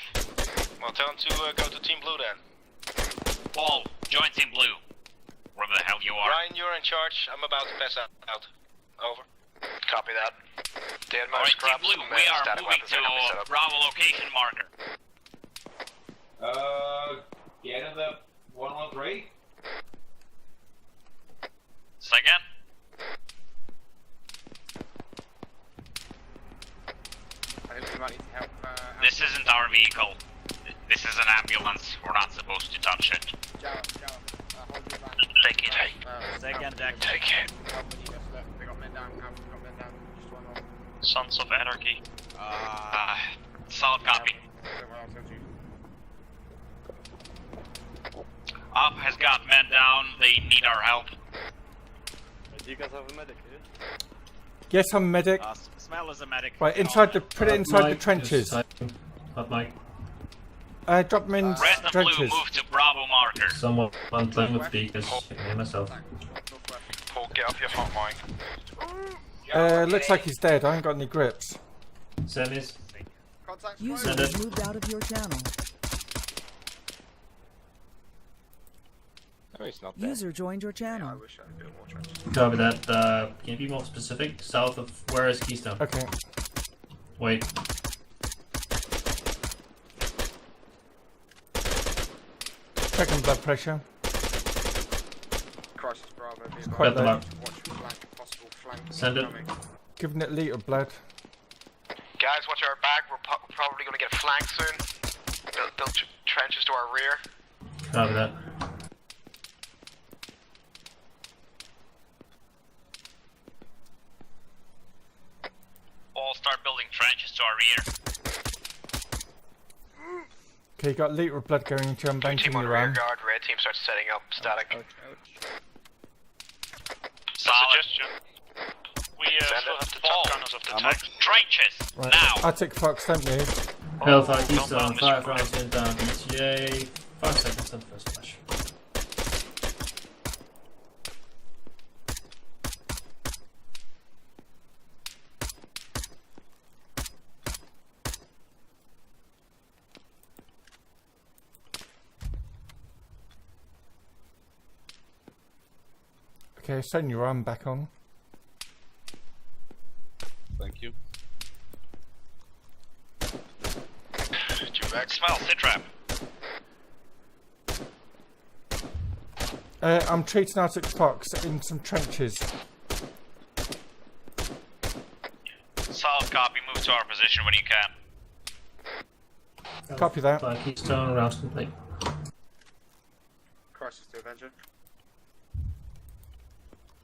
S22: Well, tell him to go to Team Blue then.
S16: Paul, join Team Blue. Wherever the hell you are.
S22: Ryan, you're in charge. I'm about to pass out. Over.
S8: Copy that.
S16: Alright, Team Blue, we are moving to Bravo location marker.
S17: Get in the 113.
S16: Say again?
S10: I think we might need help.
S16: This isn't our vehicle. This is an ambulance. We're not supposed to touch it.
S17: Hold your back.
S16: Take it.
S20: Second deck.
S16: Take it.
S17: They got men down. Got men down. Just one more.
S16: Sons of Anarchy. Solid copy. Up has got men down. They need our help.
S10: Do you guys have a medic here?
S4: Yes, I'm a medic.
S20: Smell is a medic.
S4: Right, inside the put it inside the trenches.
S15: Hot mic.
S4: Drop them in
S16: Red and
S4: trenches.
S16: Blue move to Bravo marker.
S15: Someone playing with speakers. I can hear myself.
S22: Paul, get off your hot mic.
S4: Looks like he's dead. I ain't got any grips.
S15: Semis.
S7: User was moved out of your channel.
S10: No, he's not dead.
S7: User joined your channel.
S10: I wish I could do more trenches.
S15: Copy that. Can you be more specific? South of where is Keystone?
S4: Okay.
S15: Wait.
S4: Checking blood pressure.
S10: Crisis Bravo.
S4: Quite low.
S10: Watch flank, possible flank.
S15: Send it.
S4: Giving it a litre of blood.
S22: Guys, watch our back. We're probably going to get flanked soon. Build trenches to our rear.
S15: Copy that.
S16: All start building trenches to our rear.
S4: Okay, you got a litre of blood going into your banking
S22: Team on
S4: your
S22: rear
S4: ram.
S22: guard. Red team starts setting up static.
S16: Suggestion.
S22: We still have the top gunners of the tank.
S16: Trenches.
S4: Right.
S16: Now.
S4: Attic Fox, don't move.
S15: Hellfire Keystone, 5 rounds in down, ETA, 5 seconds on first flash.
S4: Okay, send your arm back on.
S11: Thank you.
S16: Back. Smell, sit trap.
S4: I'm treating Arctic Fox in some trenches.
S16: Solid copy. Move to our position when you can.
S4: Copy that.
S15: Keystone, rounds complete.
S10: Crisis to Avenger.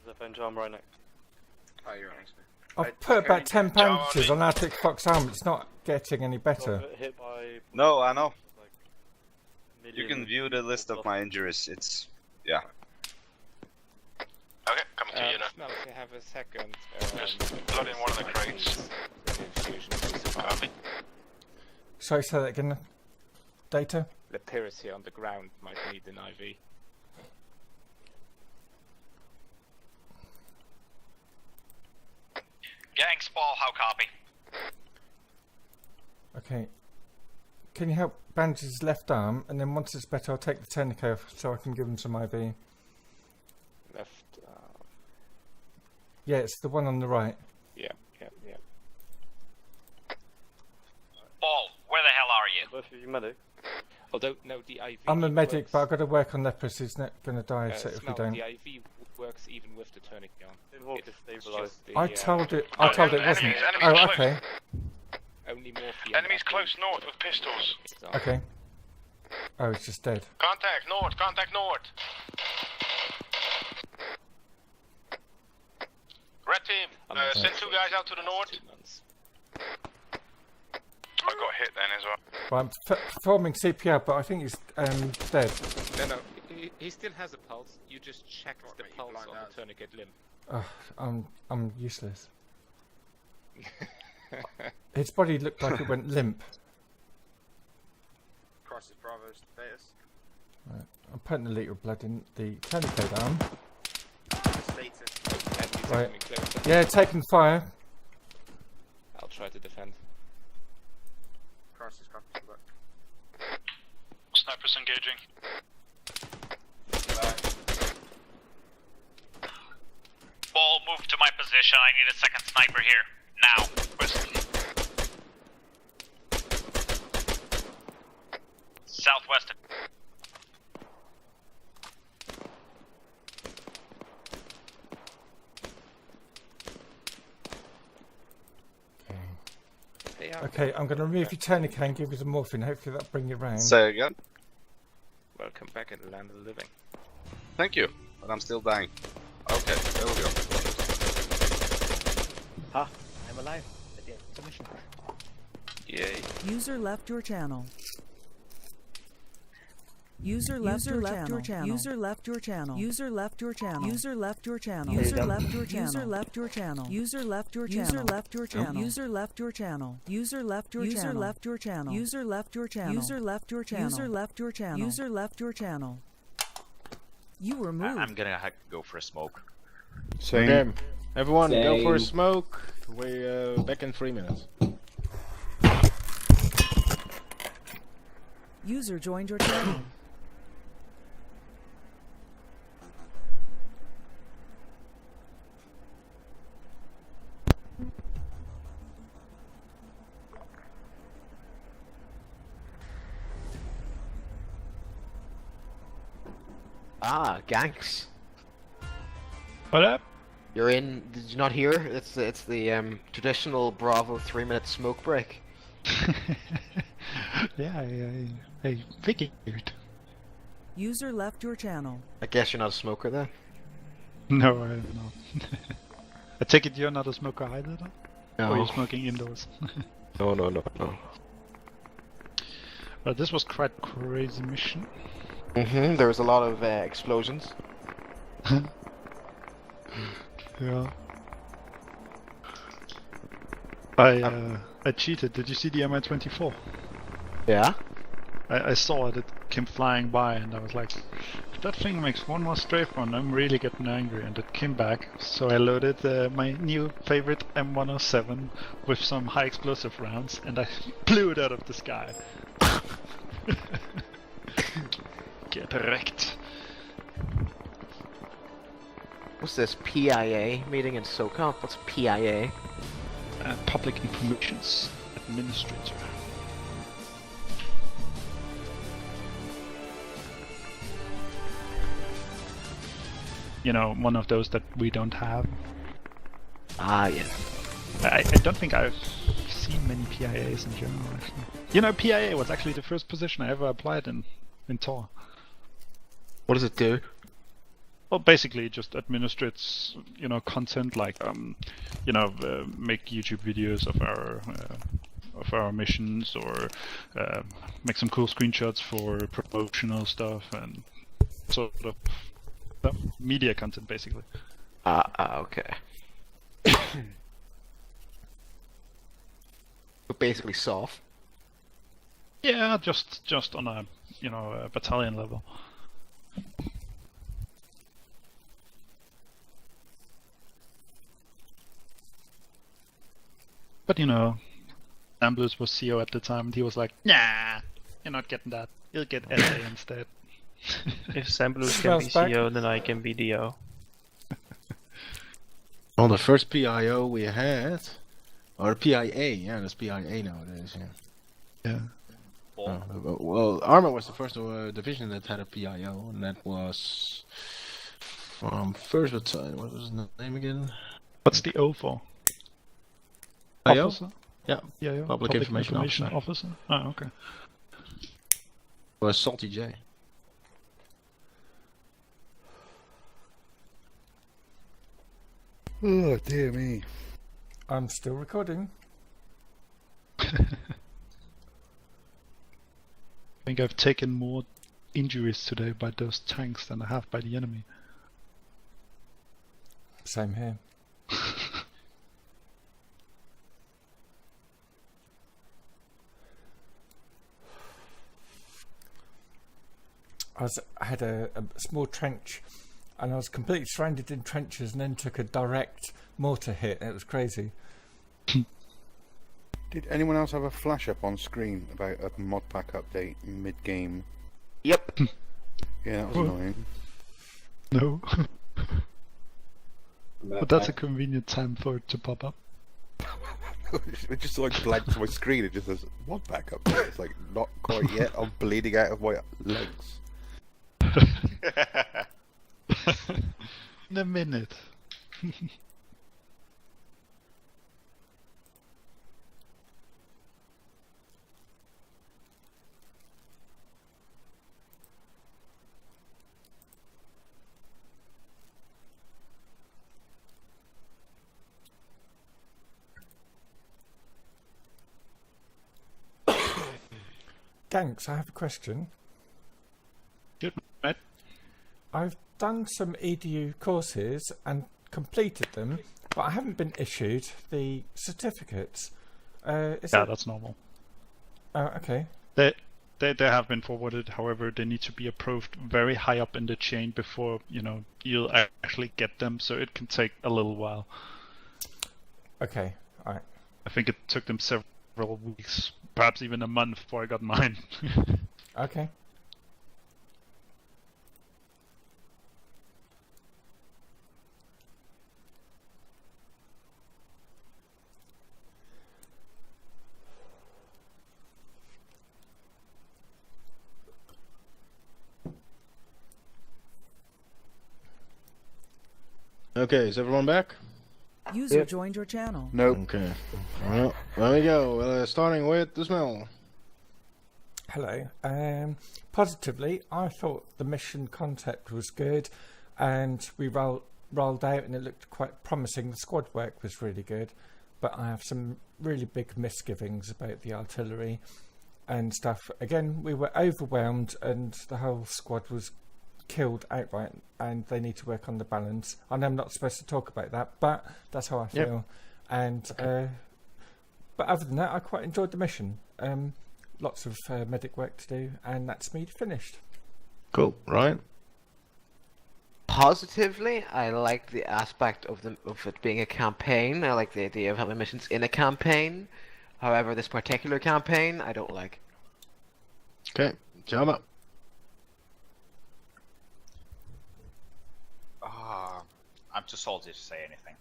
S14: There's Avenger arm right next.
S10: Oh, you're next.
S4: I've put about 10 bandages on Arctic Fox arm. It's not getting any better.
S14: Hit by
S11: No, I know.
S14: like
S11: You can view the list of my injuries. It's yeah.
S22: Okay, coming to you now.
S10: Smell, if you have a second.
S22: Just load in one of the crates. Copy.
S4: Sorry, say that again. Data?
S10: Lepirus here on the ground might need an IV.
S16: Gang Spall, how copy?
S4: Okay. Can you help bandage his left arm, and then once it's better, I'll take the tourniquet off so I can give him some IV.
S10: Left.
S4: Yeah, it's the one on the right.
S10: Yeah.
S16: Paul, where the hell are you?
S14: both of you medic.
S10: Although, no, the IV.
S4: I'm a medic,
S10: works,
S4: but I've got to work on Lepus. He's not going to die so if we
S10: Smell,
S4: don't.
S10: the IV works even with the tourniquet on.
S14: Involved to stabilize.
S4: I told it wasn't.
S22: Enemies
S4: Oh,
S22: close.
S4: okay.
S10: Only more for
S22: Enemies close north with pistols.
S4: Okay. Oh, he's just dead.
S22: Contact north, contact north. Red team, send 2 guys out to the north. I got hit then as well.
S4: Well, I'm performing CPR, but I think he's dead.
S3: No, he still has a pulse. You just checked the pulse on the tourniquet limb.
S4: I'm useless. His body looked like it went limp.
S18: Crosses Bravo's status.
S4: Right. I'm putting a litre of blood in the tourniquet arm.
S18: Status.
S4: Right. Yeah, taking fire.
S3: I'll try to defend.
S18: Crosses copies back.
S13: Snipers engaging. Ball, move to my position. I need a second sniper here. Now. Southwest.
S4: Okay, I'm going to remove your tourniquet and give you some morphine. Hopefully that'll bring you round.
S11: Say again.
S3: Welcome back in the land of the living.
S11: Thank you, but I'm still dying. Okay, there we go.
S21: Ha! I'm alive. At the end of the mission.
S3: Yay.
S7: User left your channel. User left your channel. User left your channel. User left your channel. User left your channel. User left your channel. User left your channel. User left your channel. User left your channel. User left your channel. User left your channel. User left your channel. User left your channel. User left your channel. User left your channel. User left your channel. You were moved.
S20: I'm gonna have to go for a smoke.
S9: Same. Okay. Everyone, go for a smoke. We're back in 3 minutes.
S7: User joined your channel.
S10: Ah, ganks.
S12: What up?
S10: You're in. Did you not hear? It's the traditional Bravo 3-minute smoke break.
S12: Yeah, I figured.
S7: User left your channel.
S10: I guess you're not a smoker then.
S12: No, I'm not. I take it you're not a smoker either, though?
S10: No.
S12: Or are you smoking indoors?
S9: No.
S12: Well, this was quite a crazy mission.
S10: There was a lot of explosions.
S12: Yeah. I cheated. Did you see the Mi-24?
S10: Yeah.
S12: I saw it. It came flying by, and I was like, if that thing makes one more strafe run, I'm really getting angry. And it came back, so I loaded my new favorite M107 with some high explosive rounds, and I blew it out of the sky. Get wrecked.
S10: What's this PIA meeting in SOCOM? What's PIA?
S12: Public Informations Administrator. You know, one of those that we don't have.
S10: Ah, yeah.
S12: I don't think I've seen many PIAs in general, actually. You know, PIA was actually the first position I ever applied in Tor.
S10: What does it do?
S12: Well, basically, it just administrates, you know, content like, you know, make YouTube videos of our missions, or make some cool screenshots for promotional stuff and sort of media content, basically.
S10: Okay. But basically soft.
S12: Yeah, just on a, you know, a battalion level. But you know, Amblus was CO at the time, and he was like, "Nah, you're not getting that. You'll get SA instead."
S3: If Samblus can be CO, then I can be DO.
S9: Well, the first PIO we had, or PIA, yeah, that's PIA nowadays, yeah.
S12: Yeah.
S9: Well, Arma was the first division that had a PIO, and that was from 1st Battalion. What was his name again?
S12: What's the O for?
S9: PIO?
S12: Officer?
S9: Yeah.
S12: Yeah,
S9: Public Information Officer.
S12: Officer. Oh, okay.
S9: Or Salty J.
S2: Oh dear me.
S4: I'm still recording.
S12: I think I've taken more injuries today by those tanks than I have by the enemy.
S4: Same here. I had a small trench, and I was completely surrounded in trenches, and then took a direct mortar hit. It was crazy.
S2: Did anyone else have a flash up on screen about a mod pack update mid-game?
S20: Yep.
S2: Yeah, that was annoying.
S12: No. But that's a convenient time for it to pop up.
S2: It just like blanks my screen. It just says mod pack update. It's like not quite yet. I'm bleeding out of my legs.
S12: In a minute.
S4: Thanks, I have a question.
S12: Good, mate.
S4: I've done some EDU courses and completed them, but I haven't been issued the certificates.
S12: That's normal.
S4: Okay.
S12: They have been forwarded. However, they need to be approved very high up in the chain before you'll actually get them. So it can take a little while.
S4: Okay. All right.
S12: I think it took them several weeks, perhaps even a month before I got mine.
S4: Okay.
S9: Okay, is everyone back?
S7: User joined your channel.
S2: Nope.
S9: Okay. Well, there we go. Starting with the smell.
S4: Hello. Positively, I thought the mission concept was good, and we rolled out, and it looked quite promising. The squad work was really good, but I have some really big misgivings about the artillery and stuff. Again, we were overwhelmed, and the whole squad was killed outright, and they need to work on the balance. I know I'm not supposed to talk about that, but that's how I feel. And but other than that, I quite enjoyed the mission. Lots of medic work to do, and that's me finished.
S9: Cool, Ryan.
S10: Positively, I like the aspect of it being a campaign. I like the idea of having missions in a campaign. However, this particular campaign, I don't like.
S9: Okay, Java.
S16: I'm too salty to say anything.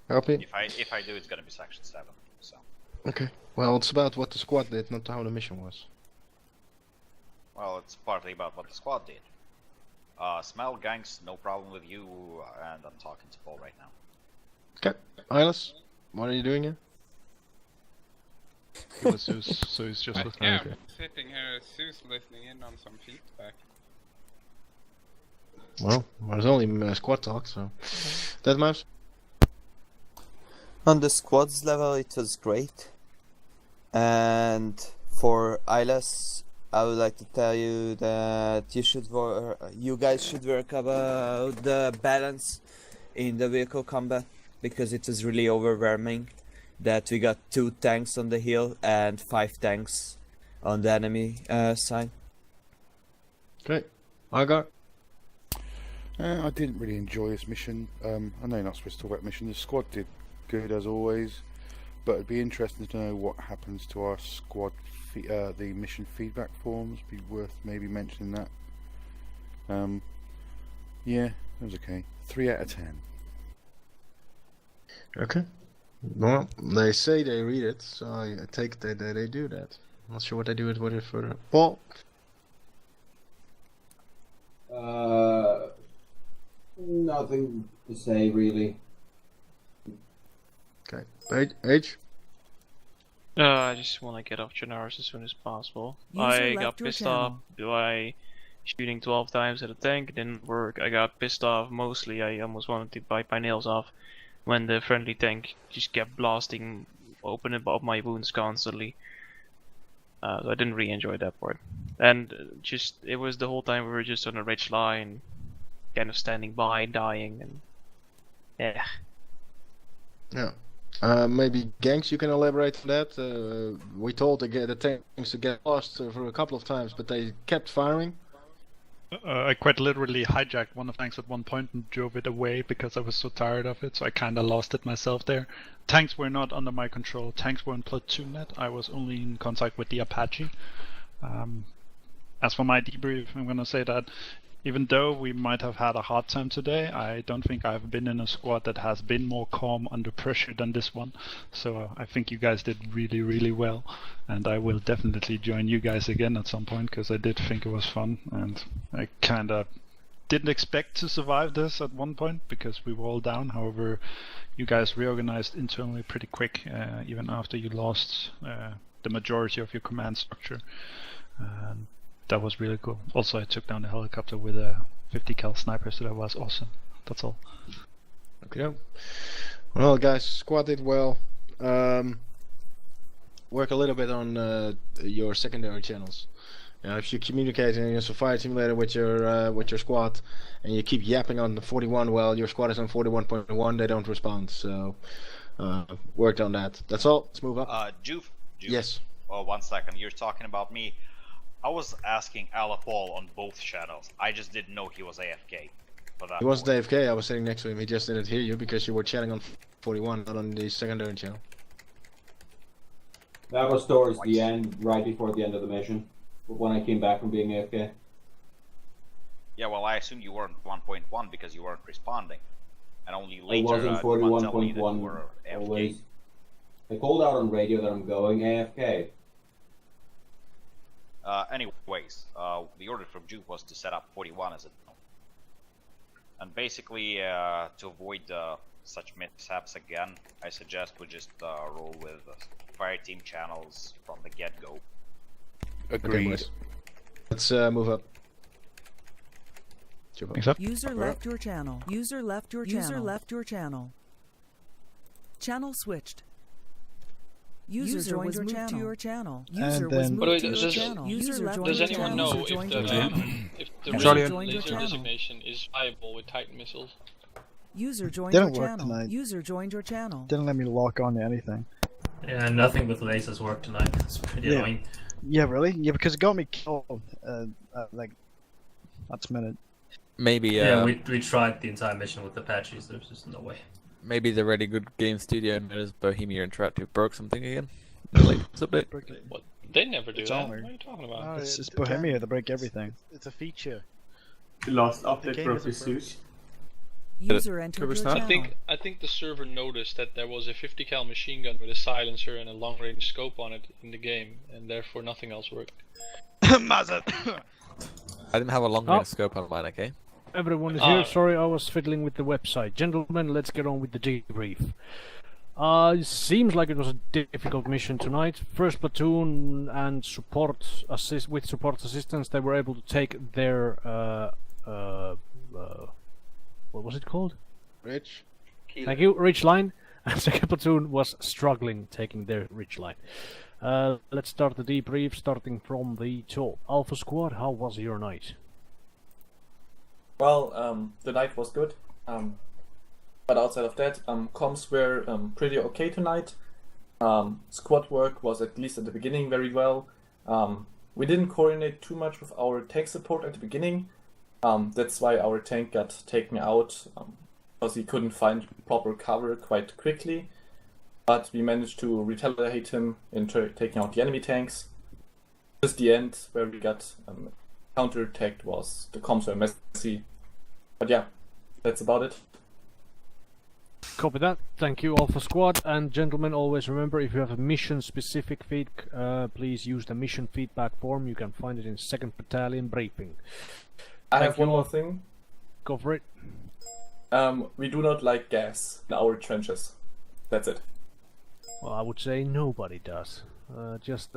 S9: Copy.
S16: If I do, it's gonna be section 7. So.
S9: Okay. Well, it's about what the squad did, not how the mission was.
S16: Well, it's partly about what the squad did. Smell gangs, no problem with you, and I'm talking to Paul right now.
S9: Okay. Eyeless, what are you doing here?
S12: It was Zeus, so he's just listening.
S6: Yeah, I'm sitting here as Zeus listening in on some feedback.
S9: Well, there's only squad talk, so... Dead mouse?
S19: On the squads level, it was great. And for ILS, I would like to tell you that you guys should work about the balance in the vehicle combat, because it was really overwhelming that we got 2 tanks on the hill and 5 tanks on the enemy side.
S9: Okay, I got.
S2: I didn't really enjoy this mission. I know you're not supposed to talk about mission. The squad did good as always, but it'd be interesting to know what happens to our squad. The mission feedback forms. Be worth maybe mentioning that. Yeah, it was okay. 3 out of 10.
S9: Okay. Well, they say they read it, so I take that they do that. Not sure what they do with it further. Paul.
S5: Nothing to say really.
S9: Okay. H.
S1: I just want to get off Chernarus as soon as possible. I got pissed off by shooting 12 times at a tank. It didn't work. I got pissed off mostly. I almost wanted to bite my nails off when the friendly tank just kept blasting open up my wounds constantly. So I didn't really enjoy that part. And just it was the whole time we were just on a ridge line, kind of standing by, dying, and yeah.
S9: Yeah. Maybe Gangs, you can elaborate on that. We told the tanks to get lost for a couple of times, but they kept firing.
S12: I quite literally hijacked one of the tanks at one point and drove it away because I was so tired of it, so I kinda lost it myself there. Tanks were not under my control. Tanks were in platoon net. I was only in contact with the Apache. As for my debrief, I'm gonna say that even though we might have had a hard time today, I don't think I've been in a squad that has been more calm under pressure than this one. So I think you guys did really, really well, and I will definitely join you guys again at some point because I did think it was fun, and I kind of didn't expect to survive this at one point because we were all down. However, you guys reorganized internally pretty quick, even after you lost the majority of your command structure. That was really cool. Also, I took down the helicopter with a 50 cal sniper, so that was awesome. That's all.
S9: Okay. Well, guys, squad did well. Work a little bit on your secondary channels. If you communicate in your fire simulator with your squad, and you keep yapping on the 41, well, your squad is on 41.1. They don't respond. So worked on that. That's all. Let's move up.
S16: Juve.
S9: Yes.
S16: Oh, 1 second. You're talking about me. I was asking Alapol on both channels. I just didn't know he was AFK. For that
S9: He wasn't AFK. I was sitting next to him. He just didn't hear you because you were chatting on 41, not on the secondary channel.
S5: That was towards the end, right before the end of the mission, when I came back from being AFK.
S16: Yeah, well, I assume you weren't 1.1 because you weren't responding, and only
S5: I
S16: later
S5: wasn't
S16: tell me that you
S5: 41.1
S16: were AFK.
S5: always. I called out on radio that I'm going AFK.
S16: Anyways, the order from Juve was to set up 41 as a and basically to avoid such mishaps again, I suggest we just roll with fire team channels from the get-go.
S2: Agreed.
S9: Okay, let's move up.
S7: User left your channel. User left your channel. User left your channel. Channel switched. User joined your channel. To your channel. User was moved to your channel.
S1: Does anyone know if the laser designation is viable with Titan missiles?
S7: User joined your channel. User joined your channel.
S8: Didn't let me lock on to anything.
S15: Yeah, nothing with lasers worked tonight. It's pretty annoying.
S8: Yeah, really? Yeah, because it got me killed like last minute.
S23: Maybe.
S15: Yeah, we tried the entire mission with Apaches. There's just no way.
S23: Maybe the really good game studio knows Bohemia Interactive broke something again. Update.
S1: What? They never do
S8: It's
S1: that.
S8: Arma.
S1: What are you talking about?
S8: No, it's Bohemia that break everything.
S24: It's a feature.
S25: The last update broke the suit.
S7: User entered your channel.
S1: I think the server noticed that there was a 50 cal machine gun with a silencer and a long range scope on it in the game, and therefore nothing else worked.
S23: I didn't have a long range scope on mine, okay?
S26: Everyone is here. Sorry, I was fiddling with the website. Gentlemen, let's get on with the debrief. It seems like it was a difficult mission tonight. First platoon and support assistance, they were able to take their what was it called?
S9: Ridge.
S26: Thank you, ridge line. And second platoon was struggling taking their ridge line. Let's start the debrief, starting from the top. Alpha Squad, how was your night?
S27: Well, the night was good, but outside of that, comms were pretty okay tonight. Squad work was, at least at the beginning, very well. We didn't coordinate too much with our tank support at the beginning. That's why our tank got taken out, because he couldn't find proper cover quite quickly. But we managed to retaliate him in taking out the enemy tanks. Just the end, where we got counter-attacked, was the comms were messy. But yeah, that's about it.
S26: Copy that. Thank you, Alpha Squad. And gentlemen, always remember, if you have a mission-specific feedback, please use the mission feedback form. You can find it in 2nd Battalion briefing.
S27: I have one more thing.
S26: Go for it.
S27: We do not like gas in our trenches. That's it.
S26: Well, I would say nobody does. Just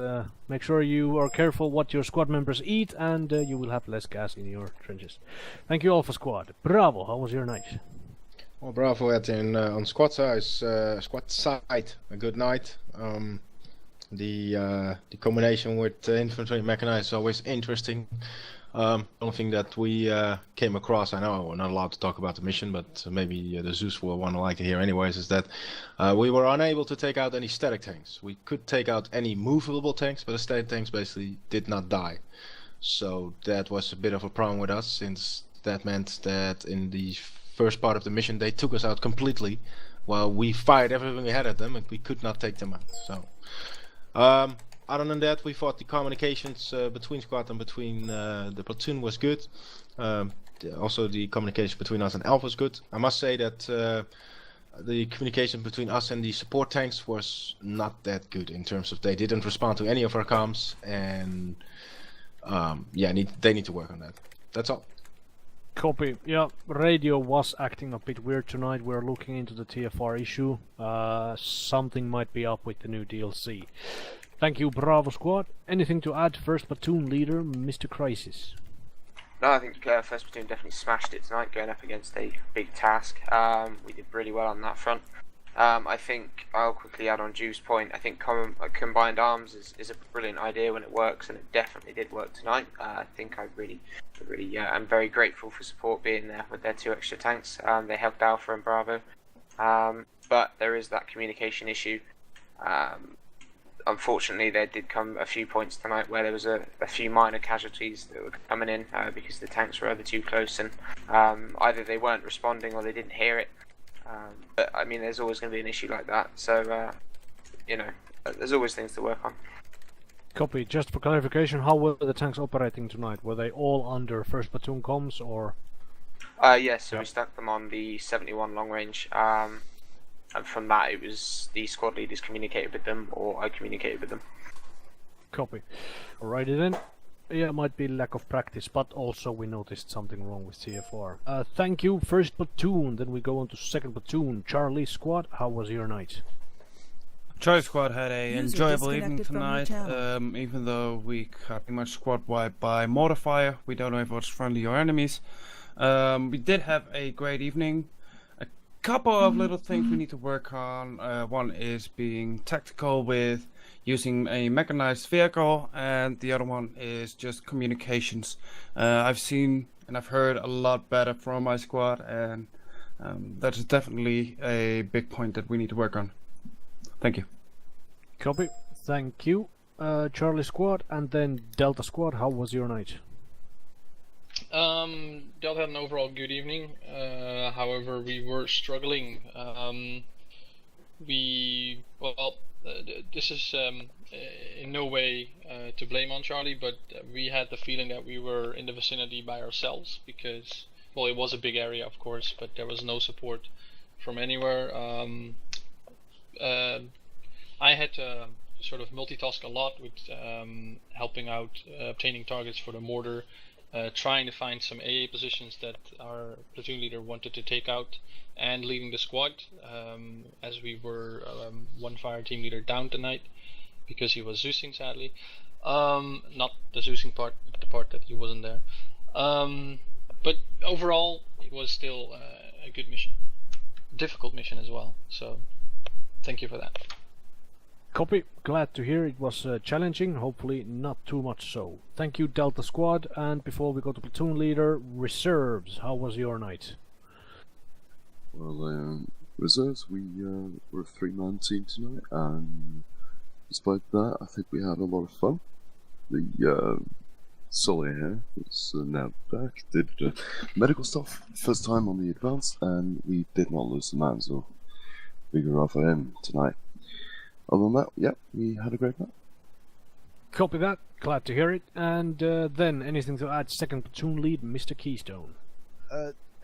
S26: make sure you are careful what your squad members eat, and you will have less gas in your trenches. Thank you, Alpha Squad. Bravo, how was your night?
S9: Well, Bravo had on squad side a good night. The combination with infantry and mechanized is always interesting. Something that we came across, I know we're not allowed to talk about the mission, but maybe the Zeus will want to like to hear anyways, is that we were unable to take out any static tanks. We could take out any movable tanks, but the static tanks basically did not die. So that was a bit of a problem with us, since that meant that in the first part of the mission they took us out completely, while we fired everything we had at them and we could not take them out. So other than that, we thought the communications between squad and between the platoon was good. Also the communication between us and Alpha was good. I must say that the communication between us and the support tanks was not that good, in terms of they didn't respond to any of our comms, and yeah, they need to work on that. That's all.
S26: Copy. Yeah, radio was acting a bit weird tonight. We're looking into the TFR issue. Something might be up with the new DLC. Thank you, Bravo Squad. Anything to add, First Platoon Leader, Mr. Crisis?
S11: No, I think First Platoon definitely smashed it tonight, going up against a big task. We did really well on that front. I think I'll quickly add on Juice's point. I think combined arms is a brilliant idea when it works, and it definitely did work tonight. I think I really am very grateful for support being there with their 2 extra tanks. They helped Alpha and Bravo, but there is that communication issue. Unfortunately, there did come a few points tonight where there was a few minor casualties that were coming in because the tanks were either too close, and either they weren't responding or they didn't hear it. But I mean, there's always going to be an issue like that, so you know, there's always things to work on.
S26: Copy. Just for clarification, how were the tanks operating tonight? Were they all under First Platoon comms, or?
S11: Yes, so we stuck them on the 71 long range. And from that, it was the squad leaders communicated with them, or I communicated with them.
S26: Copy. Alrighty then. Yeah, it might be lack of practice, but also we noticed something wrong with TFR. Thank you, First Platoon. Then we go on to Second Platoon. Charlie Squad, how was your night?
S13: Charlie Squad had an enjoyable evening tonight, even though we got pretty much squad wiped by mortar fire. We don't know if it was friendly or enemies. We did have a great evening. Couple of little things we need to work on. One is being tactical with using a mechanized vehicle, and the other one is just communications. I've seen and I've heard a lot better from my squad, and that is definitely a big point that we need to work on. Thank you.
S26: Copy. Thank you, Charlie Squad, and then Delta Squad. How was your night?
S14: Delta had an overall good evening. However, we were struggling. This is in no way to blame on Charlie, but we had the feeling that we were in the vicinity by ourselves, because, well, it was a big area, of course, but there was no support from anywhere. I had to sort of multitask a lot with helping out obtaining targets for the mortar, trying to find some AA positions that our platoon leader wanted to take out, and leading the squad, as we were one fire team leader down tonight because he was Zeusing, sadly. Not the Zeusing part, but the part that he wasn't there. But overall, it was still a good mission. Difficult mission as well, so thank you for that.
S26: Copy. Glad to hear it was challenging, hopefully not too much so. Thank you, Delta Squad, and before we go to platoon leader, reserves, how was your night?
S17: Well, reserves, we were a 3-man team tonight, and despite that, I think we had a lot of fun. The Sully here is now back, did medical stuff, first time on the advanced, and we did not lose the man, so we were off for him tonight. Other than that, yeah, we had a great night.
S26: Copy that, glad to hear it. And then, anything to add, second platoon lead, Mr. Keystone?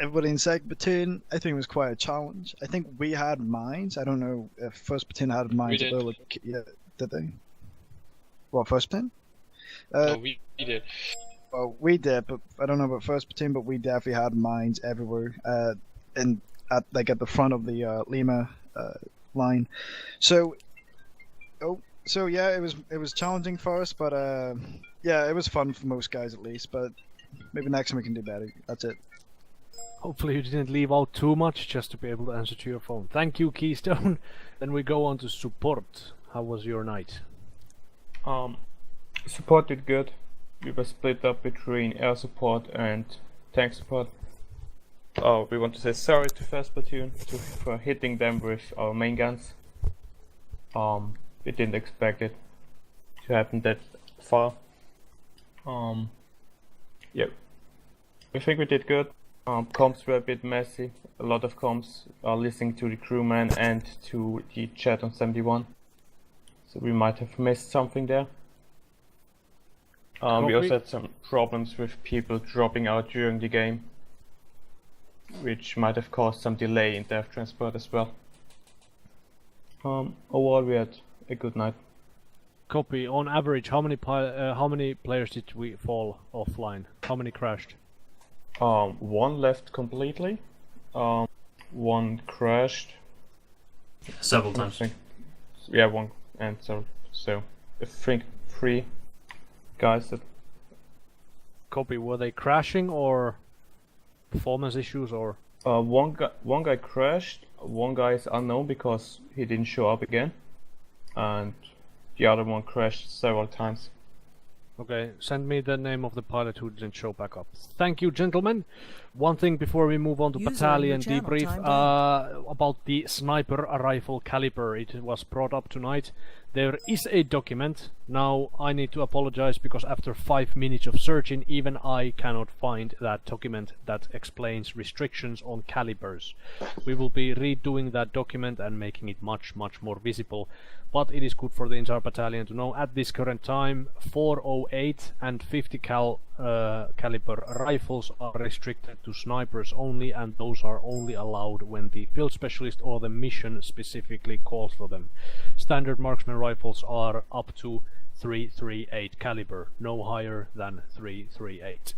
S8: Everybody in second platoon, I think it was quite a challenge. I think we had mines. I don't know if first platoon had mines.
S14: We did.
S8: Yeah, did they? Well, first platoon?
S14: No, we did.
S8: Well, we did, but I don't know about first platoon, but we definitely had mines everywhere. And at the front of the Lima line. So Oh, so yeah, it was challenging for us, but yeah, it was fun for most guys at least. But maybe next time we can do better. That's it.
S26: Hopefully you didn't leave out too much just to be able to answer to your phone. Thank you, Keystone. Then we go on to support. How was your night?
S3: Support did good. We were split up between air support and tank support. We want to say sorry to first platoon for hitting them with our main guns. We didn't expect it to happen that far. Yeah, I think we did good. Comms were a bit messy. A lot of comms are listening to the crewman and to the chat on 71. So we might have missed something there. We also had some problems with people dropping out during the game, which might have caused some delay in dev transport as well. Overall we had a good night.
S26: Copy. On average, how many players did we fall offline? How many crashed?
S3: One left completely. One crashed.
S15: Several times.
S3: Yeah, one and so I think 3 guys that.
S26: Copy. Were they crashing or performance issues or?
S3: One guy crashed. One guy is unknown because he didn't show up again, and the other one crashed several times.
S26: Okay, send me the name of the pilot who didn't show back up. Thank you, gentlemen. One thing before we move on to battalion debrief about the sniper rifle caliber. It was brought up tonight. There is a document. Now I need to apologize because after 5 minutes of searching, even I cannot find that document that explains restrictions on calibers. We will be redoing that document and making it much more visible. But it is good for the entire battalion to know at this current time 408 and 50 caliber rifles are restricted to snipers only, and those are only allowed when the field specialist or the mission specifically calls for them. Standard marksman rifles are up to 338 caliber, no higher than 338.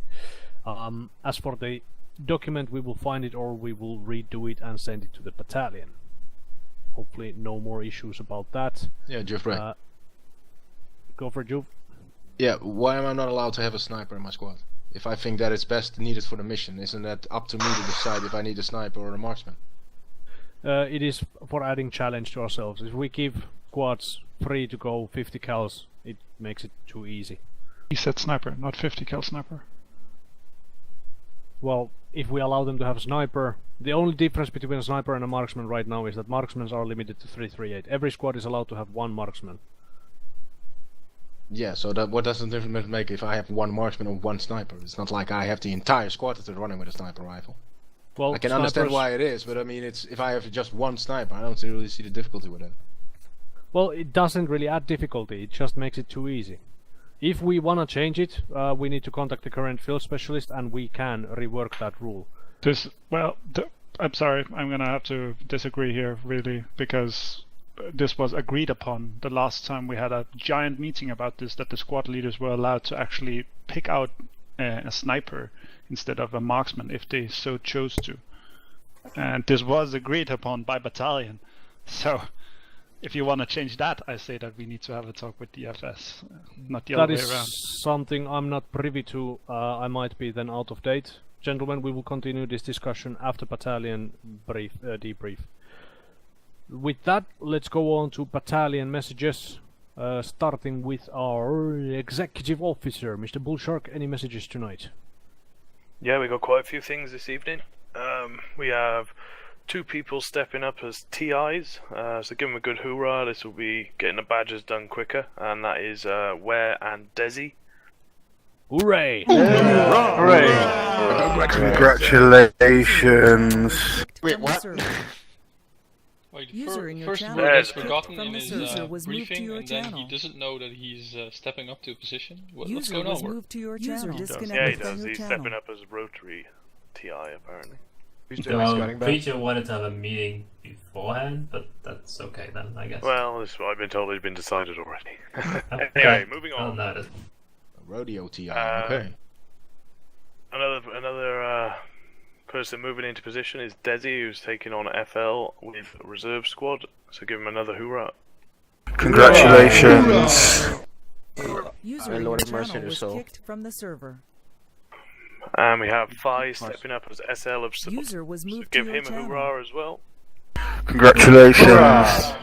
S26: As for the document, we will find it or we will redo it and send it to the battalion. Hopefully no more issues about that.
S9: Yeah, Jeffrey.
S26: Go for Juve.
S9: Yeah, why am I not allowed to have a sniper in my squad? If I think that it's best needed for the mission, isn't that up to me to decide if I need a sniper or a marksman?
S26: It is for adding challenge to ourselves. If we give squads free to go 50 cals, it makes it too easy.
S12: He said sniper, not 50 cal sniper.
S26: Well, if we allow them to have a sniper, the only difference between a sniper and a marksman right now is that marksmen are limited to 338. Every squad is allowed to have one marksman.
S9: Yeah, so what does the difference make if I have one marksman or one sniper? It's not like I have the entire squad that's running with a sniper rifle.
S26: Well,
S9: I can understand why it is, but I mean, it's if I have just one sniper, I don't really see the difficulty with it.
S26: Well, it doesn't really add difficulty, it just makes it too easy. If we wanna change it, we need to contact the current field specialist and we can rework that rule.
S12: I'm sorry, I'm gonna have to disagree here, really, because this was agreed upon the last time we had a giant meeting about this, that the squad leaders were allowed to actually pick out a sniper instead of a marksman if they so chose to. And this was agreed upon by battalion. So if you want to change that, I say that we need to have a talk with DFS, not the other way around.
S26: That is something I'm not privy to. I might be then out of date. Gentlemen, we will continue this discussion after battalion debrief. With that, let's go on to battalion messages, starting with our executive officer, Mr. Bullshark. Any messages tonight?
S4: Yeah, we got quite a few things this evening. We have 2 people stepping up as TIs, so give them a good hoorah. This will be getting the badges done quicker, and that is Ware and Desi.
S26: Hooray!
S2: Hooray! Congratulations!
S4: Wait, what?
S14: Wait,
S7: User in your
S14: first
S7: channel
S14: word
S7: was
S14: is forgotten
S7: from
S14: in
S7: the
S14: his
S7: user was moved to
S14: briefing,
S7: your
S14: and then he
S7: channel.
S14: doesn't know that he's stepping up to a position. What's
S7: User
S14: going
S7: was
S14: on?
S7: moved to your
S26: User
S7: channel.
S4: Yeah, he
S7: Disconnected from
S4: does.
S7: your
S4: He's
S7: channel.
S4: stepping up as Rotary TI, apparently.
S15: Preacher wanted to have a meeting beforehand, but that's okay then, I guess.
S4: Well, I've been told it's been decided already.
S15: Okay.
S4: Anyway, moving on.
S15: Well noted.
S9: Rodeo TI, okay.
S4: Another person moving into position is Desi, who's taking on FL with reserve squad. So give him another hoorah.
S2: Congratulations.
S7: User
S9: May
S7: in
S9: Lord
S7: your
S9: have mercy on
S7: channel
S9: your
S7: was
S9: soul.
S7: kicked from the server.
S4: And we have Fi stepping up as SL of Salt.
S7: User was
S4: So
S7: moved
S4: give
S7: to your
S4: him a
S7: channel.
S4: hurrah as well.
S2: Congratulations.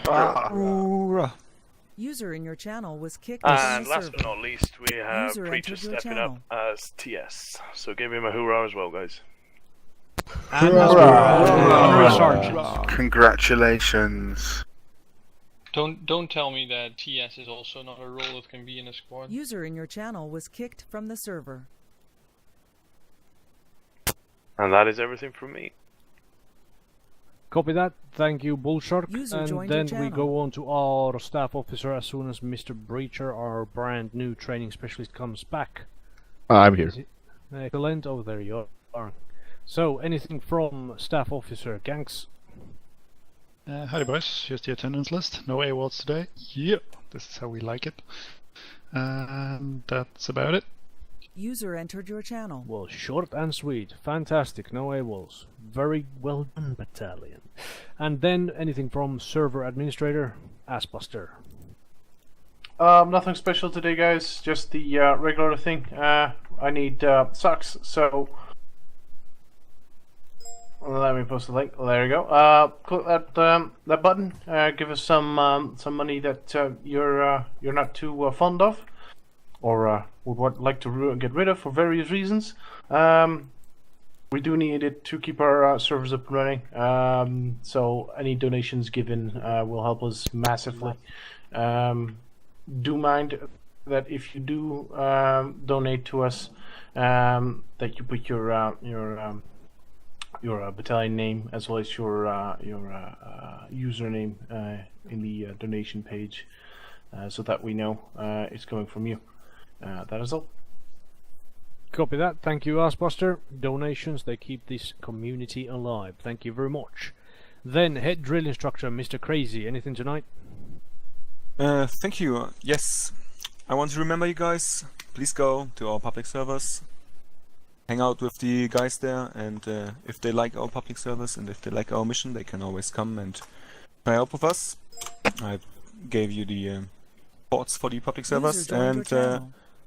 S23: Hoorah.
S7: User in your channel was kicked from
S4: And
S7: the
S4: last
S7: server.
S4: but not least, we have
S7: User
S4: Preacher
S7: entered your
S4: stepping
S7: channel.
S4: up as TS. So give him a hurrah as well, guys.
S2: Congratulations.
S14: Don't tell me that TS is also not a role that can be in a squad.
S7: User in your channel was kicked from the server.
S4: And that is everything from me.
S26: Copy that. Thank you, Bullshark.
S7: User
S26: And
S7: joined
S26: then
S7: your
S26: we
S7: channel.
S26: go on to our staff officer as soon as Mr. Breacher, our brand new training specialist, comes back.
S6: I'm here.
S26: Excellent. Oh, there you are. So, anything from staff officer, Ganks?
S12: Howdy boys, here's the attendance list. No AWOLs today. Yep, this is how we like it. And that's about it.
S7: User entered your channel.
S26: Well, short and sweet. Fantastic. No AWOLs. Very well done, battalion. And then anything from server administrator, Assbuster.
S10: Nothing special today, guys. Just the regular thing. I need socks, so let me post the link. There you go. Click that button. Give us some money that you're not too fond of, or would like to get rid of for various reasons. We do need it to keep our servers up and running. So any donations given will help us massively. Do mind that if you do donate to us, that you put your battalion name as well as your username in the donation page, so that we know it's coming from you. That is all.
S26: Copy that. Thank you, Assbuster. Donations, they keep this community alive. Thank you very much. Then, head drill instructor, Mr. Crazy. Anything tonight?
S18: Thank you. Yes, I want to remember you guys. Please go to our public servers, hang out with the guys there, and if they like our public servers and if they like our mission, they can always come and try out with us. I gave you the ports for the public servers, and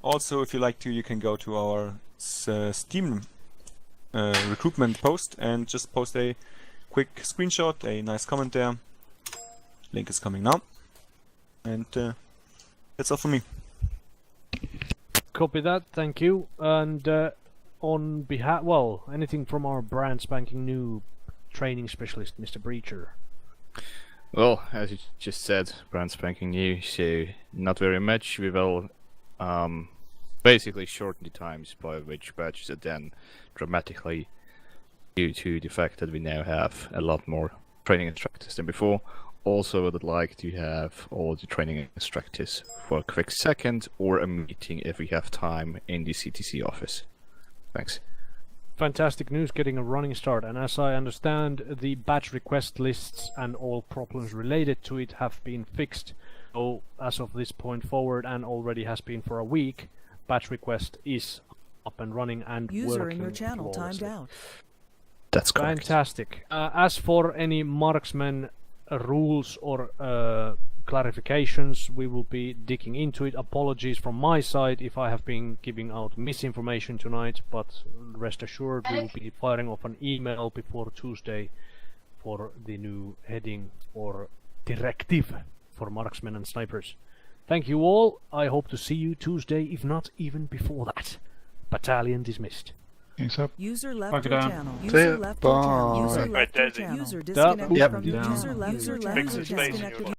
S18: also if you like to, you can go to our Steam recruitment post and just post a quick screenshot, a nice comment there. Link is coming now. And that's all for me.
S26: Copy that, thank you. And on behalf, well, anything from our brand spanking new training specialist, Mr. Breacher?
S6: Well, as you just said, brand spanking new, so not very much. We will basically shorten the times by which badges are done dramatically due to the fact that we now have a lot more training instructors than before. Also, I would like to have all the training instructors for a quick second or a meeting if we have time in the CTC office. Thanks.
S26: Fantastic news, getting a running start, and as I understand, the batch request lists and all problems related to it have been fixed. So, as of this point forward, and already has been for a week, batch request is up and running and
S7: User
S26: working
S7: in your channel timed
S26: flawlessly.
S7: out.
S6: That's correct.
S26: Fantastic. As for any marksman rules or clarifications, we will be digging into it. Apologies from my side if I have been giving out misinformation tonight, but rest assured we will be firing off an email before Tuesday for the new heading or directive for marksmen and snipers. Thank you all. I hope to see you Tuesday, if not even before that. Battalion dismissed.
S7: User left
S26: Fuck it
S7: your
S26: down.
S7: channel.
S26: See
S7: User
S26: ya.
S7: left your channel.
S26: Bye.
S7: User
S26: Right,
S7: left your
S4: Desi.
S7: channel. User
S26: Yep.
S7: disconnected
S26: Yep.
S7: from the
S26: Down.
S7: user left your channel.
S4: Fix the space in your
S7: Disconnected.